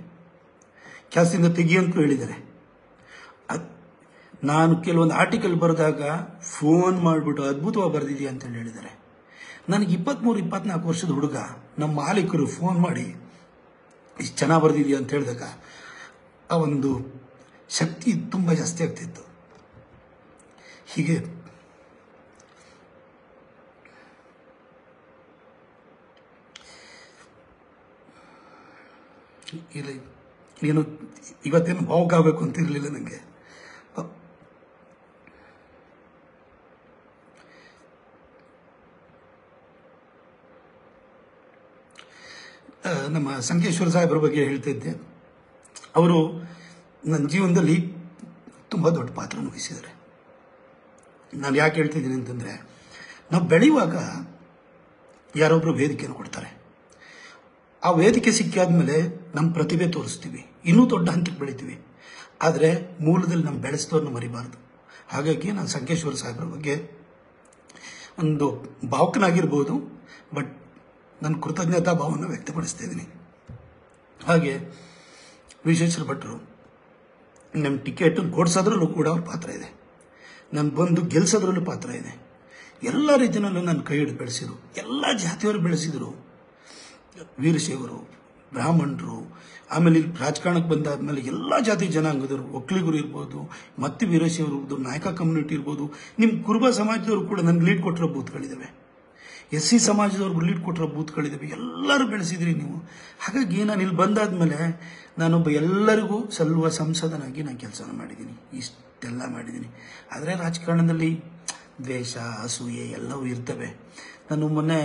[SPEAKER 1] ಕೆಲಸದಿಂದ ತೆಗಿಯಂತಲೂ ಹೇಳಿದ್ದಾರೆ. ನಾನು ಕೆಲವೊಂದು ಆರ್ಟಿಕಲ್ ಬರೆದಾಗ ಫೋನ್ ಮಾಡಿಬಿಟ್ಟು ಅದ್ಭುತವಾಗಿ ಬರೆದಿದೆಯಾ ಅಂತೇಳಿ ಹೇಳಿದ್ದಾರೆ. ನನಗೆ 23-24 ವರ್ಷದ ಹುಡುಗ ನಮ್ಮ ಮಾಲೀಕರು ಫೋನ್ ಮಾಡಿ ಇಷ್ಟು ಚೆನ್ನಾಗಿ ಬರೆದಿದೆಯಾ ಅಂತ ಹೇಳಿದಾಗ ಆ ಒಂದು ಶಕ್ತಿ ತುಂಬ ಜಾಸ್ತಿ ಆಗ್ತಿತ್ತು. ಹೀಗೆ ಇಲ್ಲ, ಏನು ಇವತ್ತೇನು ಭಾವುಕಾಗಬೇಕು ಅಂತ ಇರಲಿಲ್ಲ ನನಗೆ. ನಮ್ಮ ಸಂಕೇಶ್ವರ ಸಾಹೇಬ್ರ ಬಗ್ಗೆ ಹೇಳ್ತಿದ್ದೆ. ಅವರು ನನ್ನ ಜೀವನದಲ್ಲಿ ತುಂಬ ದೊಡ್ಡ ಪಾತ್ರವನ್ನು ವಹಿಸಿದ್ದಾರೆ. ನಾನು ಯಾಕೆ ಹೇಳ್ತಿದ್ದೀನಿ ಅಂತಂದರೆ, ನಾವು ಬೆಳೆಯುವಾಗ ಯಾರೊಬ್ಬರು ವೇದಿಕೆಯನ್ನು ಕೊಡ್ತಾರೆ. ಆ ವೇದಿಕೆ ಸಿಕ್ಕಾದ್ಮೇಲೆ ನಮ್ಮ ಪ್ರತಿಭೆ ತೋರಿಸ್ತೀವಿ, ಇನ್ನೂ ದೊಡ್ಡ ಹಂತಕ್ಕೆ ಬೆಳಿತೀವಿ. ಆದರೆ ಮೂಲದಲ್ಲಿ ನಮ್ಮ ಬೆಳೆಸಿದವ್ರನ್ನ ಮರಿಬಾರ್ದು. ಹಾಗಾಗಿ ನಾನು ಸಂಕೇಶ್ವರ ಸಾಹೇಬ್ರ ಬಗ್ಗೆ ಒಂದು ಭಾವುಕನಾಗಿರ್ಬೋದು, ಬಟ್ ನನ್ನ ಕೃತಜ್ಞತಾ ಭಾವವನ್ನು ವ್ಯಕ್ತಪಡಿಸ್ತಾ ಇದ್ದೀನಿ. ಹಾಗೆ ವಿಶ್ವೇಶ್ವರ ಭಟ್ರು ನಮ್ಮ ಟಿಕೆಟ್ ಕೊಡಿಸೋದ್ರಲ್ಲೂ ಕೂಡ ಅವ್ರ ಪಾತ್ರ ಇದೆ, ನಾನು ಬಂದು ಗೆಲ್ಸೋದ್ರಲ್ಲೂ ಪಾತ್ರ ಇದೆ. ಎಲ್ಲ ರೀತಿಯಲ್ಲೂ ನನ್ನ ಕೈ ಹಿಡಿದು ಬೆಳೆಸಿದ್ರು, ಎಲ್ಲ ಜಾತಿಯವರು ಬೆಳೆಸಿದರು. ವೀರಶೈವರು, ಬ್ರಾಹ್ಮಣರು, ಆಮೇಲೆ ಇಲ್ಲಿ ರಾಜಕಾರಣಕ್ಕೆ ಬಂದಾದ್ಮೇಲೆ ಎಲ್ಲ ಜಾತಿ ಜನಾಂಗದವರು, ಒಕ್ಕಲಿಗರು ಇರ್ಬೋದು, ಮತ್ತೆ ವೀರಶೈವರು ಇರ್ಬೋದು, ನಾಯಕ ಕಮ್ಯುನಿಟಿ ಇರ್ಬೋದು, ನಿಮ್ಮ ಕುರುಬ ಸಮಾಜದವರು ಕೂಡ ನನಗೆ ಲೀಡ್ ಕೊಟ್ಟಿರೋ ಬೂತ್ಗಳಿದ್ದಾವೆ, SC ಸಮಾಜದವ್ರಿಗೆ ಲೀಡ್ ಕೊಟ್ಟಿರೋ ಬೂತ್ಗಳಿದ್ದಾವೆ. ಎಲ್ಲರೂ ಬೆಳೆಸಿದ್ರಿ ನೀವು. ಹಾಗಾಗಿ ನಾನು ಇಲ್ಲಿ ಬಂದಾದ್ಮೇಲೆ ನಾನೊಬ್ಬ ಎಲ್ಲರಿಗೂ ಸಲ್ಲುವ ಸಂಸದನಾಗಿ ನಾನು ಕೆಲಸ ಮಾಡಿದ್ದೀನಿ, ಇಷ್ಟೆಲ್ಲ ಮಾಡಿದ್ದೀನಿ. ಆದರೆ ರಾಜಕಾರಣದಲ್ಲಿ ದ್ವೇಷ, ಅಸೂಯೆ ಎಲ್ಲವೂ ಇರ್ತವೆ. ನಾನು ಮೊನ್ನೆ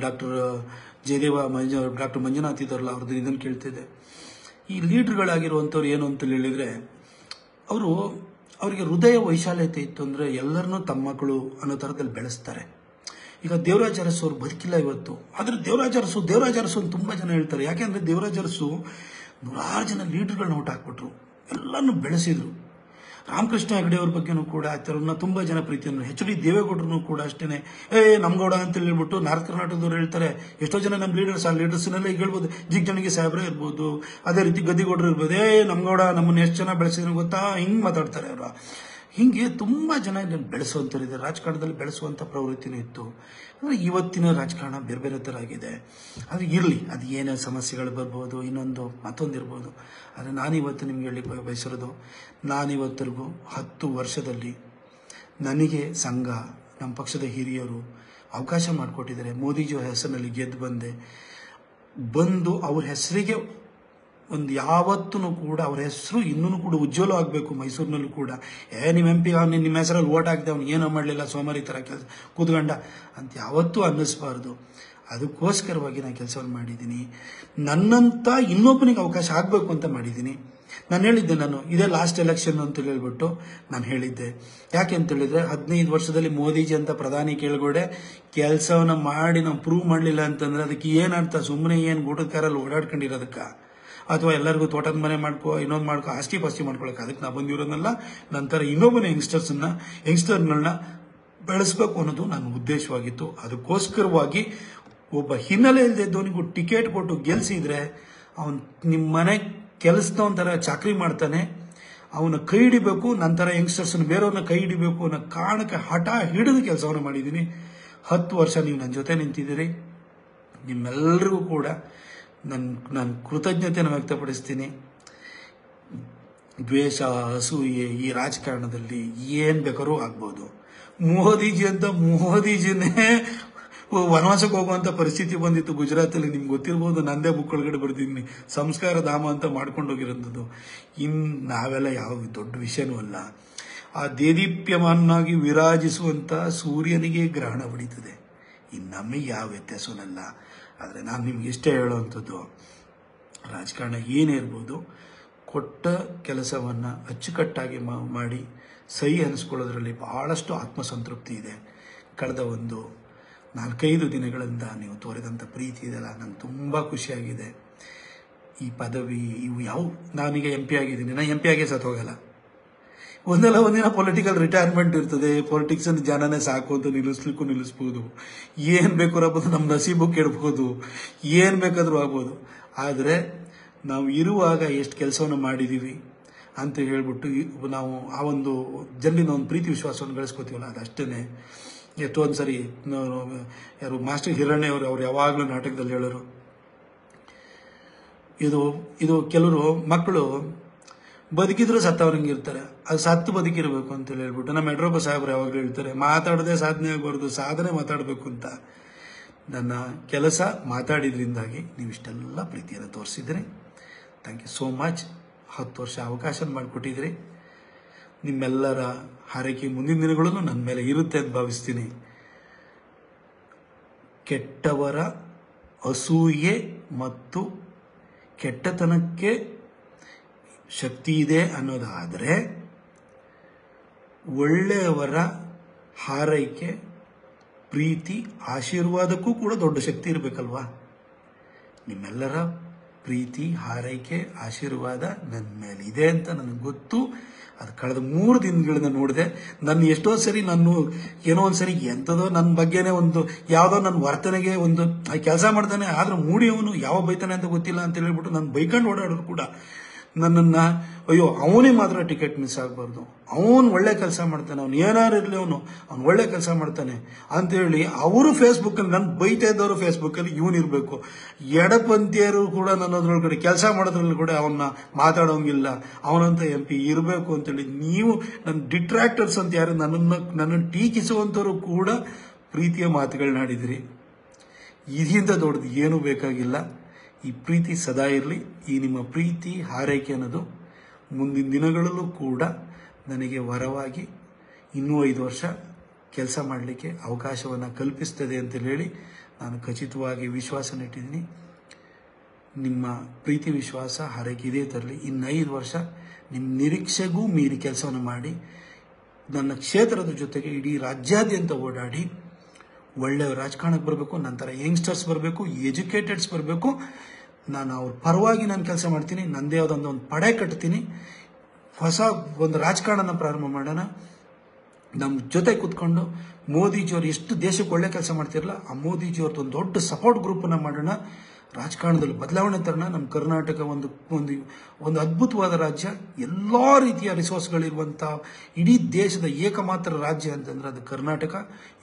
[SPEAKER 1] ಡಾಕ್ಟರ್ ಮಂಜುನಾಥ್ ಇದ್ದಾರಲ್ಲ, ಅವ್ರದ್ದು ಇದನ್ನು ಕೇಳ್ತಿದ್ದೆ. ಈ ಲೀಡರ್ಗಳಾಗಿರುವಂಥವ್ರು ಏನು ಅಂತ ಹೇಳಿದರೆ, ಅವರಿಗೆ ಹೃದಯ ವೈಶಾಲ್ಯತೆ ಇತ್ತು ಅಂದರೆ ಎಲ್ಲರನ್ನೂ ತಮ್ಮ ಮಕ್ಕಳು ಅನ್ನೋ ಥರದಲ್ಲಿ ಬೆಳೆಸ್ತಾರೆ. ಈಗ ದೇವರಾಜ ಅರಸು ಅವ್ರು ಬದುಕಿಲ್ಲ ಇವತ್ತು, ಆದರೆ ದೇವರಾಜ ಅರಸು ಅಂತ ತುಂಬ ಜನ ಹೇಳ್ತಾರೆ. ಯಾಕೆಂದರೆ ದೇವರಾಜ ಅರಸು ನೂರಾರು ಜನ ಲೀಡರ್ಗಳನ್ನ ಔಟ್ ಹಾಕ್ಬಿಟ್ರು, ಎಲ್ಲರನ್ನೂ ಬೆಳೆಸಿದ್ರು. ರಾಮಕೃಷ್ಣ ಹೆಗಡೆ ಅವ್ರ ಬಗ್ಗೆನೂ ಕೂಡ ಆತರನ್ನ ತುಂಬ ಜನ ಪ್ರೀತಿಯನ್ನು, HD ದೇವೇಗೌಡರು ಕೂಡ ಅಷ್ಟೇ, ನಮ್ಗೌಡ ಅಂತ ಹೇಳ್ಬಿಟ್ಟು ನಾರ್ತ್ ಕರ್ನಾಟಕದವ್ರು ಹೇಳ್ತಾರೆ. ಎಷ್ಟೋ ಜನ ನಮ್ಮ ಲೀಡರ್ಸ್, ಆ ಲೀಡರ್ಸ್ನೆಲ್ಲ ಈಗ ಹೇಳ್ಬೋದು, ಜಿಗ್ಜಣಗಿ ಸಾಹೇಬ್ರೆ ಇರ್ಬೋದು, ಅದೇ ರೀತಿ ಗದ್ದಿಗೌಡರು ಇರ್ಬೋದು, ನಮ್ಗೌಡ ನಮ್ಮನ್ನ ಎಷ್ಟು ಜನ ಬೆಳೆಸಿದ್ರು ಗೊತ್ತಾ, ಹಿಂಗೆ ಮಾತಾಡ್ತಾರೆ ಅವರು. ಹೀಗೆ ತುಂಬ ಜನ ಬೆಳೆಸುವಂಥವ್ರಿದೆ, ರಾಜಕಾರಣದಲ್ಲಿ ಬೆಳೆಸುವಂಥ ಪ್ರವೃತ್ತಿನೂ ಇತ್ತು. ಅಂದರೆ ಇವತ್ತಿನ ರಾಜಕಾರಣ ಬೇರೆ ಬೇರೆ ಥರ ಆಗಿದೆ. ಆದರೆ ಇರಲಿ, ಅದು ಏನೇ ಸಮಸ್ಯೆಗಳು ಬರ್ಬೋದು, ಮತ್ತೊಂದಿರ್ಬೋದು. ಆದರೆ ನಾನಿವತ್ತು ನಿಮ್ಗೆ ಹೇಳಿ ಬಯಸಿರೋದು, ನಾನಿವತ್ತರೆಗೂ 10 ವರ್ಷದಲ್ಲಿ ನನಗೆ ಸಂಘ, ನಮ್ಮ ಪಕ್ಷದ ಹಿರಿಯರು ಅವಕಾಶ ಮಾಡಿಕೊಟ್ಟಿದ್ದಾರೆ. ಮೋದಿಜಿ ಹೆಸರಿನಲ್ಲಿ ಬಂದು ಅವ್ರ ಹೆಸರಿಗೆ ಒಂದು ಯಾವತ್ತೂ ಕೂಡ ಅವ್ರ ಹೆಸರು ಇನ್ನೂ ಕೂಡ ಉಜ್ವಲ ಆಗಬೇಕು. ಮೈಸೂರಿನಲ್ಲೂ ಕೂಡ ನಿಮ್ಮ MP ನಿಮ್ಮ ಹೆಸರಲ್ಲಿ ಓಟ್ ಹಾಕಿದೆ, ಅವ್ನು ಏನೋ ಮಾಡಲಿಲ್ಲ, ಸೋಮಾರಿ ಥರ ಕೆಲಸ ಕೂತ್ಕೊಂಡ ಅಂತ ಯಾವತ್ತೂ ಅನ್ನಿಸ್ಬಾರ್ದು. ಅದಕ್ಕೋಸ್ಕರವಾಗಿ ನಾನು ಕೆಲಸವನ್ನು ಮಾಡಿದ್ದೀನಿ. ನನ್ನಂತ ಇನ್ನೊಬ್ಬನಿಗೆ ಅವಕಾಶ ಆಗಬೇಕು ಅಂತ ಮಾಡಿದ್ದೀನಿ. ನಾನು ಹೇಳಿದ್ದೆ, ಇದೇ ಲಾಸ್ಟ್ ಎಲೆಕ್ಷನ್ ಅಂತ ಹೇಳ್ಬಿಟ್ಟು ನಾನು ಹೇಳಿದ್ದೆ. ಯಾಕೆ ಅಂತ ಹೇಳಿದ್ರೆ, 15 ವರ್ಷದಲ್ಲಿ ಮೋದಿಜಿ ಅಂತ ಪ್ರಧಾನಿ ಕೆಳಗಡೆ ಕೆಲಸವನ್ನ ಮಾಡಿ ನಾವು ಪ್ರೂವ್ ಮಾಡಲಿಲ್ಲ ಅಂತಂದ್ರೆ ಅದಕ್ಕೆ ಏನರ್ಥ? ಸುಮ್ಮನೆ ಏನು ಗೂಟದ ಕಾರಲ್ಲಿ ಓಡಾಡ್ಕೊಂಡಿರೋದಕ್ಕ, ಅಥವಾ ಎಲ್ಲರಿಗೂ ತೋಟದ ಮನೆ ಇನ್ನೊಂದು ಮಾಡ್ಕೊ ಆಸ್ತಿ ಪಾಸ್ತಿ ಮಾಡ್ಕೊಳಕ್ಕೆ ಅದಕ್ಕೆ ನಾವು ಬಂದಿರೋದಲ್ಲ. ನಂತರ ಇನ್ನೊಬ್ಬನ ಯಂಗ್ಸ್ಟರ್ಗಳನ್ನ ಬೆಳೆಸಬೇಕು ಅನ್ನೋದು ನನ್ನ ಉದ್ದೇಶವಾಗಿತ್ತು. ಅದಕ್ಕೋಸ್ಕರವಾಗಿ ಒಬ್ಬ ಹಿನ್ನೆಲೆ ಇಲ್ಲದಿದ್ದವನಿಗೂ ಟಿಕೆಟ್ ಕೊಟ್ಟು ಗೆಲ್ಸಿದ್ರೆ ಅವನು ನಿಮ್ಮ ಮನೆ ಕೆಲಸದವನ ಥರ ಚಾಕ್ರಿ ಮಾಡ್ತಾನೆ. ಅವನ ಕೈ ಹಿಡಿಬೇಕು, ನಂತರ ಯಂಗ್ಸ್ಟರ್ಸ್ನ ಬೇರೆಯವ್ರನ್ನ ಕೈ ಹಿಡಿಬೇಕು ಅನ್ನೋ ಕಾರಣಕ್ಕೆ ಹಠ ಹಿಡಿದು ಕೆಲಸವನ್ನು ಮಾಡಿದ್ದೀನಿ. 10 ವರ್ಷ ನೀವು ನನ್ನ ಜೊತೆ ನಿಂತಿದ್ದೀರಿ. ನಿಮ್ಮೆಲ್ಲರಿಗೂ ಕೂಡ ನಾನು ಕೃತಜ್ಞತೆಯನ್ನು ವ್ಯಕ್ತಪಡಿಸ್ತೀನಿ. ದ್ವೇಷ, ಅಸೂಯೆ ಈ ರಾಜಕಾರಣದಲ್ಲಿ ಏನು ಬೇಕಾದ್ರೂ ಆಗ್ಬೋದು. ಮೋದಿಜಿನೇ ವನವಾಸಕ್ಕೆ ಹೋಗುವಂಥ ಪರಿಸ್ಥಿತಿ ಬಂದಿತ್ತು ಗುಜರಾತಲ್ಲಿ. ನಿಮ್ಗೆ ಗೊತ್ತಿರ್ಬೋದು, ನಂದೇ ಬುಕ್ ಒಳಗಡೆ ಬರ್ದಿದ್ದೀನಿ, ಸಂಸ್ಕಾರ ಧಾಮ ಅಂತ ಮಾಡ್ಕೊಂಡೋಗಿರೋದು. ನಾವೆಲ್ಲ ಯಾವ ದೊಡ್ಡ ವಿಷಯನೂ ಅಲ್ಲ. ಆ ದೇದೀಪ್ಯಮಾನಾಗಿ ವಿರಾಜಿಸುವಂಥ ಸೂರ್ಯನಿಗೆ ಗ್ರಹಣ ಹೊಡಿತದೆ, ನಮಗೆ ಯಾವ ವ್ಯತ್ಯಾಸವನ್ನಲ್ಲ. ಆದರೆ ನಾನು ನಿಮ್ಗೆ ಇಷ್ಟೇ ಹೇಳುವಂಥದ್ದು, ರಾಜಕಾರಣ ಏನೇ ಇರ್ಬೋದು, ಕೊಟ್ಟ ಕೆಲಸವನ್ನು ಅಚ್ಚುಕಟ್ಟಾಗಿ ಮಾಡಿ ಸಹಿ ಅನಿಸ್ಕೊಳ್ಳೋದ್ರಲ್ಲಿ ಬಹಳಷ್ಟು ಆತ್ಮಸಂತೃಪ್ತಿ ಇದೆ. ಕಳೆದ ಒಂದು 4-5 ದಿನಗಳಿಂದ ನೀವು ತೋರಿದಂಥ ಪ್ರೀತಿ ಇದೆಲ್ಲ ನಂಗೆ ತುಂಬ ಖುಷಿಯಾಗಿದೆ. ಈ ಪದವಿ ನಾನೀಗ MP ಆಗಿದ್ದೀನಿ, ನಾನು MP ಆಗೇ ಸತ್ತು ಹೋಗಲ್ಲ. ಒಂದಿನ ಪೊಲಿಟಿಕಲ್ ರಿಟೈರ್ಮೆಂಟ್ ಇರ್ತದೆ. ಪೊಲಿಟಿಕ್ಸ್ ಅಂತ ಜನನೇ ಸಾಕು ಅಂತ ನಿಲ್ಲಿಸ್ಬೋದು. ಏನು ಬೇಕಾದ್ರೂ ಆಗ್ಬೋದು, ನಮ್ಮ ನಸೀಬು ಕೆಡ್ಬೋದು, ಏನು ಬೇಕಾದರೂ ಆಗ್ಬೋದು. ಆದರೆ ನಾವು ಇರುವಾಗ ಎಷ್ಟು ಕೆಲಸವನ್ನು ಮಾಡಿದ್ದೀವಿ ಅಂತ ಹೇಳ್ಬಿಟ್ಟು ನಾವು ಆ ಒಂದು ಜನರಿಂದ ಒಂದು ಪ್ರೀತಿ ವಿಶ್ವಾಸವನ್ನು ಗಳಿಸ್ಕೋತೀವಲ್ಲ, ಅದಷ್ಟೇ. ಎಷ್ಟೊಂದು ಸರಿ ಯಾರು ಮಾಸ್ಟರ್ ಹಿರಣ್ಯ ಅವ್ರು ಯಾವಾಗಲೂ ನಾಟಕದಲ್ಲಿ ಹೇಳೋರು, ಇದು ಕೆಲವರು ಮಕ್ಕಳು ಬದುಕಿದ್ರು ಸತ್ತವ್ರಂಗೆ ಇರ್ತಾರೆ, ಅದು ಸತ್ತು ಬದುಕಿರಬೇಕು ಅಂತ ಹೇಳ್ಬಿಟ್ಟು ನಮ್ಮ ಯಡಿಯೂರಪ್ಪ ಸಾಹೇಬ್ರು ಯಾವಾಗಲೂ ಹೇಳ್ತಾರೆ, ಮಾತಾಡದೆ ಸಾಧನೆ ಆಗಬಾರ್ದು, ಸಾಧನೆ ಮಾತಾಡಬೇಕು ಅಂತ. ನನ್ನ ಕೆಲಸ ಮಾತಾಡಿದ್ರಿಂದಾಗಿ ನೀವು ಇಷ್ಟೆಲ್ಲ ಪ್ರೀತಿಯನ್ನು ತೋರಿಸಿದ್ರಿ. Thank you so much. 10 ವರ್ಷ ಅವಕಾಶ ಮಾಡಿಕೊಟ್ಟಿದ್ರಿ. ನಿಮ್ಮೆಲ್ಲರ ಹಾರೈಕೆ ಮುಂದಿನ ದಿನಗಳಲ್ಲೂ ನನ್ನ ಮೇಲೆ ಇರುತ್ತೆ ಅಂತ ಭಾವಿಸ್ತೀನಿ. ಕೆಟ್ಟವರ ಅಸೂಯೆ ಮತ್ತು ಕೆಟ್ಟತನಕ್ಕೆ ಶಕ್ತಿ ಇದೆ ಅನ್ನೋದಾದರೆ, ಒಳ್ಳೆಯವರ ಹಾರೈಕೆ, ಪ್ರೀತಿ, ಆಶೀರ್ವಾದಕ್ಕೂ ಕೂಡ ದೊಡ್ಡ ಶಕ್ತಿ ಇರಬೇಕಲ್ವಾ? ನಿಮ್ಮೆಲ್ಲರ ಪ್ರೀತಿ, ಹಾರೈಕೆ, ಆಶೀರ್ವಾದ ನನ್ನ ಮೇಲೆ ಇದೆ ಅಂತ ನನಗೆ ಗೊತ್ತು. ಅದು ಕಳೆದ 3 ದಿನಗಳಿಂದ ನೋಡಿದೆ. ನನ್ನ ಎಷ್ಟೋ ಸರಿ ಏನೋ ಒಂದ್ಸರಿ ಎಂಥದೋ ನನ್ನ ಬಗ್ಗೆನೇ ಯಾವುದೋ ನನ್ನ ವರ್ತನೆಗೆ ಕೆಲಸ ಮಾಡ್ತಾನೆ, ಆದ್ರೆ ಮೂಡಿಯವನು ಯಾವ ಬೈತಾನೆ ಅಂತ ಗೊತ್ತಿಲ್ಲ ಅಂತ ಹೇಳ್ಬಿಟ್ಟು ನಾನು ಬೈಕೊಂಡು ಓಡಾಡೋರು ಕೂಡ ನನ್ನನ್ನ ಅಯ್ಯೋ ಅವನೇ ಮಾತ್ರ ಟಿಕೆಟ್ ಮಿಸ್ ಆಗಬಾರ್ದು, ಅವನು ಒಳ್ಳೆ ಕೆಲಸ ಮಾಡ್ತಾನೆ, ಅವ್ನು ಏನಾರು ಇರಲಿ ಅವ್ನು ಒಳ್ಳೆ ಕೆಲಸ ಮಾಡ್ತಾನೆ ಅಂತೇಳಿ ಅವರು ಫೇಸ್ಬುಕ್ಕಲ್ಲಿ ನನ್ನ ಬೈತಾ ಇದ್ದವರು ಫೇಸ್ಬುಕ್ಕಲ್ಲಿ ಇವನಿರಬೇಕು. ಎಡಪಂಥೀಯರು ಕೂಡ ನನ್ನದ್ರೊಳಗಡೆ ಕೆಲಸ ಮಾಡೋದ್ರಲ್ಲಿ ಕೂಡ ಅವನ್ನ ಮಾತಾಡೋಂಗಿಲ್ಲ, ಅವನಂತ MP ಇರಬೇಕು ಅಂತೇಳಿ ನೀವು ನನ್ನ ಡಿಟ್ರಾಕ್ಟರ್ಸ್ ಅಂತ ಯಾರು ನನ್ನನ್ನು ಟೀಕಿಸುವಂಥವ್ರು ಕೂಡ ಪ್ರೀತಿಯ ಮಾತುಗಳನ್ನಾಡಿದಿರಿ. ಇದರಿಂದ ದೊಡ್ಡದು ಏನೂ ಬೇಕಾಗಿಲ್ಲ. ಈ ಪ್ರೀತಿ ಸದಾ ಇರಲಿ. ಈ ನಿಮ್ಮ ಪ್ರೀತಿ, ಹಾರೈಕೆ ಅನ್ನೋದು ಮುಂದಿನ ದಿನಗಳಲ್ಲೂ ಕೂಡ ನನಗೆ ವರವಾಗಿ ಇನ್ನೂ 5 ವರ್ಷ ಕೆಲಸ ಮಾಡಲಿಕ್ಕೆ ಅವಕಾಶವನ್ನು ಕಲ್ಪಿಸ್ತದೆ ಅಂತ ಹೇಳಿ ನಾನು ಖಚಿತವಾಗಿ ವಿಶ್ವಾಸ ಇಟ್ಟಿದ್ದೀನಿ. ನಿಮ್ಮ ಪ್ರೀತಿ, ವಿಶ್ವಾಸ, ಹಾರೈಕೆ ಇದೇ ತರಲಿ. ಇನ್ನು 5 ವರ್ಷ ನಿಮ್ಮ ನಿರೀಕ್ಷೆಗೂ ಮೀರಿ ಕೆಲಸವನ್ನು ಮಾಡಿ ನನ್ನ ಕ್ಷೇತ್ರದ ಜೊತೆಗೆ ಇಡೀ ರಾಜ್ಯಾದ್ಯಂತ ಓಡಾಡಿ ಒಳ್ಳೆಯ ರಾಜಕಾರಣಕ್ಕೆ ಬರಬೇಕು. ನಂತರ ಯಂಗ್ಸ್ಟರ್ಸ್ ಬರಬೇಕು, ಎಜುಕೇಟೆಡ್ಸ್ ಬರಬೇಕು. ನಾನು ಅವ್ರ ಪರವಾಗಿ ನಾನು ಕೆಲಸ ಮಾಡ್ತೀನಿ. ನಂದೇ ಯಾವುದೊಂದು ಪಡೆ ಕಟ್ತೀನಿ. ಹೊಸ ರಾಜಕಾರಣನ ಪ್ರಾರಂಭ ಮಾಡೋಣ. ನಮ್ಮ ಜೊತೆ ಕೂತ್ಕೊಂಡು ಮೋದಿಜಿಯವರು ಎಷ್ಟು ದೇಶಕ್ಕೆ ಒಳ್ಳೆ ಕೆಲಸ ಮಾಡ್ತಿರಲ್ಲ, ಆ ಮೋದಿಜಿಯವ್ರದ್ದು ಒಂದು ದೊಡ್ಡ ಸಪೋರ್ಟ್ ಗ್ರೂಪನ್ನು ಮಾಡೋಣ. ರಾಜಕಾರಣದಲ್ಲಿ ಬದಲಾವಣೆ ತರೋಣ. ನಮ್ಮ ಕರ್ನಾಟಕ ಒಂದು ಅದ್ಭುತವಾದ ರಾಜ್ಯ, ಎಲ್ಲ ರೀತಿಯ ರಿಸೋರ್ಸ್ಗಳಿರುವಂಥ ಇಡೀ ದೇಶದ ಏಕಮಾತ್ರ ರಾಜ್ಯ ಅಂತಂದ್ರೆ ಅದು ಕರ್ನಾಟಕ.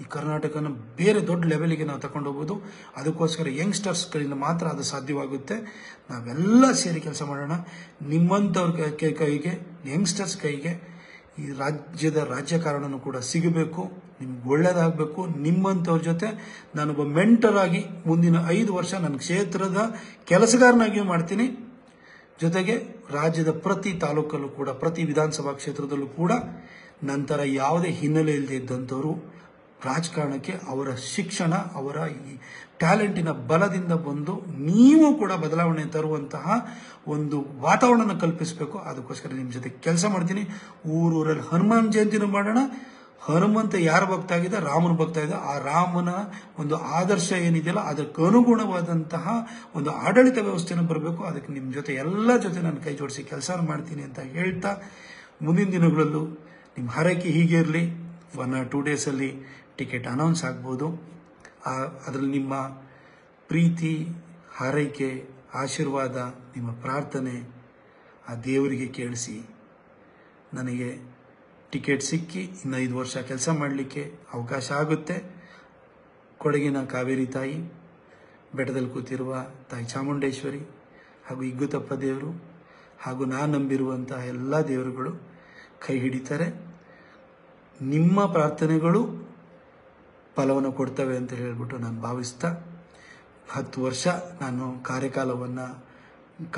[SPEAKER 1] ಈ ಕರ್ನಾಟಕನ ಬೇರೆ ದೊಡ್ಡ ಲೆವೆಲ್ಗೆ ನಾವು ತಗೊಂಡು ಹೋಗ್ಬೋದು. ಅದಕ್ಕೋಸ್ಕರ ಯಂಗ್ಸ್ಟರ್ಸ್ಗಳಿಂದ ಮಾತ್ರ ಅದು ಸಾಧ್ಯವಾಗುತ್ತೆ. ನಾವೆಲ್ಲ ಸೇರಿ ಕೆಲಸ ಮಾಡೋಣ. ನಿಮ್ಮಂಥವ್ರ ಕೈಗೆ, ಯಂಗ್ಸ್ಟರ್ಸ್ ಕೈಗೆ ಈ ರಾಜ್ಯದ ರಾಜಕಾರಣನೂ ಕೂಡ ಸಿಗಬೇಕು. ನಿಮ್ಗೆ ಒಳ್ಳೇದಾಗಬೇಕು. ನಿಮ್ಮಂಥವ್ರ ಜೊತೆ ನಾನೊಬ್ಬ ಮೆಂಟರ್ ಆಗಿ ಮುಂದಿನ 5 ವರ್ಷ ನನ್ನ ಕ್ಷೇತ್ರದ ಕೆಲಸಗಾರನಾಗಿಯೂ ಮಾಡ್ತೀನಿ. ಜೊತೆಗೆ ರಾಜ್ಯದ ಪ್ರತಿ ತಾಲೂಕಲ್ಲೂ ಕೂಡ, ಪ್ರತಿ ವಿಧಾನಸಭಾ ಕ್ಷೇತ್ರದಲ್ಲೂ ಕೂಡ ನಂತರ ಯಾವುದೇ ಹಿನ್ನೆಲೆ ಇಲ್ಲದೆ ಇದ್ದಂಥವರು ರಾಜಕಾರಣಕ್ಕೆ ಅವರ ಶಿಕ್ಷಣ, ಅವರ ಈ ಟ್ಯಾಲೆಂಟಿನ ಬಲದಿಂದ ಬಂದು ನೀವು ಕೂಡ ಬದಲಾವಣೆ ತರುವಂತಹ ಒಂದು ವಾತಾವರಣ ಕಲ್ಪಿಸಬೇಕು. ಅದಕ್ಕೋಸ್ಕರ ನಿಮ್ಮ ಜೊತೆ ಕೆಲಸ ಮಾಡ್ತೀನಿ. ಊರೂರಲ್ಲಿ ಹನುಮಾನ್ ಜಯಂತಿನೂ ಮಾಡೋಣ. ಹನುಮಂತ ಯಾರ ಭಕ್ತ ಆಗಿದೆ? ರಾಮನ ಭಕ್ತ ಇದೆ. ಆ ರಾಮನ ಒಂದು ಆದರ್ಶ ಏನಿದೆಯಲ್ಲ ಅದಕ್ಕೆ ಅನುಗುಣವಾದಂತಹ ಒಂದು ಆಡಳಿತ ವ್ಯವಸ್ಥೆನೂ ಬರಬೇಕು. ಅದಕ್ಕೆ ನಿಮ್ಮ ಜೊತೆ ಎಲ್ಲ ಜೊತೆ ನಾನು ಕೈ ಜೋಡಿಸಿ ಕೆಲಸ ಮಾಡ್ತೀನಿ ಅಂತ ಹೇಳ್ತಾ, ಮುಂದಿನ ದಿನಗಳಲ್ಲೂ ನಿಮ್ಮ ಹಾರೈಕೆ ಹೀಗೆ ಇರಲಿ. 1 or 2 ಡೇಸಲ್ಲಿ ಟಿಕೆಟ್ ಅನೌನ್ಸ್ ಆಗ್ಬೋದು. ಅದರಲ್ಲಿ ನಿಮ್ಮ ಪ್ರೀತಿ, ಹಾರೈಕೆ, ಆಶೀರ್ವಾದ, ನಿಮ್ಮ ಪ್ರಾರ್ಥನೆ ಆ ದೇವರಿಗೆ ಕೇಳಿಸಿ ನನಗೆ ಟಿಕೆಟ್ ಸಿಕ್ಕಿ ಇನ್ನು 5 ವರ್ಷ ಕೆಲಸ ಮಾಡಲಿಕ್ಕೆ ಅವಕಾಶ ಆಗುತ್ತೆ. ಕೊಡಗಿನ ಕಾವೇರಿ ತಾಯಿ, ಬೆಟ್ಟದಲ್ಲಿ ಕೂತಿರುವ ತಾಯಿ ಚಾಮುಂಡೇಶ್ವರಿ ಹಾಗೂ ಇಗ್ಗುತಪ್ಪ ದೇವರು ಹಾಗೂ ನಾನು ನಂಬಿರುವಂತಹ ಎಲ್ಲ ದೇವರುಗಳು ಕೈ ಹಿಡಿತಾರೆ. ನಿಮ್ಮ ಪ್ರಾರ್ಥನೆಗಳು ಫಲವನ್ನು ಕೊಡ್ತವೆ ಅಂತ ಹೇಳ್ಬಿಟ್ಟು ನಾನು ಭಾವಿಸ್ತಾ 10 ವರ್ಷ ನಾನು ಕಾರ್ಯಕಾಲವನ್ನು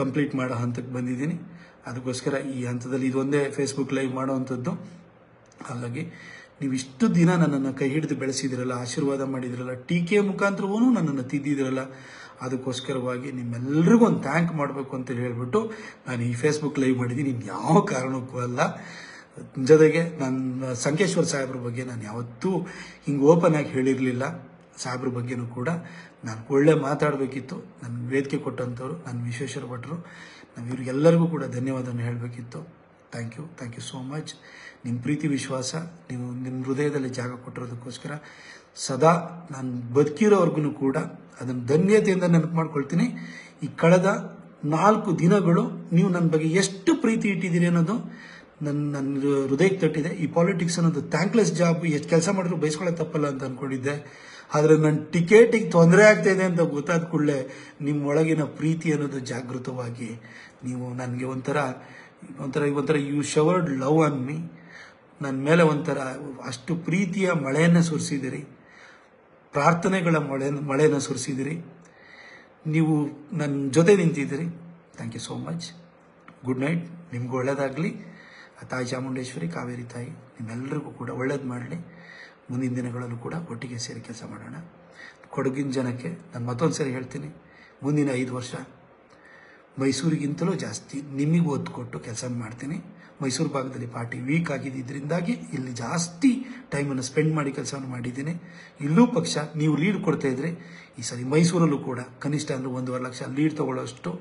[SPEAKER 1] ಕಂಪ್ಲೀಟ್ ಮಾಡೋ ಹಂತಕ್ಕೆ ಬಂದಿದ್ದೀನಿ. ಅದಕ್ಕೋಸ್ಕರ ಈ ಹಂತದಲ್ಲಿ ಇದೊಂದೇ ಫೇಸ್ಬುಕ್ ಲೈವ್ ಮಾಡೋವಂಥದ್ದು. ಹಾಗಾಗಿ ನೀವು ಇಷ್ಟು ದಿನ ನನ್ನನ್ನು ಕೈ ಹಿಡಿದು ಬೆಳೆಸಿದಿರಲ್ಲ, ಆಶೀರ್ವಾದ ಮಾಡಿದಿರಲ್ಲ, ಟೀಕೆ ಮುಖಾಂತರವೂ ನನ್ನನ್ನು ತಿದ್ದಿದಿರಲ್ಲ, ಅದಕ್ಕೋಸ್ಕರವಾಗಿ ನಿಮ್ಮೆಲ್ಲರಿಗೂ ಒಂದು ಥ್ಯಾಂಕ್ ಮಾಡಬೇಕು ಅಂತ ಹೇಳ್ಬಿಟ್ಟು ನಾನು ಈ ಫೇಸ್ಬುಕ್ ಲೈವ್ ಮಾಡಿದ್ದೀನಿ. ಯಾವ ಕಾರಣಕ್ಕೂ ಅಲ್ಲ. ಜೊತೆಗೆ ನನ್ನ ಸಂಕೇಶ್ವರ ಸಾಹೇಬ್ರ ಬಗ್ಗೆ ನಾನು ಯಾವತ್ತೂ ಹಿಂಗೆ ಓಪನ್ ಆಗಿ ಹೇಳಿರಲಿಲ್ಲ. ಸಾಹೇಬ್ರ ಬಗ್ಗೆನೂ ಕೂಡ ನಾನು ಒಳ್ಳೆ ಮಾತಾಡಬೇಕಿತ್ತು. ನನ್ನ ವೇದಿಕೆ ಕೊಟ್ಟಂಥವ್ರು ನನ್ನ ವಿಶ್ವೇಶ್ವರ ಭಟ್ರು, ನಾವು ಇವ್ರಿಗೆಲ್ಲರಿಗೂ ಕೂಡ ಧನ್ಯವಾದವನ್ನು ಹೇಳಬೇಕಿತ್ತು. Thank you so much. ನಿಮ್ಮ ಪ್ರೀತಿ, ವಿಶ್ವಾಸ, ನೀವು ನಿಮ್ಮ ಹೃದಯದಲ್ಲಿ ಜಾಗ ಕೊಟ್ಟಿರೋದಕ್ಕೋಸ್ಕರ ಸದಾ ನಾನು ಬದುಕಿರೋವರೆಗೂ ಕೂಡ ಅದನ್ನು ಧನ್ಯತೆಯಿಂದ ನೆನಪು ಮಾಡ್ಕೊಳ್ತೀನಿ. ಈ ಕಳೆದ 4 ದಿನಗಳು ನೀವು ನನ್ನ ಬಗ್ಗೆ ಎಷ್ಟು ಪ್ರೀತಿ ಇಟ್ಟಿದ್ದೀರಿ ಅನ್ನೋದು ನನ್ನ ಹೃದಯಕ್ಕೆ ತಟ್ಟಿದೆ. ಈ ಪಾಲಿಟಿಕ್ಸ್ ಅನ್ನೋದು ಥ್ಯಾಂಕ್ಲೆಸ್ ಜಾಬ್, ಎಷ್ಟು ಕೆಲಸ ಮಾಡಿದ್ರು ಬಯಸ್ಕೊಳ್ಳೋ ತಪ್ಪಲ್ಲ ಅಂತ ಅಂದ್ಕೊಂಡಿದ್ದೆ. ಆದರೆ ನನ್ನ ಟಿಕೆಟಿಗೆ ತೊಂದರೆ ಆಗ್ತಾ ಇದೆ ಅಂತ ಗೊತ್ತಾದ ಕೂಡಲೇ ನಿಮ್ಮೊಳಗಿನ ಪ್ರೀತಿ ಅನ್ನೋದು ಜಾಗೃತವಾಗಿ ನೀವು ನನಗೆ ಒಂಥರ you showered love on me. ನನ್ನ ಮೇಲೆ ಅಷ್ಟು ಪ್ರೀತಿಯ ಮಳೆಯನ್ನು ಸುರಿಸಿದಿರಿ, ಪ್ರಾರ್ಥನೆಗಳ ಮಳೆಯನ್ನು ಸುರಿಸಿದಿರಿ. ನೀವು ನನ್ನ ಜೊತೆ ನಿಂತಿದ್ದೀರಿ. Thank you so much. Good night. ನಿಮ್ಗೆ ಒಳ್ಳೇದಾಗಲಿ. ತಾಯಿ ಚಾಮುಂಡೇಶ್ವರಿ, ಕಾವೇರಿ ತಾಯಿ ನಿಮ್ಮೆಲ್ಲರಿಗೂ ಕೂಡ ಒಳ್ಳೇದು ಮಾಡಲಿ. ಮುಂದಿನ ದಿನಗಳಲ್ಲೂ ಕೂಡ ಒಟ್ಟಿಗೆ ಸೇರಿ ಕೆಲಸ ಮಾಡೋಣ. ಕೊಡಗಿನ ಜನಕ್ಕೆ ನಾನು ಮತ್ತೊಂದು ಸರಿ ಹೇಳ್ತೀನಿ, ಮುಂದಿನ 5 ವರ್ಷ ಮೈಸೂರಿಗಿಂತಲೂ ಜಾಸ್ತಿ ನಿಮಗೆ ಒತ್ತು ಕೊಟ್ಟು ಕೆಲಸ ಮಾಡ್ತೀನಿ. ಮೈಸೂರು ಭಾಗದಲ್ಲಿ ಪಾರ್ಟಿ ವೀಕ್ ಆಗಿದ್ದರಿಂದಾಗಿ ಇಲ್ಲಿ ಜಾಸ್ತಿ ಟೈಮನ್ನು ಸ್ಪೆಂಡ್ ಮಾಡಿ ಕೆಲಸವನ್ನು ಮಾಡಿದ್ದೀನಿ. ಇಲ್ಲೂ ಪಕ್ಷ ನೀವು ಲೀಡ್ ಕೊಡ್ತಾ ಇದ್ರೆ ಈ ಸರಿ ಮೈಸೂರಲ್ಲೂ ಕೂಡ ಕನಿಷ್ಠ ಅಂದರೆ 1.5 ಲಕ್ಷ ಲೀಡ್ ತಗೊಳ್ಳೋಷ್ಟು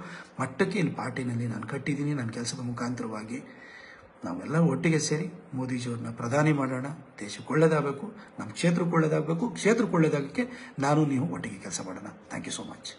[SPEAKER 1] ಮಟ್ಟಕ್ಕೆ ಇಲ್ಲಿ ಪಾರ್ಟಿನಲ್ಲಿ ನಾನು ಕಟ್ಟಿದ್ದೀನಿ. ನನ್ನ ಕೆಲಸದ ಮುಖಾಂತರವಾಗಿ ನಾವೆಲ್ಲ ಒಟ್ಟಿಗೆ ಸೇರಿ ಮೋದಿಜಿಯವ್ರನ್ನ ಪ್ರಧಾನಿ ಮಾಡೋಣ. ದೇಶಕ್ಕೆ ಒಳ್ಳೇದಾಗಬೇಕು, ನಮ್ಮ ಕ್ಷೇತ್ರಕ್ಕೆ ಒಳ್ಳೇದಾಗಬೇಕು. ಕ್ಷೇತ್ರಕ್ಕೆ ಒಳ್ಳೇದಾಗಕ್ಕೆ ನಾನು ನೀವು ಒಟ್ಟಿಗೆ ಕೆಲಸ ಮಾಡೋಣ. Thank you so much.